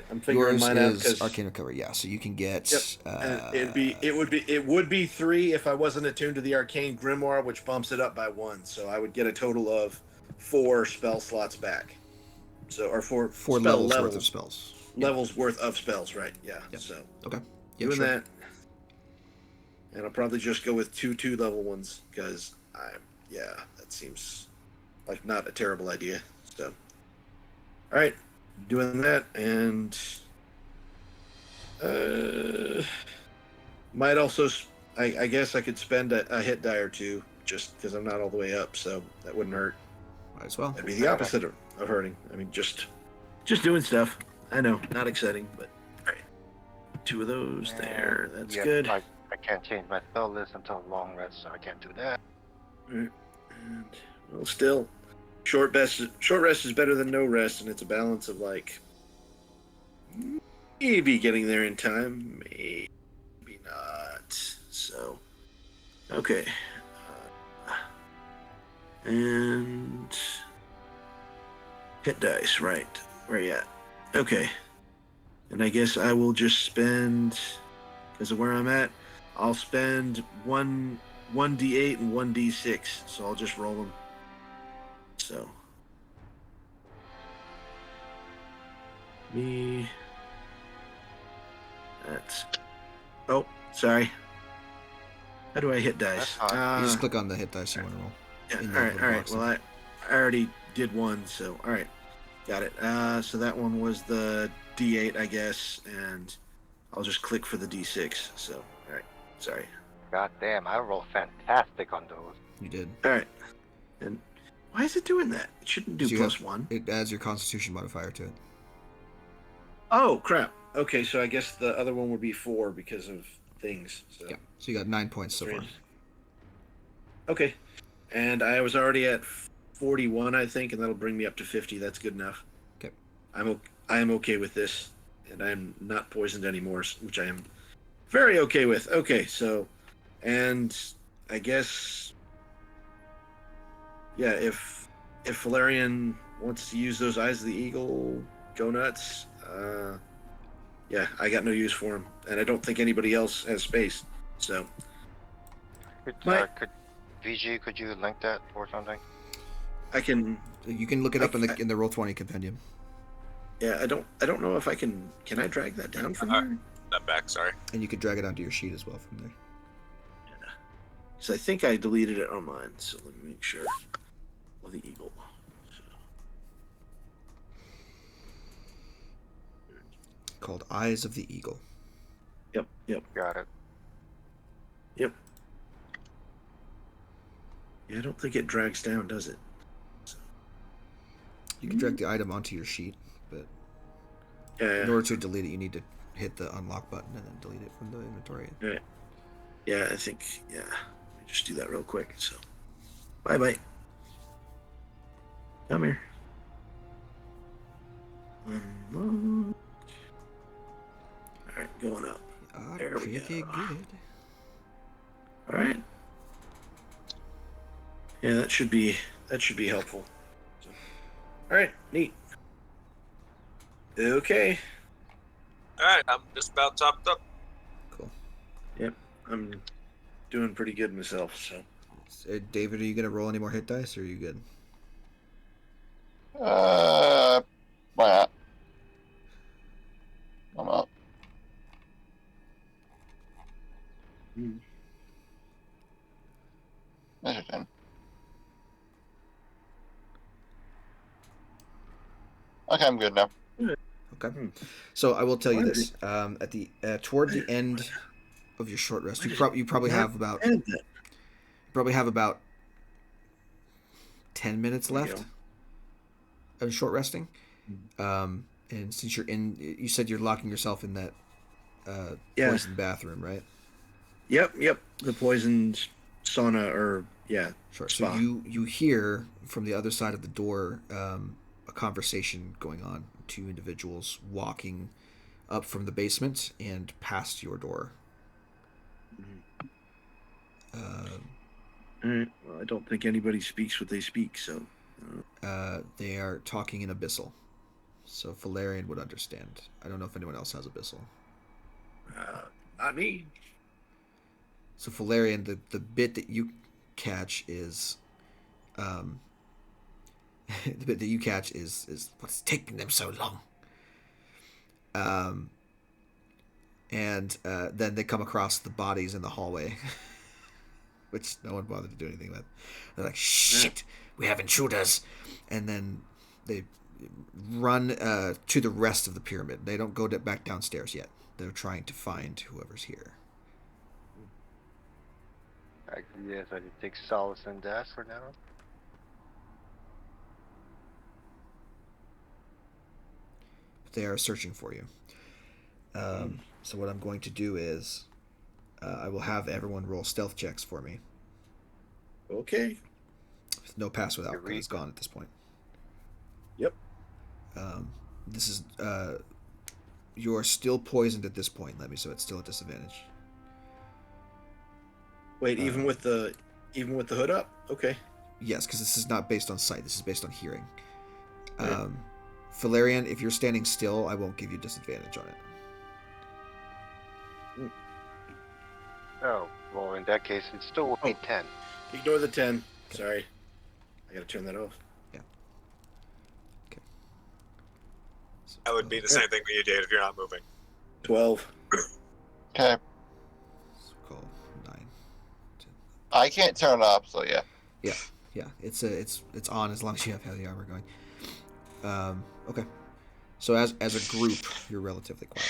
I'm figuring Yours mine out is because arcane recovery. Yeah, so you can get. Yep. And it would be 3 if I wasn't attuned to the arcane grimoire, which bumps it up by 1. So I would get a total of 4 spell slots back. So or 4 4 spell levels worth of spells. levels worth of spells, right? Yeah. Yep. So Okay. Yeah, doing sure. that, and I'll probably just go with 2 level ones because that seems like not a terrible idea. So, all right, doing that and. Might also, I guess I could spend a hit die or 2 just because I'm not all the way up, so that wouldn't hurt. Might as well. That'd be the opposite of hurting. I mean, just doing stuff. I know, not exciting, but all right. 2 of those there. That's good. I can't change my spell list until long rest, so I can't do that. All right. And well, still, short rest is better than no rest, and it's a balance of like maybe getting there in time, maybe not. So, okay. And hit dice, right? Where you at? Okay. And I guess I will just spend, because of where I'm at, I'll spend one d8 and 1d6. So I'll just roll them. So. Me. That's. Oh, sorry. How do I hit dice? You just click on the hit dice you want to roll. Yeah, all right. Well, I already did one, so all right, got it. So that one was the D8, I guess, and I'll just click for the D6. So, all right, sorry. God damn, I roll fantastic on those. You did. All right, and why is it doing that? It shouldn't do +1. It adds your Constitution modifier to it. Oh crap. Okay, so I guess the other one would be 4 because of things. So. Yeah. So you got 9 points so far. Okay. And I was already at 41, I think, and that'll bring me up to 50. That's good enough. Okay. I am okay with this, and I'm not poisoned anymore, which I am very okay with. Okay, so, and I guess, yeah, if Valerian wants to use those Eyes of the Eagle, go nuts. Yeah, I got no use for him, and I don't think anybody else has space. So, VG, could you link that or something? I can. You can look it up in the Roll20 compendium. Yeah, I don't know if I can. Can I drag that down from here? Not back, sorry. And you could drag it onto your sheet as well from there. Yeah. Because I think I deleted it on mine. So let me make sure. Well, the eagle. Called Eyes of the Eagle. Yep. Got it. Yep. Yeah, I don't think it drags down, does it? You can drag the item onto your sheet, but Yeah. in order to delete it, you need to hit the unlock button and then delete it from the inventory. Yeah, I think. Yeah. Let me just do that real quick. So, bye. Come here. Unlock. All right, going up. There we Pretty go. good. All right. Yeah, that should be helpful. So, all right, neat. Okay. Alright, I'm just about topped up. Cool. Yep, I'm doing pretty good myself. So, David, are you gonna roll any more hit dice, or are you good? Why not? I'm up. Okay, I'm good now. Okay. So I will tell you this: at the toward the end of your short rest, you probably have about 10 minutes left of short resting. And since you said you're locking yourself in that poison bathroom, right? Yep. The poisoned sauna or Sure. spa. So you hear from the other side of the door a conversation going on. Two individuals walking up from the basement and past your door. All right. Well, I don't think anybody speaks what they speak, so. They are talking in Abyssal, so Valerian would understand. I don't know if anyone else has Abyssal. Not me. So Valerian, the bit that you catch is, the bit that you catch is what's taking them so long. And then they come across the bodies in the hallway, which no one bothered to do anything with. They're like, shit, we have intruders. And then they run to the rest of the pyramid. They don't go back downstairs yet. They're trying to find whoever's here. Yes, I can take solace in that for now. They are searching for you. So what I'm going to do is I will have everyone roll stealth checks for me. Okay. No pass without, because it's gone at this point. Yep. This is you're still poisoned at this point, Lemmy, so it's still a disadvantage. Wait, even with the hood up? Okay. Yes, because this is not based on sight. This is based on hearing. Right. Valerian, if you're standing still, I won't give you disadvantage on it. Oh, well, in that case, it still would be 10. Ignore the 10. Sorry. I gotta turn that off. Yeah. Okay. So, That would be the same thing that you did if you're not moving. 12. Okay. Call 9. I can't turn it up, so yeah. Yeah. It's on as long as you have heavy armor going. Okay. So as a group, you're relatively quiet.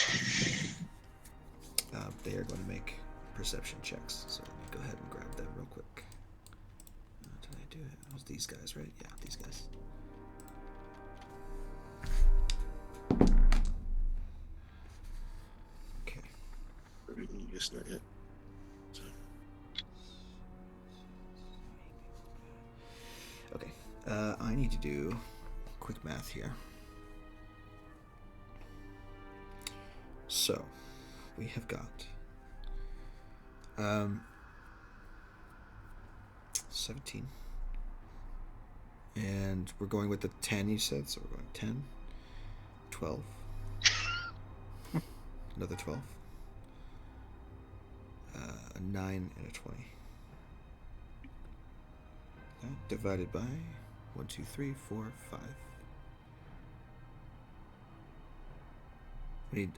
They are going to make perception checks. So let me go ahead and grab them real quick. Did I do it? It was these guys, right? Yeah, these guys. Okay. Guess not yet. Okay. I need to do quick math here. So, we have got 17. And we're going with the 10 you said, so we're going 10, 12, another 12, a 9, and a 20. That divided by 1, 2, 3, 4, 5. We need,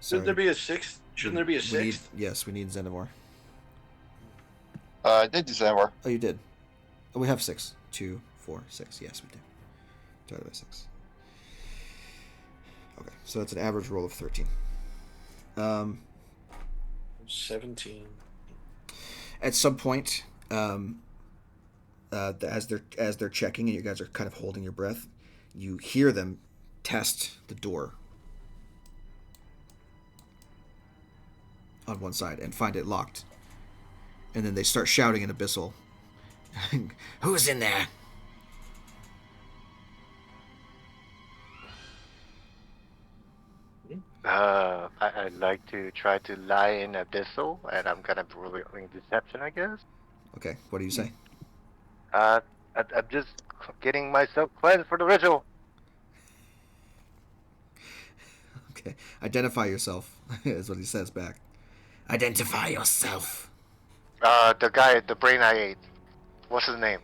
Shouldn't there be a 6? Shouldn't there be a 6? Yes, we need Xenomorph. I did do Xenomorph. Oh, you did. Oh, we have 6. 2, 4, 6. Yes, we do. Divided by 6. Okay, so that's an average roll of 13. 17. At some point, as they're checking and you guys are kind of holding your breath, you hear them test the door on one side and find it locked. And then they start shouting in Abyssal. Who's in there? I'd like to try to lie in Abyssal, and I'm gonna be rolling deception, I guess. Okay, what do you say? I'm just getting myself cleansed for the ritual. Okay, identify yourself, is what he says back. Identify yourself. The guy, the brain I ate. What's his name?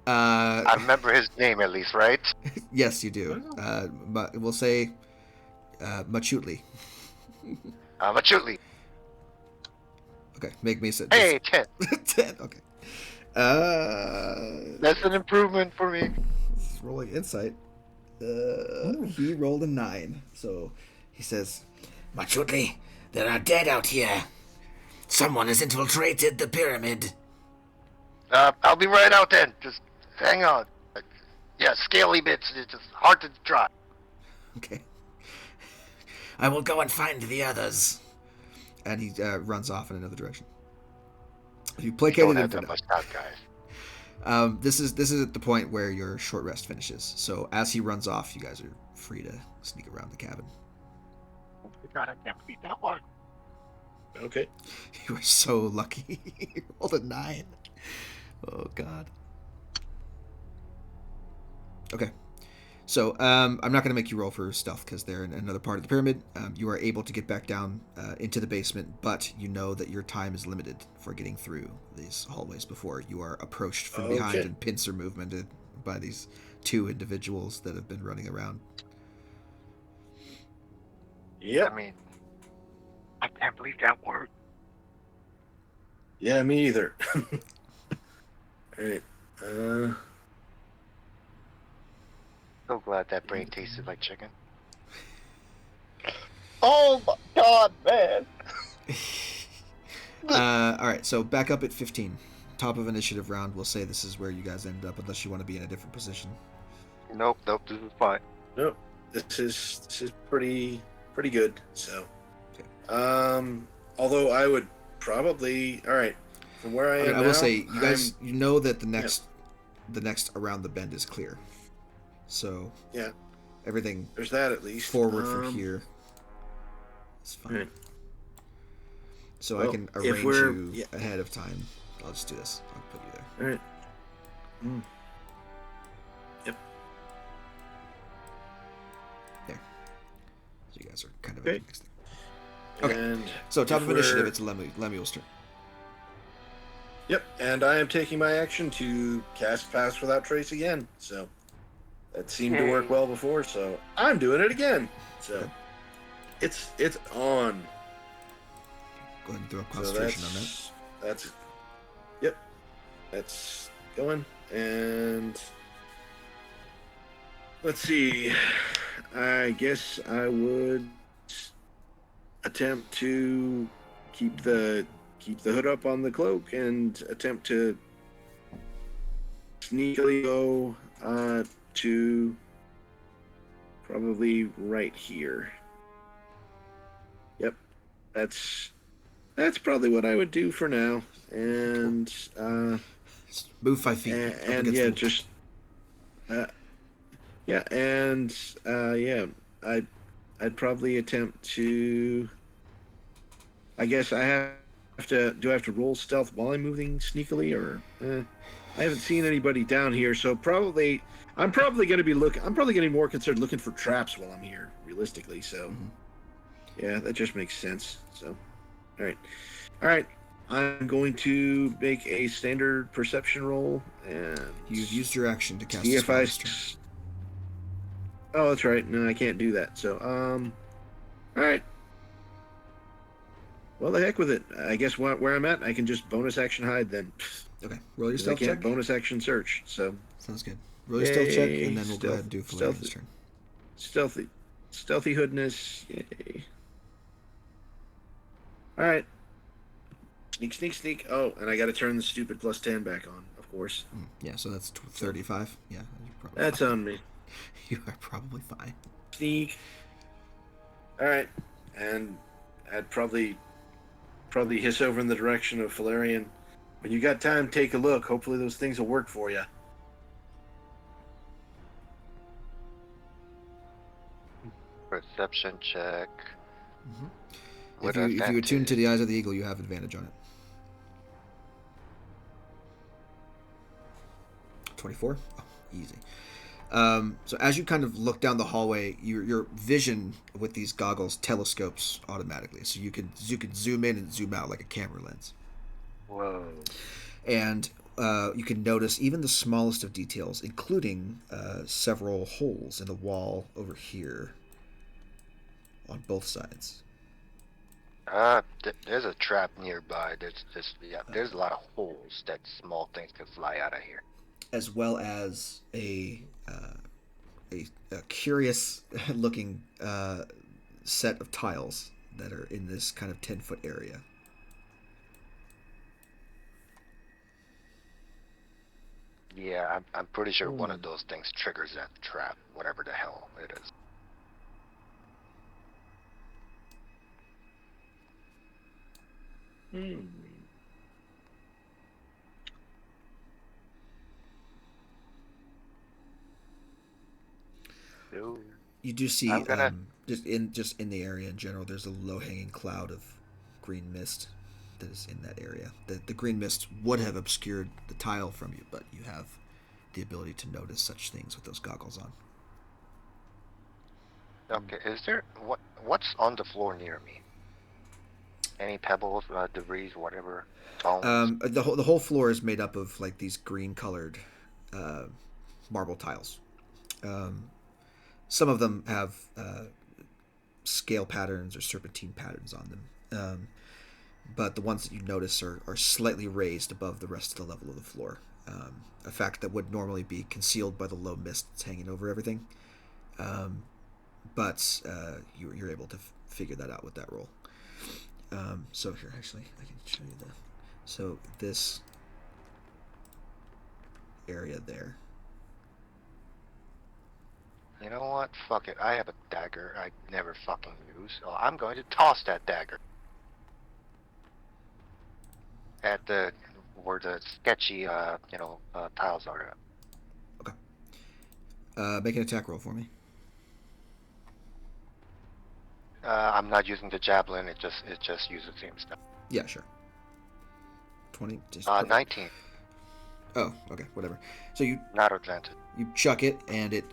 I remember his name at least, right? Yes, you do. But we'll say Machutli. Machutli. Okay, make me sit. Hey, 10. 10. Okay. That's an improvement for me. Rolling insight. He rolled a 9. So he says, Machutli, there are dead out here. Someone has infiltrated the pyramid. I'll be right out then. Just hang on. Yeah, scaly bits. It's just hard to try. okay. I will go and find the others. And he runs off in another direction. You Don't placated him have for that now. much time, guys. This is at the point where your short rest finishes. So as he runs off, you guys are free to sneak around the cabin. God, I can't beat that one. Okay. You are so lucky. You rolled a 9. Oh god. Okay. So I'm not going to make you roll for stealth because they're in another part of the pyramid. You are able to get back down into the basement, but you know that your time is limited for getting through these hallways before you are approached from behind Okay. and pincer movemented by these 2 individuals that have been running around. Yep. I mean, I can't believe that word. Yeah, me either. All right. So glad that brain tasted like chicken. Oh my god, man. All right, so back up at 15. Top of initiative round, we'll say this is where you guys end up unless you want to be in a different position. Nope, this is fine. Nope. This is pretty good. So, although I would probably from where I am I will now, say you guys you know that the next around the bend is clear. So Yeah. everything There's that at least. forward from here is fine. Right. So Well, I can if arrange we're- you yeah. ahead of time. I'll just do this. I'll put you there. All right. Yep. There. So you guys are kind of Okay. at the next thing. Okay. And So top if of initiative, we're- it's Lemuel's turn. Yep, and I am taking my action to cast Pass Without Trace again. So that seemed to work well before, so I'm doing it again. So it's on. Go ahead and throw a So concentration on that. that's yep. That's going. And let's see. I guess I would attempt to keep the hood up on the cloak and attempt to sneakily go to probably right here. Yep, that's probably what I would do for now. And Just move 5 feet. up and against yeah, the- just yeah, and yeah, I'd probably attempt to. I guess I have to. Do I have to roll stealth while I'm moving sneakily, or I haven't seen anybody down here, so probably I'm probably going to be more concerned looking for traps while I'm here, realistically. So yeah, that just makes sense. So all right, I'm going to make a standard perception roll and You've used your action to cast see a if spell I. this turn. Oh, that's right. No, I can't do that. So all right. Well, the heck with it. I guess where I'm at, I can just bonus action hide then. Okay, roll your 'Cause I stealth can't check. bonus action search. So Sounds good. Roll your stealth check, Yay, and then we'll go ahead stealth- and do Valerian's stealthy. turn. Stealthy hoodness. Yay. All right. Sneak. Oh, and I got to turn the stupid +10 back on, of course. Yeah, so that's 35. Yeah, you're probably That's fine. on me. You are probably fine. Sneak. All right, and I'd probably hiss over in the direction of Valerian. When you got time, take a look. Hopefully those things will work for you. Perception check. If you attune to the eyes of the eagle, you have advantage on it. 24? Oh, easy. So as you kind of look down the hallway, your vision with these goggles telescopes automatically, so you can zoom in and zoom out like a camera lens. Whoa. And you can notice even the smallest of details, including several holes in the wall over here on both sides. There's a trap nearby. There's a lot of holes that small things can fly out of here. As well as a a curious looking set of tiles that are in this kind of 10-foot area. Yeah, I'm pretty sure one of those things triggers that trap, whatever the hell it is. Dude. You do see I'm gonna- just in the area in general, there's a low hanging cloud of green mist that is in that area. The green mist would have obscured the tile from you, but you have the ability to notice such things with those goggles on. Okay, is there what's on the floor near me? Any pebbles, debris, whatever, stones? The whole floor is made up of like these green colored marble tiles. Some of them have scale patterns or serpentine patterns on them, but the ones that you notice are slightly raised above the rest of the level of the floor. A fact that would normally be concealed by the low mist that's hanging over everything. But you're able to figure that out with that roll. So here, actually, I can show you the. So this area there. You know what? Fuck it. I have a dagger I never fucking use. So I'm going to toss that dagger at the where the sketchy tiles are. Okay. Make an attack roll for me. I'm not using the javelin. It just uses the same stuff. Yeah, sure. 20. 19. Oh, okay, whatever. So you Not advantage. you chuck it, and it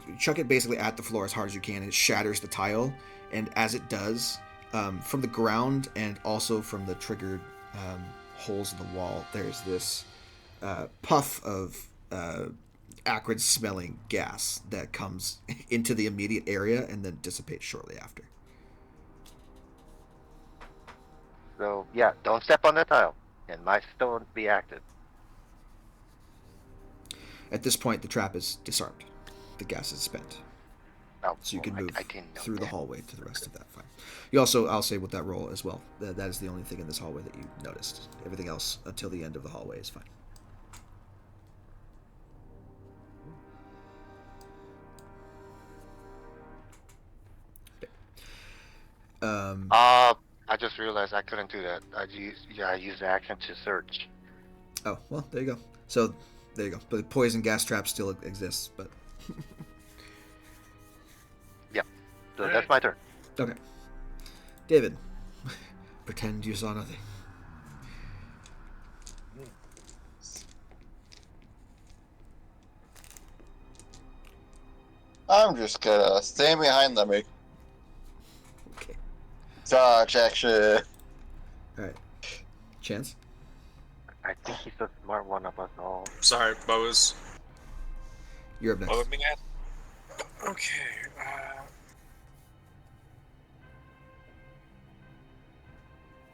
you chuck it basically at the floor as hard as you can, and it shatters the tile. And as it does, from the ground and also from the triggered holes in the wall, there's this puff of acrid smelling gas that comes into the immediate area and then dissipates shortly after. So yeah, don't step on the tile. It might still be active. At this point, the trap is disarmed. The gas is spent. Oh, So you can well, move I didn't know through the that. hallway to the rest of that. Fine. You also, I'll say with that roll as well, that is the only thing in this hallway that you noticed. Everything else until the end of the hallway is fine. I just realized I couldn't do that. I used the action to search. Oh, well, there you go. So, there you go. But the poison gas trap still exists, but... Yep. So that's my turn. Okay. David, pretend you saw nothing. I'm just gonna stay behind Lemmy. Okay. Dodge action. Alright. Chance? I think he's the smart one of us all. Sorry, Bose. You're up next. What was being asked? Okay.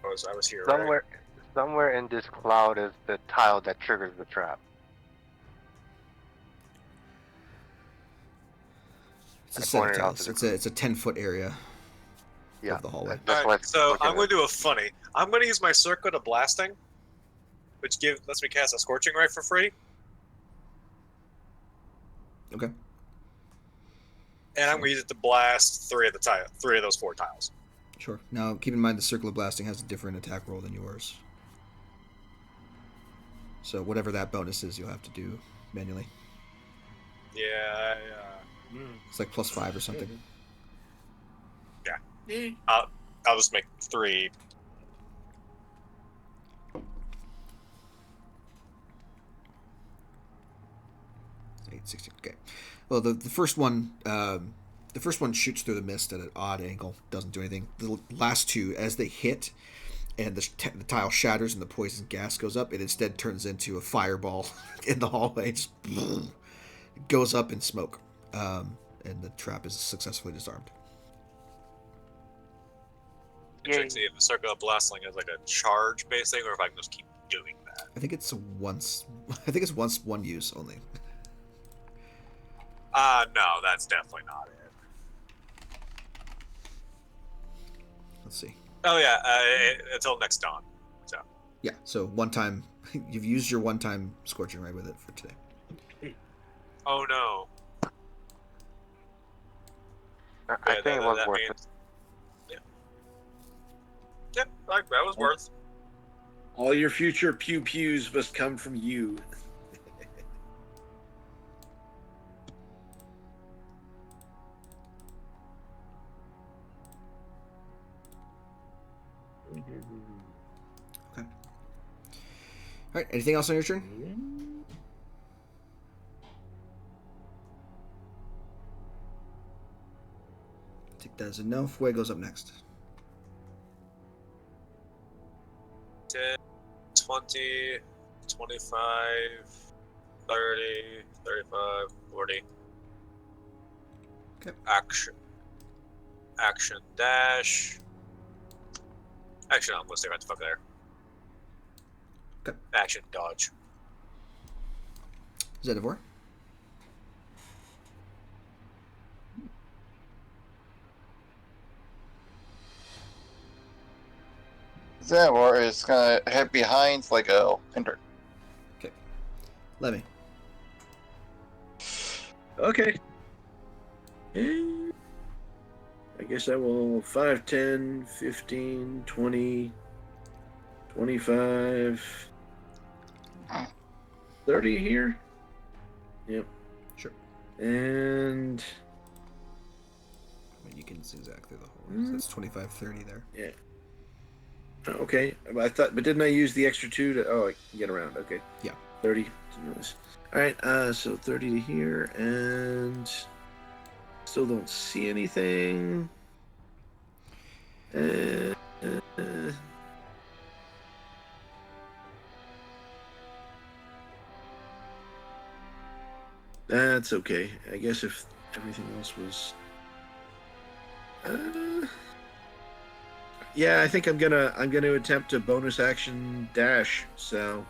Bose, I was here. Right? Somewhere in this cloud is the tile that triggers the trap. It's a set of pointed out tiles. to the It's a 10-foot area Yeah. of the hallway. That's Alright, what- so okay, I'm going to do a funny. I'm going to use my circuit of blasting, which lets me cast a scorching ray for free, Okay. and I'm going to use it to blast three of those four tiles. Sure. Now, keep in mind the Circle of Blasting has a different attack roll than yours. So whatever that bonus is, you'll have to do manually. Yeah, It's like +5 or something. I'll just make 3. 8, 16. Okay. Well, the first one, the first one shoots through the mist at an odd angle, doesn't do anything. The last two, as they hit, and the tile shatters and the poison gas goes up, it instead turns into a fireball in the hallway. Just goes up in smoke, and the trap is successfully disarmed. Check to see if the circle of blasting is like a charge based thing, or if I can just keep doing that. I think it's once. I think it's once one use only. No, that's definitely not it. Let's see. Oh yeah, until next dawn. So. Yeah, so one time, you've used your one-time scorching ray with it for today. Oh no. I think it was worth it. Yeah. Yeah, like, that was worth. All your future pew-pews must come from you. Okay. All right. Anything else on your turn? Take that as a no. Fuego's up next. 10, 20, 25, 30, 35, 40. Okay. Action dash. Actually, no, let's stay right the fuck there. Okay. Action dodge. Zedivore. Zavor is gonna head behind like a intern. Okay. Lemmy. Okay. I guess I will 5, 10, 15, 20, 25, 30 here. Yep. Sure. And I mean, you can zigzag through the hole. So that's 25, 30 there. yeah. Okay. I thought, but didn't I use the extra 2 to? Oh, I can get around. Okay. Yeah. 30. All right. So 30 to here, and still don't see anything. That's okay. I guess if everything else was, yeah, I think I'm gonna attempt a bonus action dash. So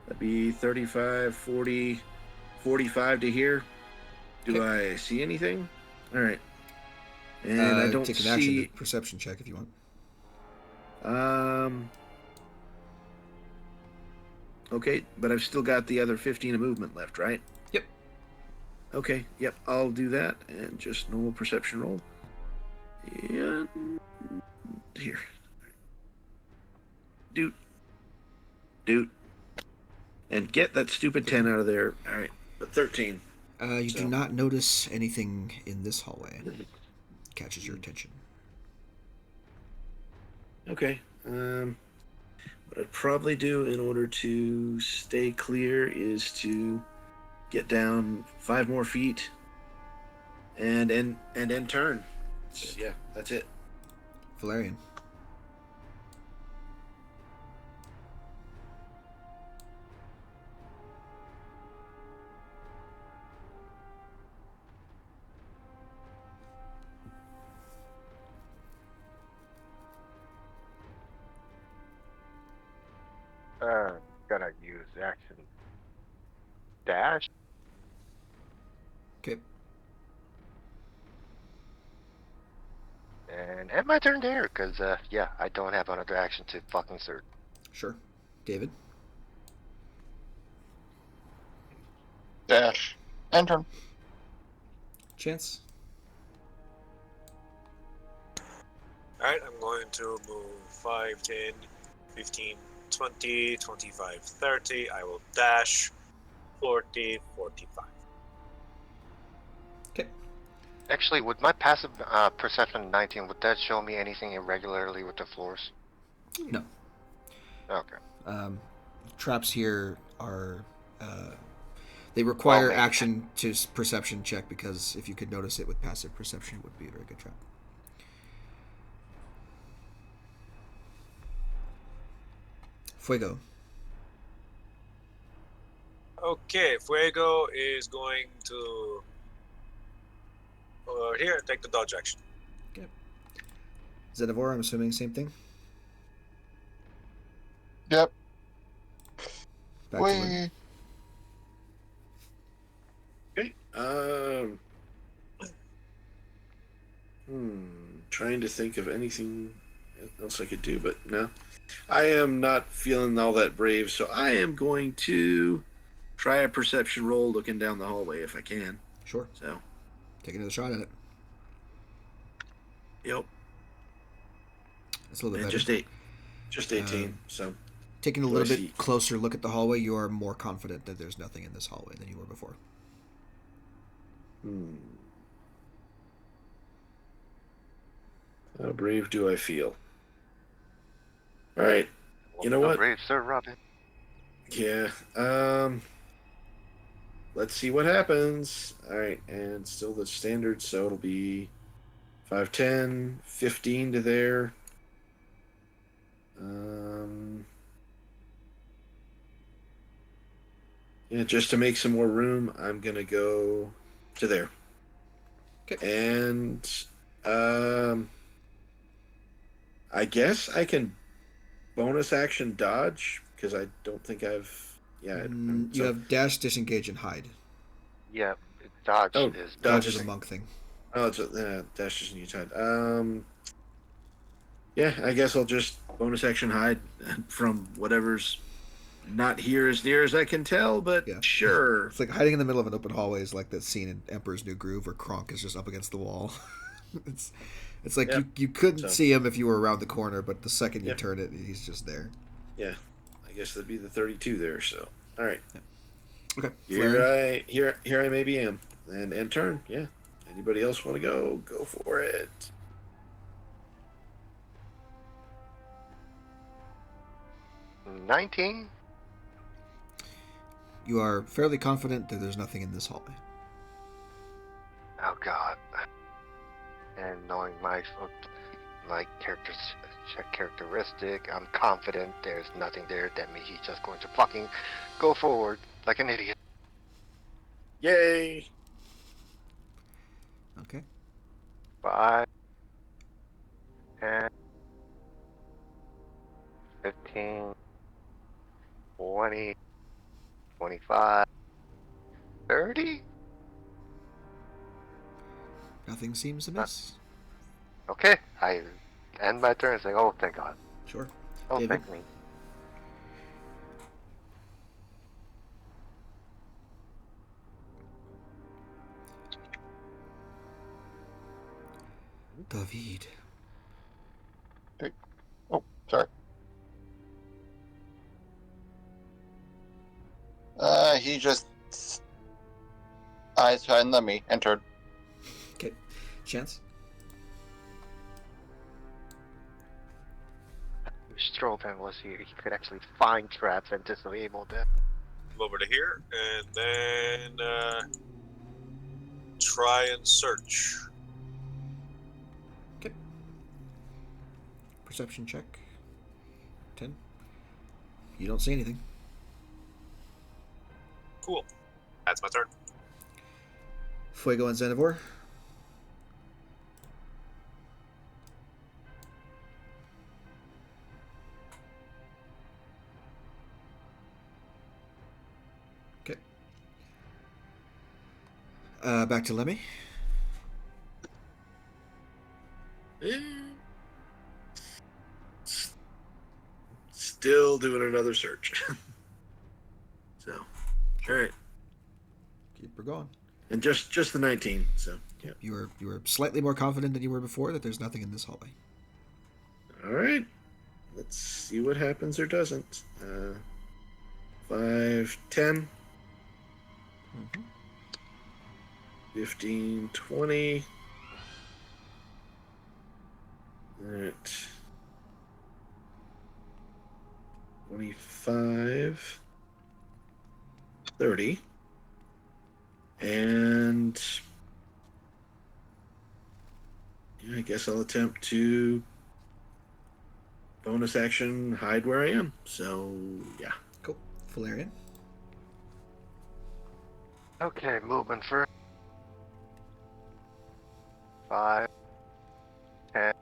that'd be 35, 40, 45 to here. Do I see anything? All right. And I don't take an see action to perception check if you want. Okay, but I've still got the other 15 of movement left, right? Yep. Okay, yep, I'll do that, and just normal perception roll. And here. Doot. And get that stupid 10 out of there. Alright, but 13. You do not notice anything in this hallway. Catches your attention. Okay. What I'd probably do in order to stay clear is to get down 5 more feet and then turn. Yeah, that's it. Valerian. Gotta use action dash. Okay. And end my turn there, because, yeah, I don't have another action to fucking search. Sure. David. Dash. Intern. Chance. Alright, I'm going to move 5, 10, 15, 20, 25, 30. I will dash 40, 45. Okay. Actually, with my passive perception 19, would that show me anything irregularly with the floors? No. Okay. Traps here are... they require Well, action to perception check, because if you could notice it with passive perception, it would be a very good trap. Fuego. Okay, Fuego is going to over here take the dodge action. Okay. Zedivore, I'm assuming same thing? Yep. Back to Lynn. Okay. Um. Trying to think of anything else I could do, but no. I am not feeling all that brave, so I am going to try a perception roll looking down the hallway if I can. Sure. So, Take another shot at it. yep. That's a little bit And better. just 18. So, Taking a do I little see- bit closer look at the hallway, you are more confident that there's nothing in this hallway than you were before. How brave do I feel? All right. You know So what? brave, Sir Robin. Yeah. Let's see what happens. All right, and still the standard, so it'll be 5, 10, 15 to there. Yeah, just to make some more room, I'm gonna go to there. Okay. And I guess I can bonus action dodge because I don't think I've. Yeah. You have dash, disengage, and hide. Yeah, dodge Oh, is Dodge dodge is a is- monk thing. Oh, it's dash is new side. Yeah, I guess I'll just bonus action hide from whatever's not here as near as I can tell, but Yeah. sure. It's like hiding in the middle of an open hallway is like that scene in Emperor's New Groove where Kronk is just up against the wall. it's like Yep. you couldn't So- see him if you were around the corner, but the second you Yep. turn it, he's just there. Yeah, I guess that'd be the 32 there. So, all right, Okay. here I maybe am, and turn. Yeah. Anybody else want to go? Go for it. a 19. You are fairly confident that there's nothing in this hallway. Oh God. And knowing my characteristic, I'm confident there's nothing there. That means he's just going to fucking go forward like an idiot. Yay! Okay. 5, 10, 15, 20, 25, 30? Nothing seems amiss. Okay, I end my turn saying, oh, thank God. Sure. Oh, David? thank me. David. Oh, sorry. He just eyes behind me entered. Okay. Chance? Stropan was here. He could actually find traps and disable them. Come over to here and then try and search. Okay. Perception check. 10. You don't see anything. Cool. That's my turn. Fuego and Xenivore. Okay. Back to Lemmy. Still doing another search. So, all right, Keep her going. and just the 19. So, yeah. You were slightly more confident than you were before that there's nothing in this hallway. All right. Let's see what happens or doesn't. 5, 10, 15, 20. All right. 25, 30. And yeah, I guess I'll attempt to bonus action hide where I am. So, yeah. Cool. Valerian. Okay, movement first. 5, 10,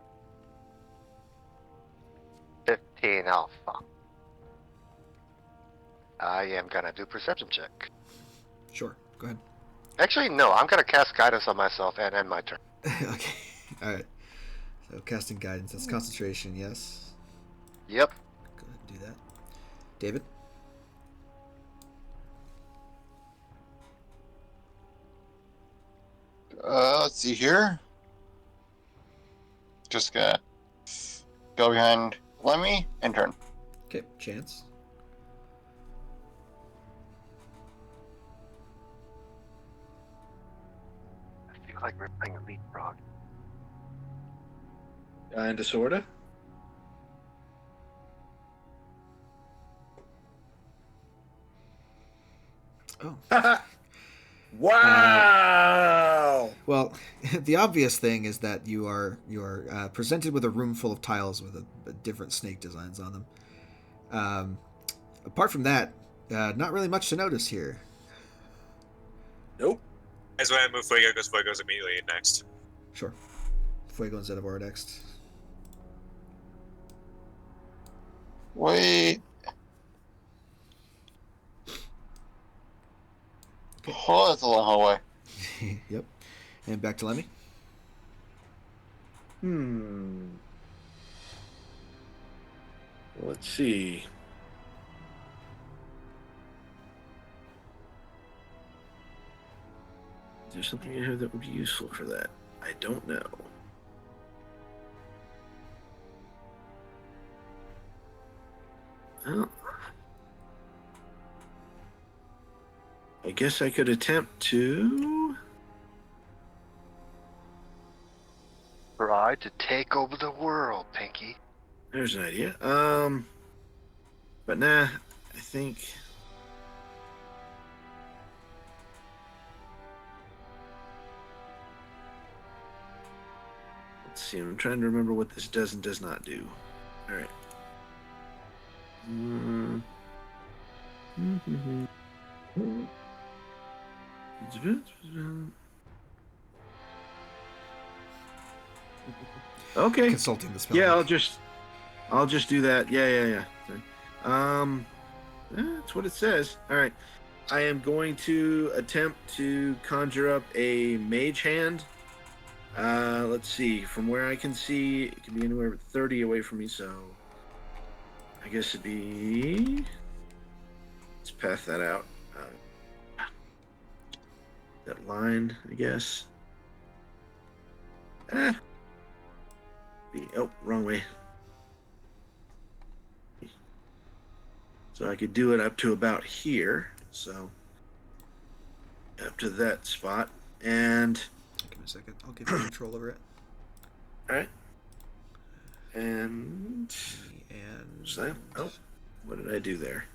15. Oh, fuck. I am gonna do perception check. Sure. Go ahead. Actually, no. I'm gonna cast guidance on myself and end my turn. Okay. All right. So casting guidance. That's concentration. Yes. Yep. Go ahead and do that. David. Let's see here. Just gonna go behind Lemmy and turn. Okay. Chance. I feel like we're playing a leapfrog. Kinda, sorta. Oh. Wow! Well, the obvious thing is that you are presented with a room full of tiles with different snake designs on them. Apart from that, not really much to notice here. Nope. That's why I move Fuego because Fuego's immediately next. Sure. Fuego instead of Aura next. Wait. Oh, that's a long hallway. Yep. And back to Lemmy. Let's see. Is there something in here that would be useful for that? I don't know. Well, I guess I could attempt to. Try to take over the world, Pinky. There's an idea. But nah, I think. Let's see. I'm trying to remember what this does and does not do. All right. Okay. Consulting the spell. Yeah, I'll just do that. Yeah. That's what it says. All right. I am going to attempt to conjure up a mage hand. Let's see. From where I can see, it can be anywhere but 30 away from me, so I guess it'd be. Let's path that out. That line, I guess. Oh, wrong way. So I could do it up to about here. So up to that spot. And Give me a second. I'll give you control over it. all right. And And oh, what did I do there?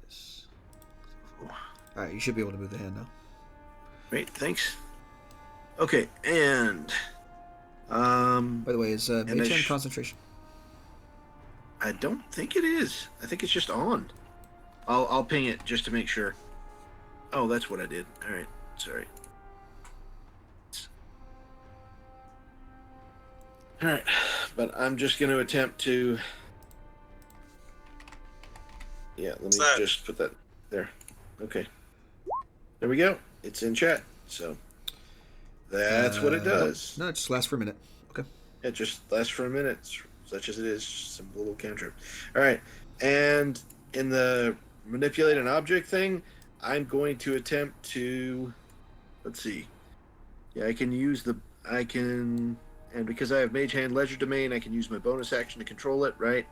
this. All right, you should be able to move the hand now. Great, thanks. Okay, and By the way, is I mage hand concentration? I don't think it is. I think it's just on. I'll ping it just to make sure. Oh, that's what I did. All right, sorry. All right, but I'm just going to attempt to. Yeah, let me just put that there. Okay. There we go. It's in chat. So that's what it does. No, it just lasts for a minute. Okay. It just lasts for a minute, such as it is. Simple little cantrip. All right. And in the manipulate an object thing, I'm going to attempt to. Let's see. Yeah, and because I have Mage Hand Ledger Domain, I can use my bonus action to control it, right?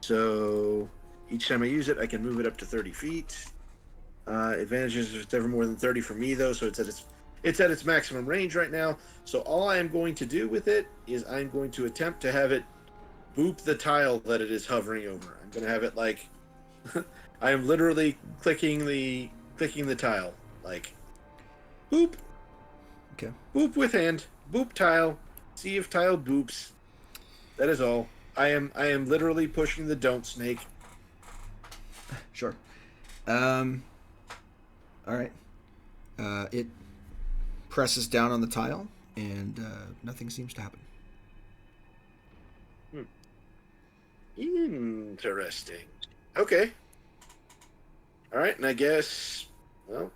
So each time I use it, I can move it up to 30 feet. Advantages is never more than 30 for me, though, so it's at its maximum range right now. So all I am going to do with it is I'm going to attempt to have it boop the tile that it is hovering over. I'm going to have it like I am literally clicking the tile, like boop. Okay. Boop with hand. Boop tile. See if tile boops. That is all. I am literally pushing the don't snake. Sure. All right. It presses down on the tile, and nothing seems to happen. Interesting. Okay. All right, and I guess, well,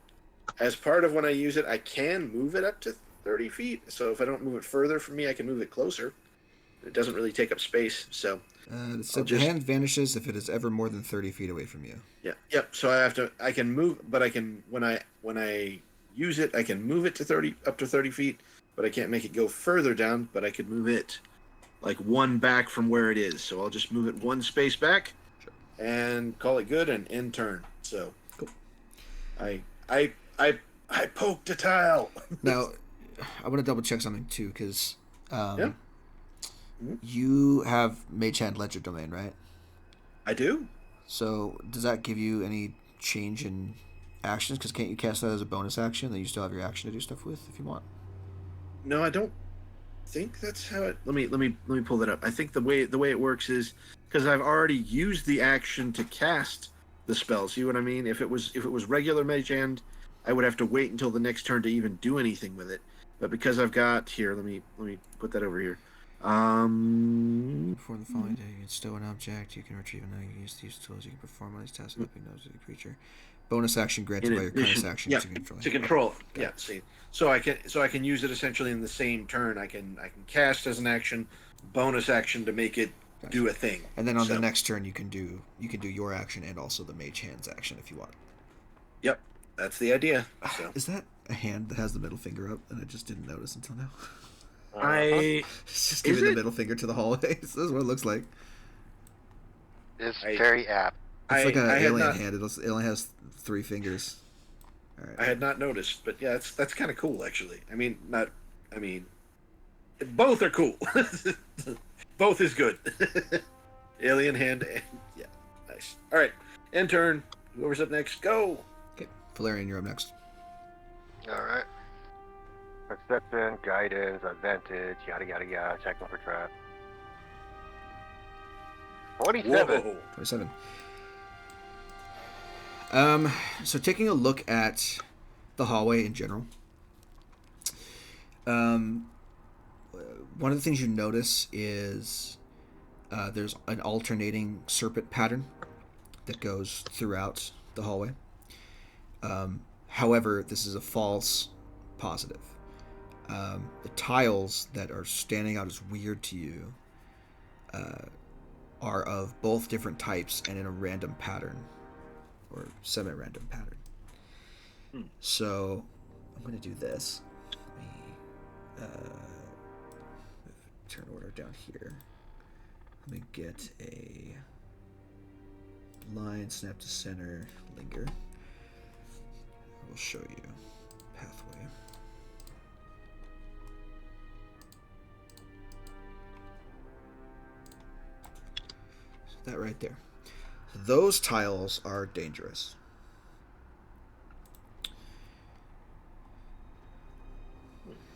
as part of when I use it, I can move it up to 30 feet. So if I don't move it further from me, I can move it closer. It doesn't really take up space. So It said the hand vanishes if it is ever more than 30 feet away from you. yeah, yep. So I can move, but I can when I use it, I can move it to 30 up to 30 feet, but I can't make it go further down. But I could move it like one back from where it is. So I'll just move it one space back, and call it good and end turn. So cool. I poked a tile. Now, I want to double check something too, because Yeah. you have Mage Hand Ledger Domain, right? I do. So does that give you any change in actions? Because can't you cast that as a bonus action that you still have your action to do stuff with if you want? No, I don't think that's how it. Let me pull that up. I think the way it works is because I've already used the action to cast the spell. See what I mean? If it was regular Mage Hand, I would have to wait until the next turn to even do anything with it. But because I've got here, let me put that over here. Before the following day, you can stow an object, you can retrieve and you can use these tools, you can perform all these tasks helping those of the creature. Bonus action granted by your current action yeah, to control. To control it. Yeah, see. So I can use it essentially in the same turn. I can cast as an action, bonus action to make it do a thing. And then on the next turn you can do your action and also the Mage Hand's action if you want. Yep. That's the idea. So. Is that a hand that has the middle finger up and I just didn't notice until now? It's just giving the middle finger to the hallway. This is what it looks like. It's very apt. It's like an alien hand. It only has 3 fingers. All right. I had not noticed, but yeah, that's kind of cool actually. Both are cool. Both is good. Alien hand and yeah, nice. All right, end turn. Whoever's up next, go. Okay, Valerian, you're up next. All right. Perception, guidance, advantage, yada yada yada. Checking for trap. 27. Whoa. 27. So taking a look at the hallway in general, one of the things you notice is there's an alternating serpent pattern that goes throughout the hallway. However, this is a false positive. The tiles that are standing out as weird to you are of both different types and in a random pattern or semi-random pattern. So I'm going to do this. Let me turn order down here. Let me get a line, snap to center, linger. I will show you pathway. So that right there. Those tiles are dangerous.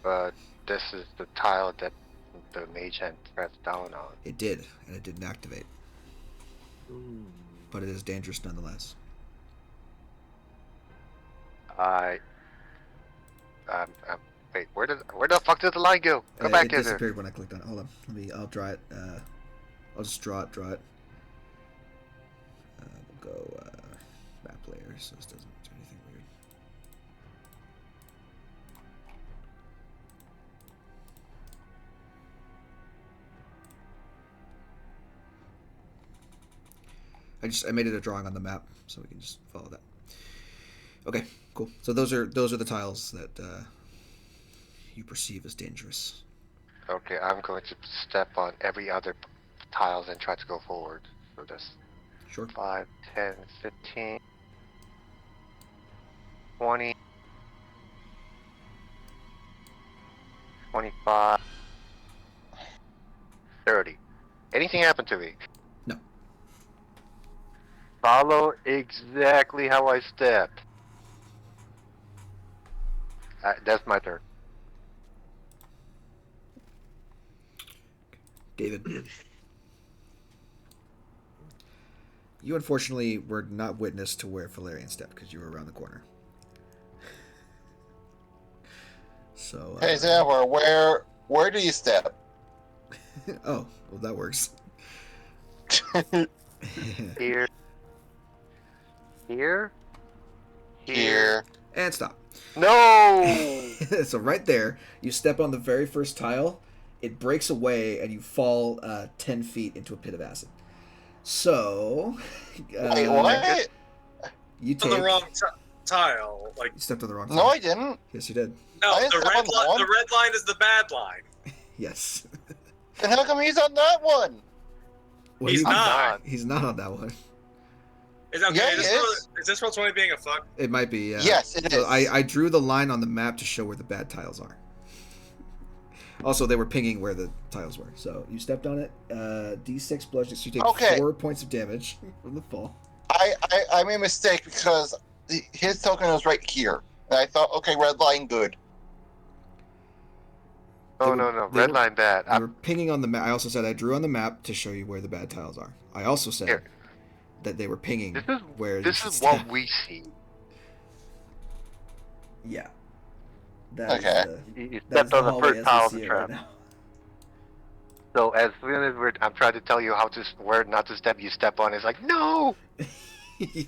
But this is the tile that the mage hand pressed down on. It did, and it didn't activate. But it is dangerous nonetheless. Wait, where the fuck did the line go? Go back it in disappeared when I clicked on it. Hold on, I'll draw it. I'll just draw it. We'll go map layer, so this doesn't do anything weird. I made it a drawing on the map, so we can just follow that. Okay, cool. So those are the tiles that you perceive as dangerous. Okay, I'm going to step on every other tiles and try to go forward. So this Sure. 5, 10, 15, 20, 25, 30. Anything happen to me? No. Follow exactly how I stepped. That's my turn. David. You unfortunately were not witness to where Valerian stepped because you were around the corner. So. Hey, Zamor, where do you step? Oh, well, that works. Here. Here. Here. And stop. No! So right there, you step on the very first tile, it breaks away, and you fall 10 feet into a pit of acid. So, Wait, what? you On the take... wrong tile. Like, You stepped on the wrong tile. No, I didn't. Yes, you did. no, I didn't the step red on that one. the red line is the bad line. Yes. Then how come he's on that one? Well, He's not. He's not on that one. Is okay? Yeah, he is this roll 20 being a fuck? It might be, yeah. Yes, it So is. I drew the line on the map to show where the bad tiles are. Also, they were pinging where the tiles were. So you stepped on it. D6 bludgeoning. So you take 4 points of damage from the fall. I made a mistake because his token was right here. And I thought, okay, red line, good. No. Red line bad. They were pinging on the map. I also said I drew on the map to show you where the bad tiles are. I also said Here. that they were pinging where This you is should what step. we see. Yeah. That Okay. You that is stepped on the hallway first as tile we of the see it trap. right now. So as soon as I'm trying to tell you where not to step, you step on. It's like no.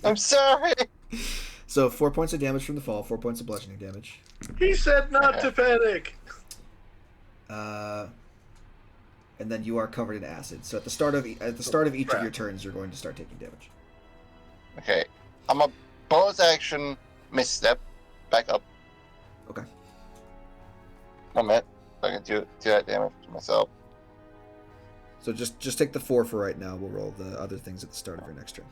I'm sorry. So 4 points of damage from the fall, 4 points of bludgeoning damage. He said not to panic. And then you are covered in acid. So at the start of each of your turns, you're going to start taking damage. Okay. I'm a bonus action misstep. Back up. Okay. 1 minute. So I can do that damage to myself. So just take the 4 for right now. We'll roll the other things at the start of your next turn.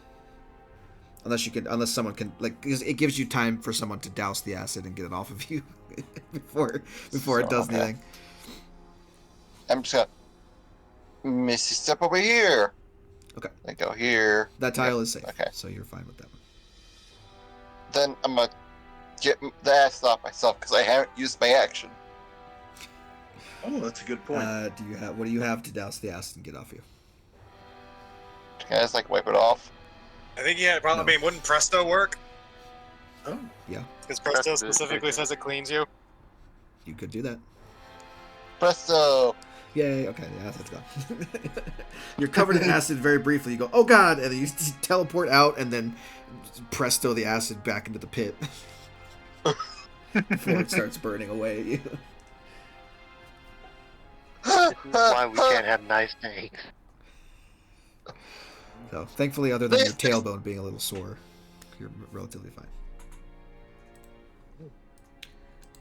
Unless someone can, like, 'cause it gives you time for someone to douse the acid and get it off of you before it does anything. I'm just gonna misty step over here. Okay. I go here. That tile is safe. Okay. So you're fine with that one. Then I'm gonna get the acid off myself because I haven't used my action. Oh, that's a good point. What do you have to douse the acid and get off you? Can I just like wipe it off? I think yeah, probably. No. I mean, wouldn't Presto work? Oh. Yeah, Because Presto specifically says it cleans you. you could do that. Presto! Yay, okay, the acid's gone. You're covered in acid very briefly. You go, oh god, and then you teleport out, and then presto the acid back into the pit before it starts burning away at you. This is why we can't have nice things. So, thankfully, other than your tailbone being a little sore, you're relatively fine.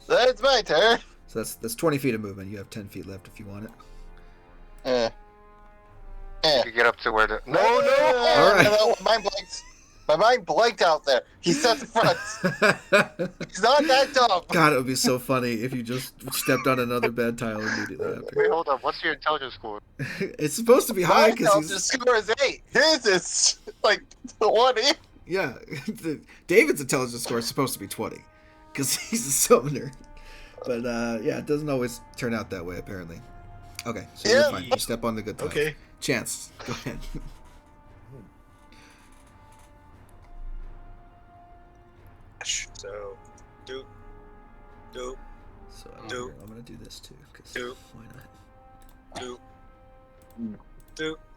That's my turn. So that's 20 feet of movement. You have 10 feet left if you want it. You could get up to where the No! All right. No, my mind blanked out there. He's at the front. He's not that dumb. God, it would be so funny if you just stepped on another bad tile immediately Wait, after. hold on. What's your intelligence score? It's supposed to be high My because intelligence he's... score is 8. His is like 20. Yeah, David's intelligence score is supposed to be 20 because he's a summoner. But yeah, it doesn't always turn out that way, apparently. Okay, so you're Yeah. fine. You step on the good tiles. Okay. Chance, go ahead. So, do. So Do. I'm gonna do this too, because Do. why not? Do.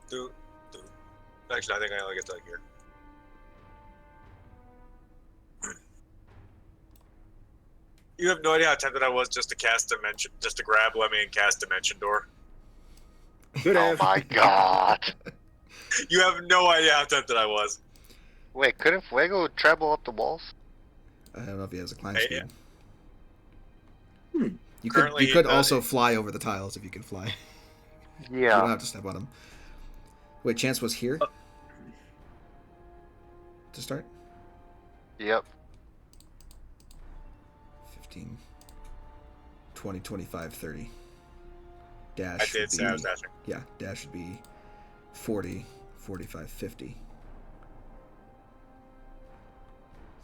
Actually, I think I only get that here. You have no idea how tempted I was just to grab Lemmy and cast Dimension Door. Good Oh have. my god. You have no idea how tempted I was. Wait, couldn't Fuego travel up the walls? I don't know if he has a climb Hey, speed. Hmm. You Currently, could he also fly over the tiles if you can fly. You don't Yeah. have to step on them. Wait, Chance was here to start? Yep. 15, 20, 25, 30. Dash I would did say I was be, dashing. yeah, dash would be 40, 45, 50.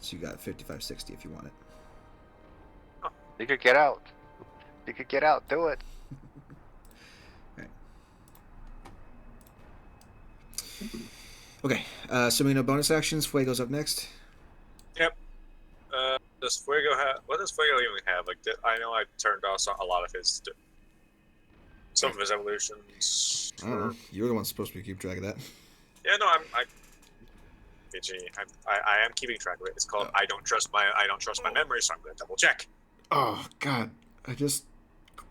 So you got 55, 60 if you want it. You could get out. You could get out. Do it. Okay, so we know bonus actions. Fuego's up next. Yep. Does Fuego have? What does Fuego even have? Like, I know I turned off a lot of his, some of his evolutions. I don't know. You're the one supposed to keep track of that. Yeah, no, PG. I am keeping track of it. It's called I don't trust my memory, so I'm gonna double check. Oh God! I just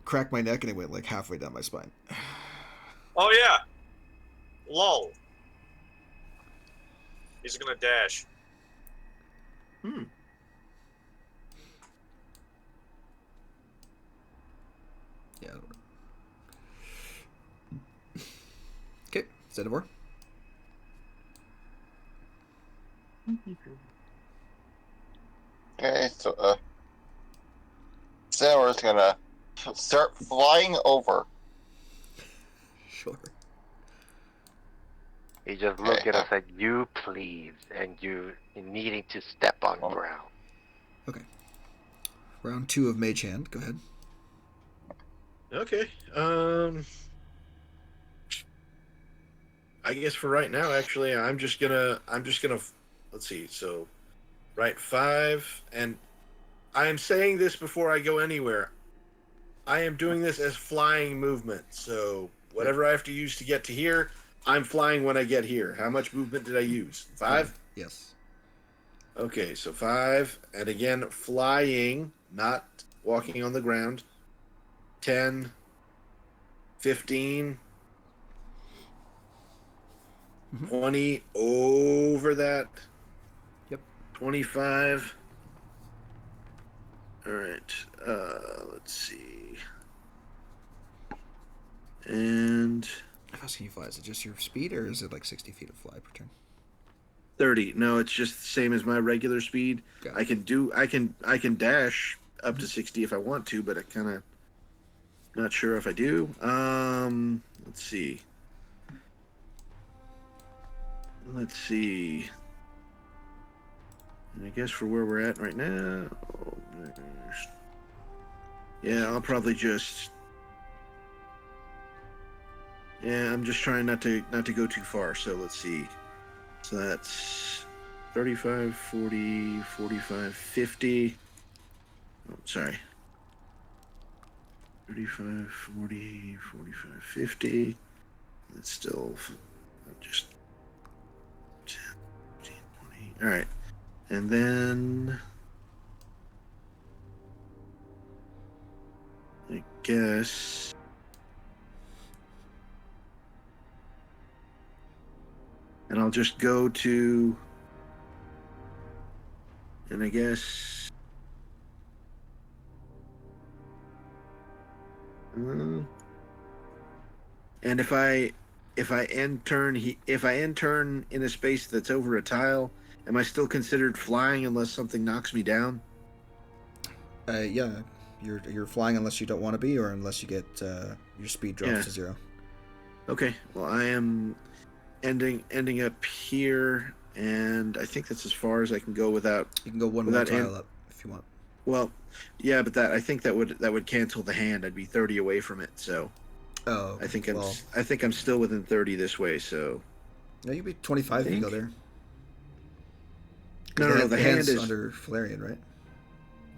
cracked my neck and it went like halfway down my spine. Oh yeah. Lol. He's gonna dash. Hmm. Yeah. I don't know. Okay, Xenivore. Okay, so Sarah's gonna start flying over. Sure. He just look at us like, you please, and you needing to step on ground. Okay. Round 2 of Mage Hand. Go ahead. Okay. I guess for right now, actually, I'm just gonna. Let's see. So, right 5, and I am saying this before I go anywhere. I am doing this as flying movement. So whatever I have to use to get to here, I'm flying when I get here. How much movement did I use? 5? Yes. Okay, so 5, and again, flying, not walking on the ground. 10, 15, 20, over that. Yep. 25. All right, let's see. And How fast can you fly? Is it just your speed, or is it like 60 feet of fly per turn? 30. No, it's just the same as my regular speed. Got I it. can dash up to 60 if I want to, but I kind of not sure if I do. Let's see. Let's see. And I guess for where we're at right now, yeah, I'll probably just. Yeah, I'm just trying not to go too far. So let's see. So that's 35, 40, 45, 50. Oh, sorry. 35, 40, 45, 50. That's still just 10, 15, 20. All right. And then I guess and I'll just go to and I guess and if I end turn in a space that's over a tile, am I still considered flying unless something knocks me down? Yeah. You're flying unless you don't want to be, or unless you get your speed drops to 0. Okay. Well, I am ending up here, and I think that's as far as I can go without. You can go one more tile up if you want. Well, yeah, but I think that would cancel the hand. I'd be 30 away from it, so. Oh. Okay. I think I'm still within 30 this way, so. No, you'd be 25 if you go there. No, the hand hand's is under Valerian, right?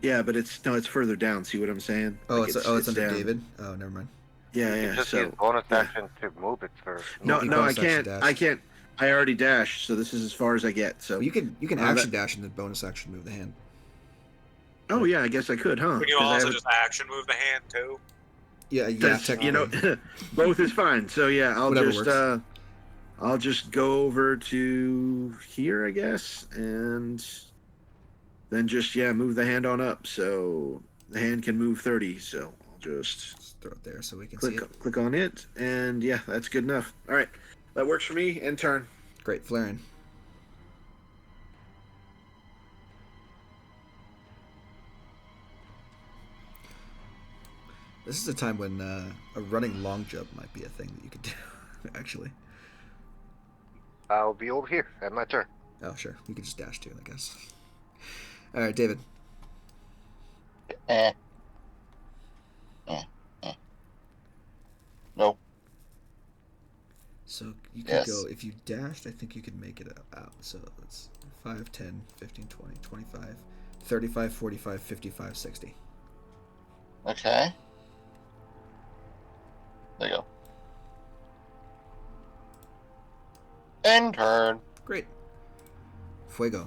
Yeah, but it's further down. See what I'm saying? Oh, like it's under down. David. Oh, never mind. Yeah, You yeah. just So use bonus action to move it first. no, I can't. dash. I can't. I already dashed, so this is as far as I get. So Well, you can action dash and then bonus action move the hand. Oh yeah, I guess I could, huh? Can you also just action move the hand too? Yeah, technically. Both is fine. So yeah, Whatever works. I'll just go over to here, I guess, and then just move the hand on up. So the hand can move 30. So I'll just throw it there so we can see it. Click on it, and yeah, that's good enough. All right, that works for me. End turn. Great, Valerian. This is a time when a running long jump might be a thing that you could do, actually. I'll be over here at my turn. Oh, sure. You could just dash too, I guess. All right, David. Nope. So you could go, if you dashed, I think you could make it out. So that's 5, 10, 15, 20, 25, 35, 45, 55, 60. Okay. There you go. End turn. Great. Fuego.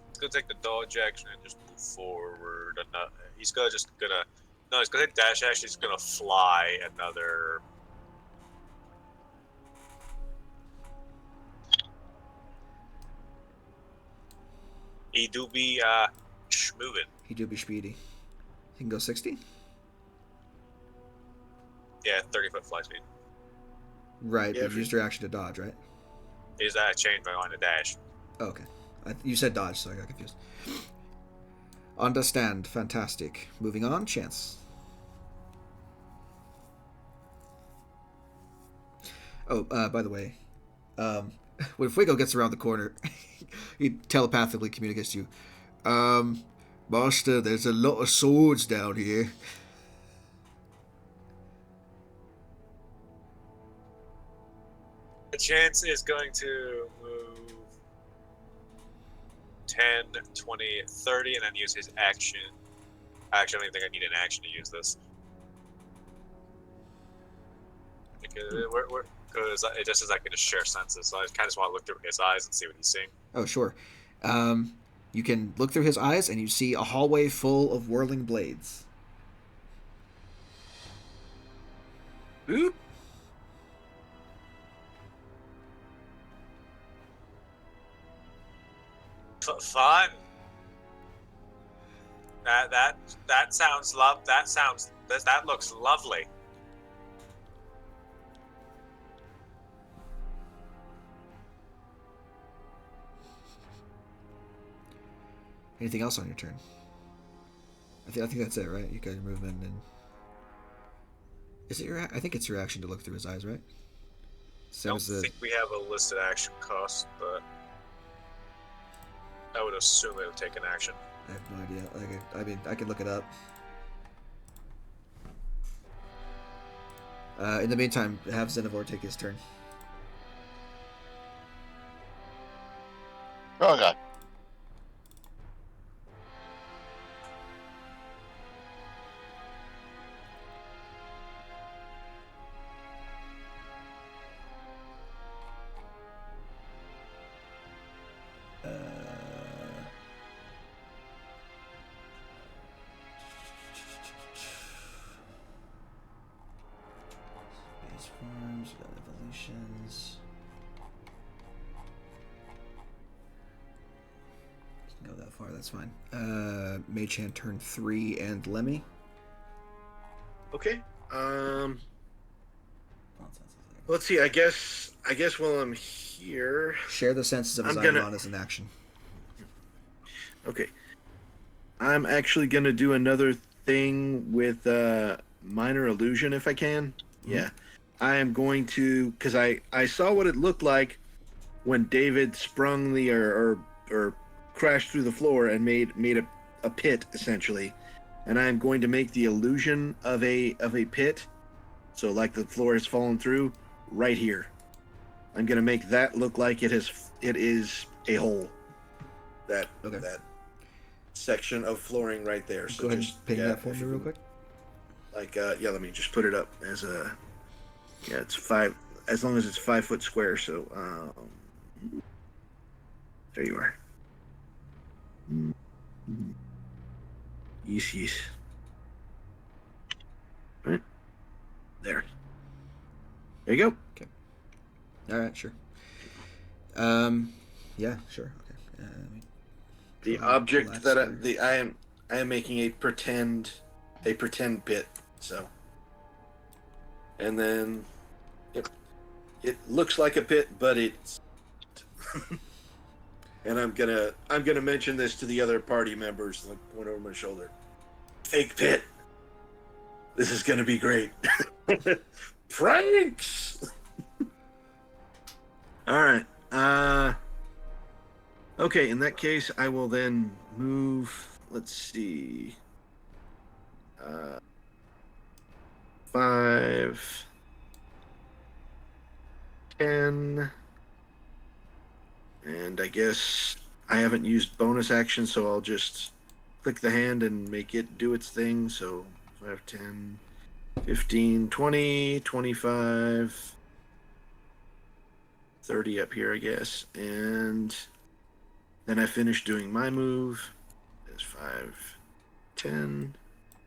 He's gonna take the dodge action and just move forward. And he's gonna no, he's gonna take dash action. He's gonna fly another. He do be moving. He do be speedy. He can go 60? Yeah, 30-foot fly speed. Right, Yeah, but you used your action to dodge, right? He's changed my line to dash. Oh, okay. You said dodge, so I got confused. Understand. Fantastic. Moving on, Chance. Oh, by the way, when Fuego gets around the corner, he telepathically communicates to you. Master, there's a lot of swords down here. The Chance is going to move 10, 20, 30, and then use his action. Actually, I don't even think I need an action to use this. Because it just says I can just share senses, so I kind of just want to look through his eyes and see what he's seeing. Oh, sure. You can look through his eyes, and you see a hallway full of whirling blades. Oop. Fun. That sounds that looks lovely. Anything else on your turn? I think that's it, right? You got your movement, and is it your? I think it's your action to look through his eyes, right? I don't think we have a listed action cost, but I would assume it would take an action. I have no idea. I can look it up. In the meantime, have Zenivor take his turn. Oh god. Space forms, got evolutions. Doesn't go that far, that's fine. Mage Hand turn 3 and Lemmy. Okay. Let's see. I guess while I'm here. Share the senses of his Eidolon as an action. Okay. I'm actually gonna do another thing with minor illusion if I can. Yeah. I am going to, because I saw what it looked like when David sprung the or crashed through the floor and made a pit essentially, and I am going to make the illusion of a pit, so like the floor has fallen through right here. I'm gonna make that look like it is a hole. That section of flooring right there. So go ahead and ping that for me real quick. Like yeah, let me just put it up as a it's 5, as long as it's 5 foot square. So there you are. Yes. Right there. There you go. Okay. All right. Sure. Yeah. Sure. Okay. The object that I am making a pretend pit. So, and then it looks like a pit, but it's. And I'm gonna mention this to the other party members, like point over my shoulder. Fake pit. This is gonna be great. Pranks. All right. Okay. In that case, I will then move. Let's see. 5, 10. And I guess I haven't used bonus action, so I'll just click the hand and make it do its thing. So 5, 10, 15, 20, 25, 30 up here, I guess. And then I finish doing my move. That's 5, 10.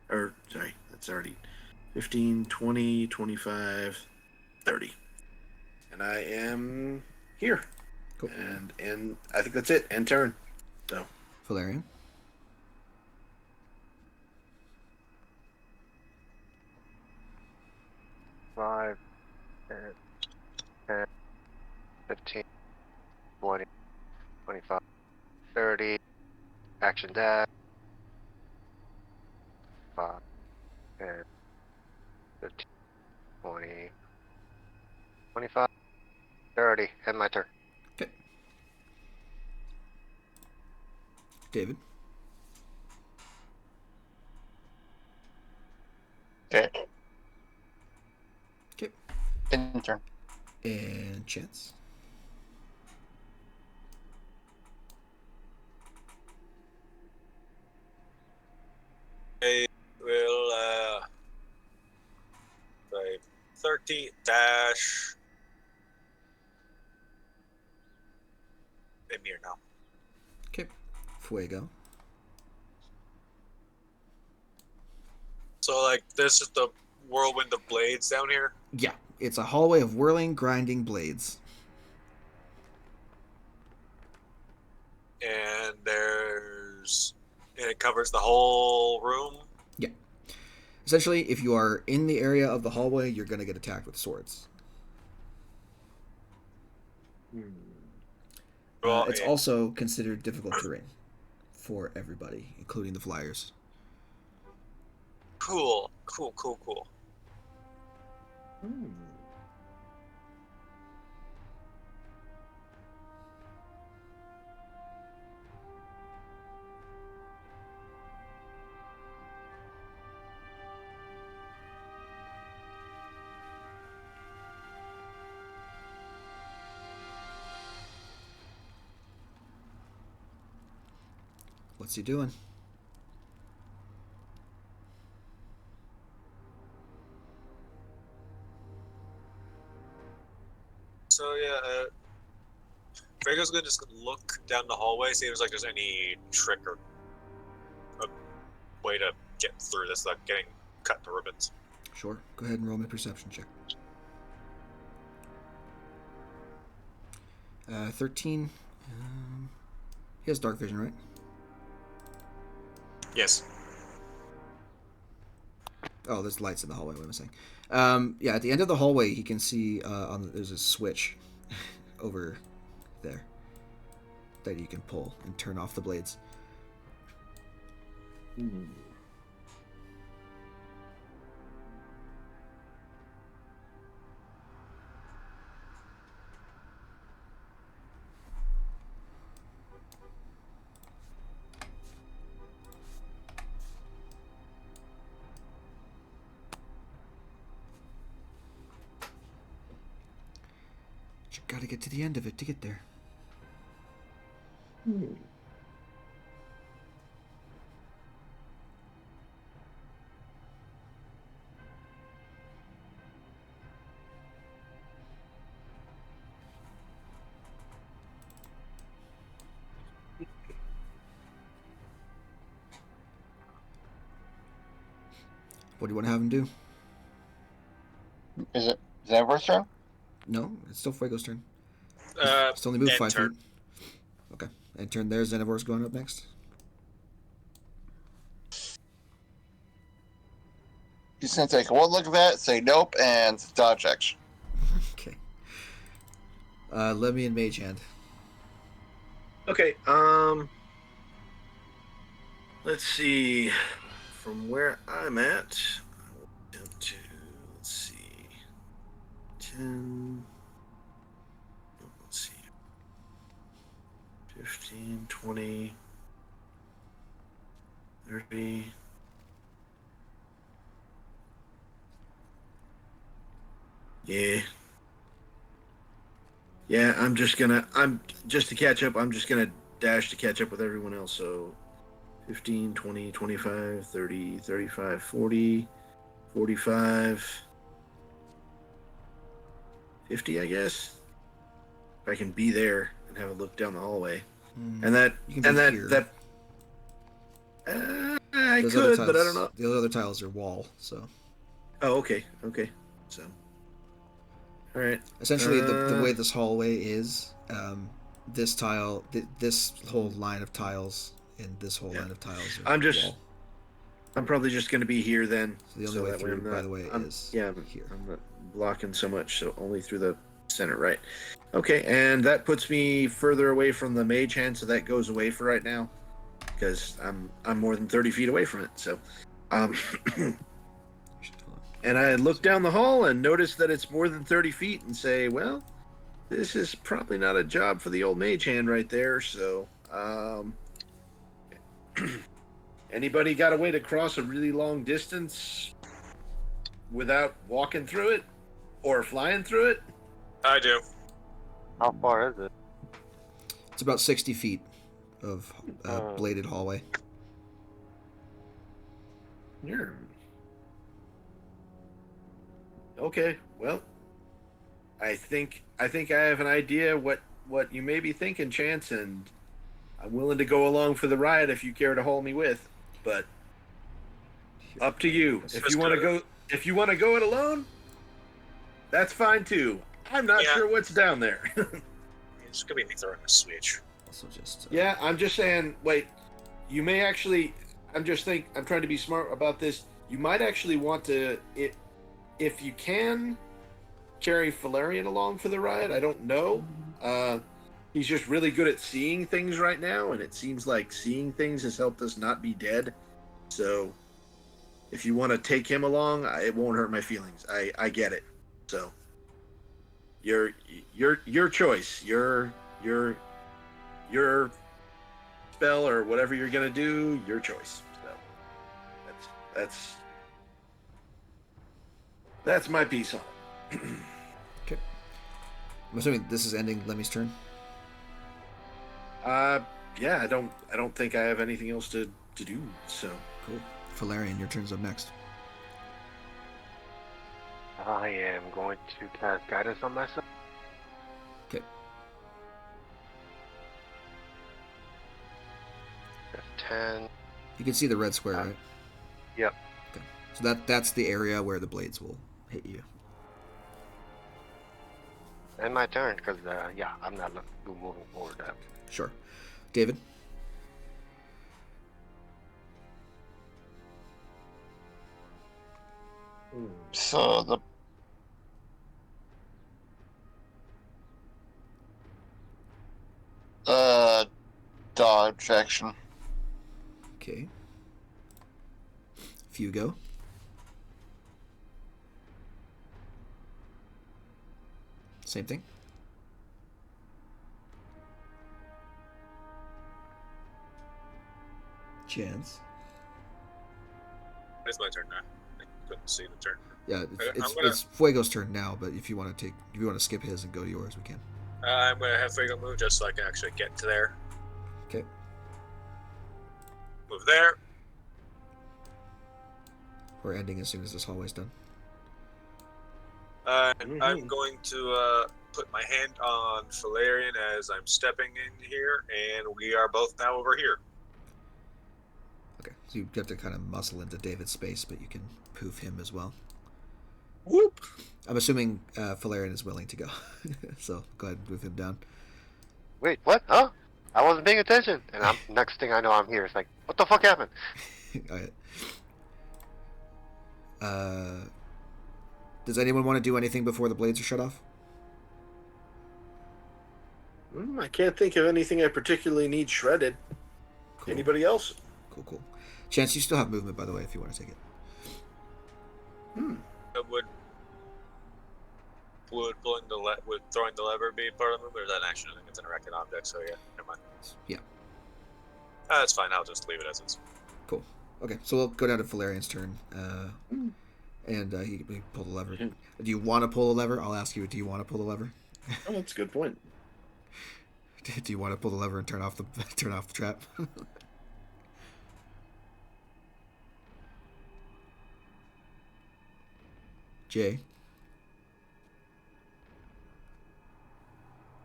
Or, sorry, that's already 15, 20, 25, 30. And I am here. Cool. And I think that's it. End turn. So. Valerian. Five, 10, 15, 20, 25, 30. Action dash. 5, 10, 15, 20, 25, 30. End my turn. Okay. David. Okay. Okay. In turn. And Chance. I will say 30 dash. I'm here now. Okay. Fuego. So like this is the whirlwind of blades down here. Yeah, it's a hallway of whirling, grinding blades. And it covers the whole room. Yeah. Essentially, if you are in the area of the hallway, you're going to get attacked with swords. It's also considered difficult terrain for everybody, including the flyers. Cool. What's he doing? So yeah, Drago's gonna just look down the hallway, see if there's any trick or a way to get through this without getting cut to ribbons. Sure. Go ahead and roll me a perception check. 13. He has dark vision, right? Yes. Oh, there's lights in the hallway. What am I saying? Yeah, at the end of the hallway, he can see there's a switch over there that you can pull and turn off the blades. You gotta get to the end of it to get there. What do you want to have him do? Is that first turn? No, it's still Fuego's turn. Uh, It's only moved end 5 turn. feet. Okay. And turn there. Xenovor's going up next. He's gonna take one look at that, say nope, and dodge action. Okay. Lemmy and Mage Hand. Okay, let's see. From where I'm at, down to, let's see, 10, let's see, 15, 20, 30. Yeah. Yeah, I'm just to catch up, I'm just gonna dash to catch up with everyone else, so 15, 20, 25, 30, 35, 40, 45, 50, I guess. if I can be there and have a look down the hallway. Mm, And that you can and be that here. that I Those other could, tiles, but I don't know. the other tiles are wall, so Oh, okay, okay. So, all right. essentially the way this hallway is, this tile, this whole line of tiles, and this whole Yeah. line of tiles are I'm just wall. I'm probably just going to be here then. So the only way that through, I'm not, by the way, I'm, is yeah, here. I'm not blocking so much, so only through the center, right? Okay, and that puts me further away from the mage hand, so that goes away for right now, because I'm more than 30 feet away from it. So, um, and I look down the hall and notice that it's more than 30 feet, and say, well, this is probably not a job for the old mage hand right there. So, anybody got a way to cross a really long distance without walking through it or flying through it? I do. How far is it? It's about 60 feet of bladed hallway. Yeah. Okay. Well, I think I have an idea what you may be thinking, Chance, and I'm willing to go along for the ride if you care to haul me with. But up to you. If you want to go, it alone, that's fine too. I'm not sure what's down there. It's gonna be me throwing a switch. Also, just Yeah, I'm just saying. Wait, you may actually. I'm trying to be smart about this. You might actually want to, if you can, carry Valerian along for the ride. I don't know. He's just really good at seeing things right now, and it seems like seeing things has helped us not be dead. So, if you want to take him along, it won't hurt my feelings. I get it. So, your choice. Your spell or whatever you're gonna do, your choice. So that's my piece on it. Okay. I'm assuming this is ending Lemmy's turn. Yeah, I don't think I have anything else to do. So Cool. Valerian, your turn's up next. I am going to cast guidance on myself. Okay. That's 10. You can see the red square, right? Yep. Okay. So that's the area where the blades will hit you. And my turn, because I'm not moving forward. Sure. David? So the dodge action. Okay. Fugo? Same thing? Chance? It's my turn now. I couldn't see the turn. Yeah, Okay, it's Fuego's turn now, but if you want to skip his and go to yours, we can. I'm gonna have Fuego move just so I can actually get to there. Okay. Move there. We're ending as soon as this hallway's done. I'm going to put my hand on Valerian as I'm stepping in here, and we are both now over here. Okay, so you have to kind of muscle into David's space, but you can poof him as well. whoop. I'm assuming Valerian is willing to go, so go ahead and move him down. Wait, what? Huh? I wasn't paying attention. And next thing I know, I'm here. It's like, what the fuck happened? All right. Does anyone want to do anything before the blades are shut off? I can't think of anything I particularly need shredded. Cool. Anybody else? Cool. Chance, you still have movement, by the way, if you want to take it. Would throwing the lever be part of the move, or is that an action? I think it's an erected object, so yeah, never mind. Yeah. That's fine. I'll just leave it as is. Cool. Okay, so we'll go down to Valerian's turn, and he pull the lever. Do you want to pull the lever? I'll ask you. Do you want to pull the lever? Oh, that's a good point. Do you want to pull the lever and turn off the trap? Jay.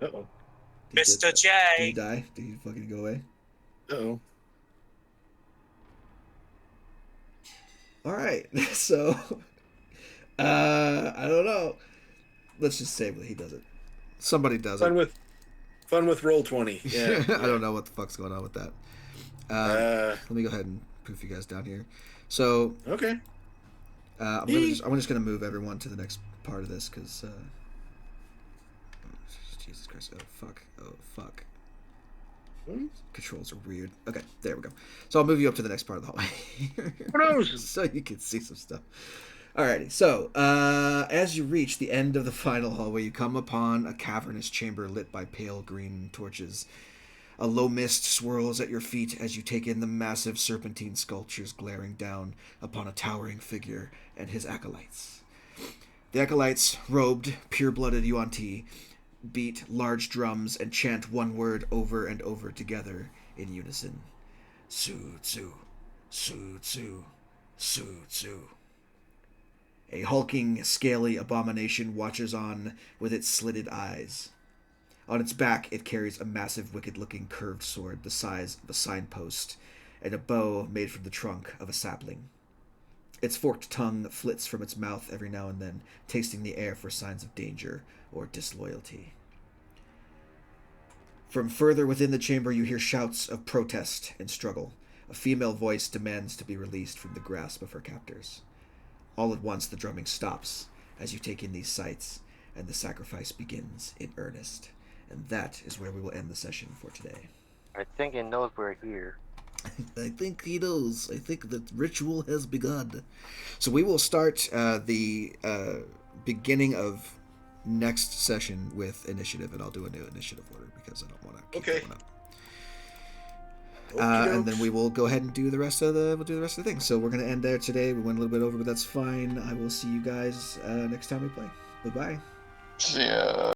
Uh-oh. Mr. Did J. he die? Did he fucking go away? Uh-oh. All right. So, I don't know. Let's just say that he does it. Somebody does it. Fun with roll 20. Yeah. I don't know what the fuck's going on with that. Let me go ahead and poof you guys down here. So, Okay. I'm just gonna move everyone to the next part of this because Jesus Christ! Oh fuck! Controls are weird. Okay, there we go. So I'll move you up to the next part of the hallway, Who knows? so you can see some stuff. Alrighty. So as you reach the end of the final hallway, you come upon a cavernous chamber lit by pale green torches. A low mist swirls at your feet as you take in the massive serpentine sculptures glaring down upon a towering figure and his acolytes. The acolytes, robed, pure-blooded Yuan-Ti, beat large drums and chant one word over and over together in unison. Su-tsu, su-tsu, su-tsu. A hulking, scaly abomination watches on with its slitted eyes. On its back, it carries a massive, wicked-looking curved sword the size of a signpost and a bow made from the trunk of a sapling. Its forked tongue flits from its mouth every now and then, tasting the air for signs of danger or disloyalty. From further within the chamber, you hear shouts of protest and struggle. A female voice demands to be released from the grasp of her captors. All at once, the drumming stops as you take in these sights, and the sacrifice begins in earnest. And that is where we will end the session for today. I think it knows we're here. I think he knows. I think the ritual has begun. So we will start the beginning of next session with initiative, and I'll do a new initiative order because I don't want to keep going up. And then we will go ahead and do the rest of the thing. So we're going to end there today. We went a little bit over, but that's fine. I will see you guys next time we play. Bye-bye. Yeah.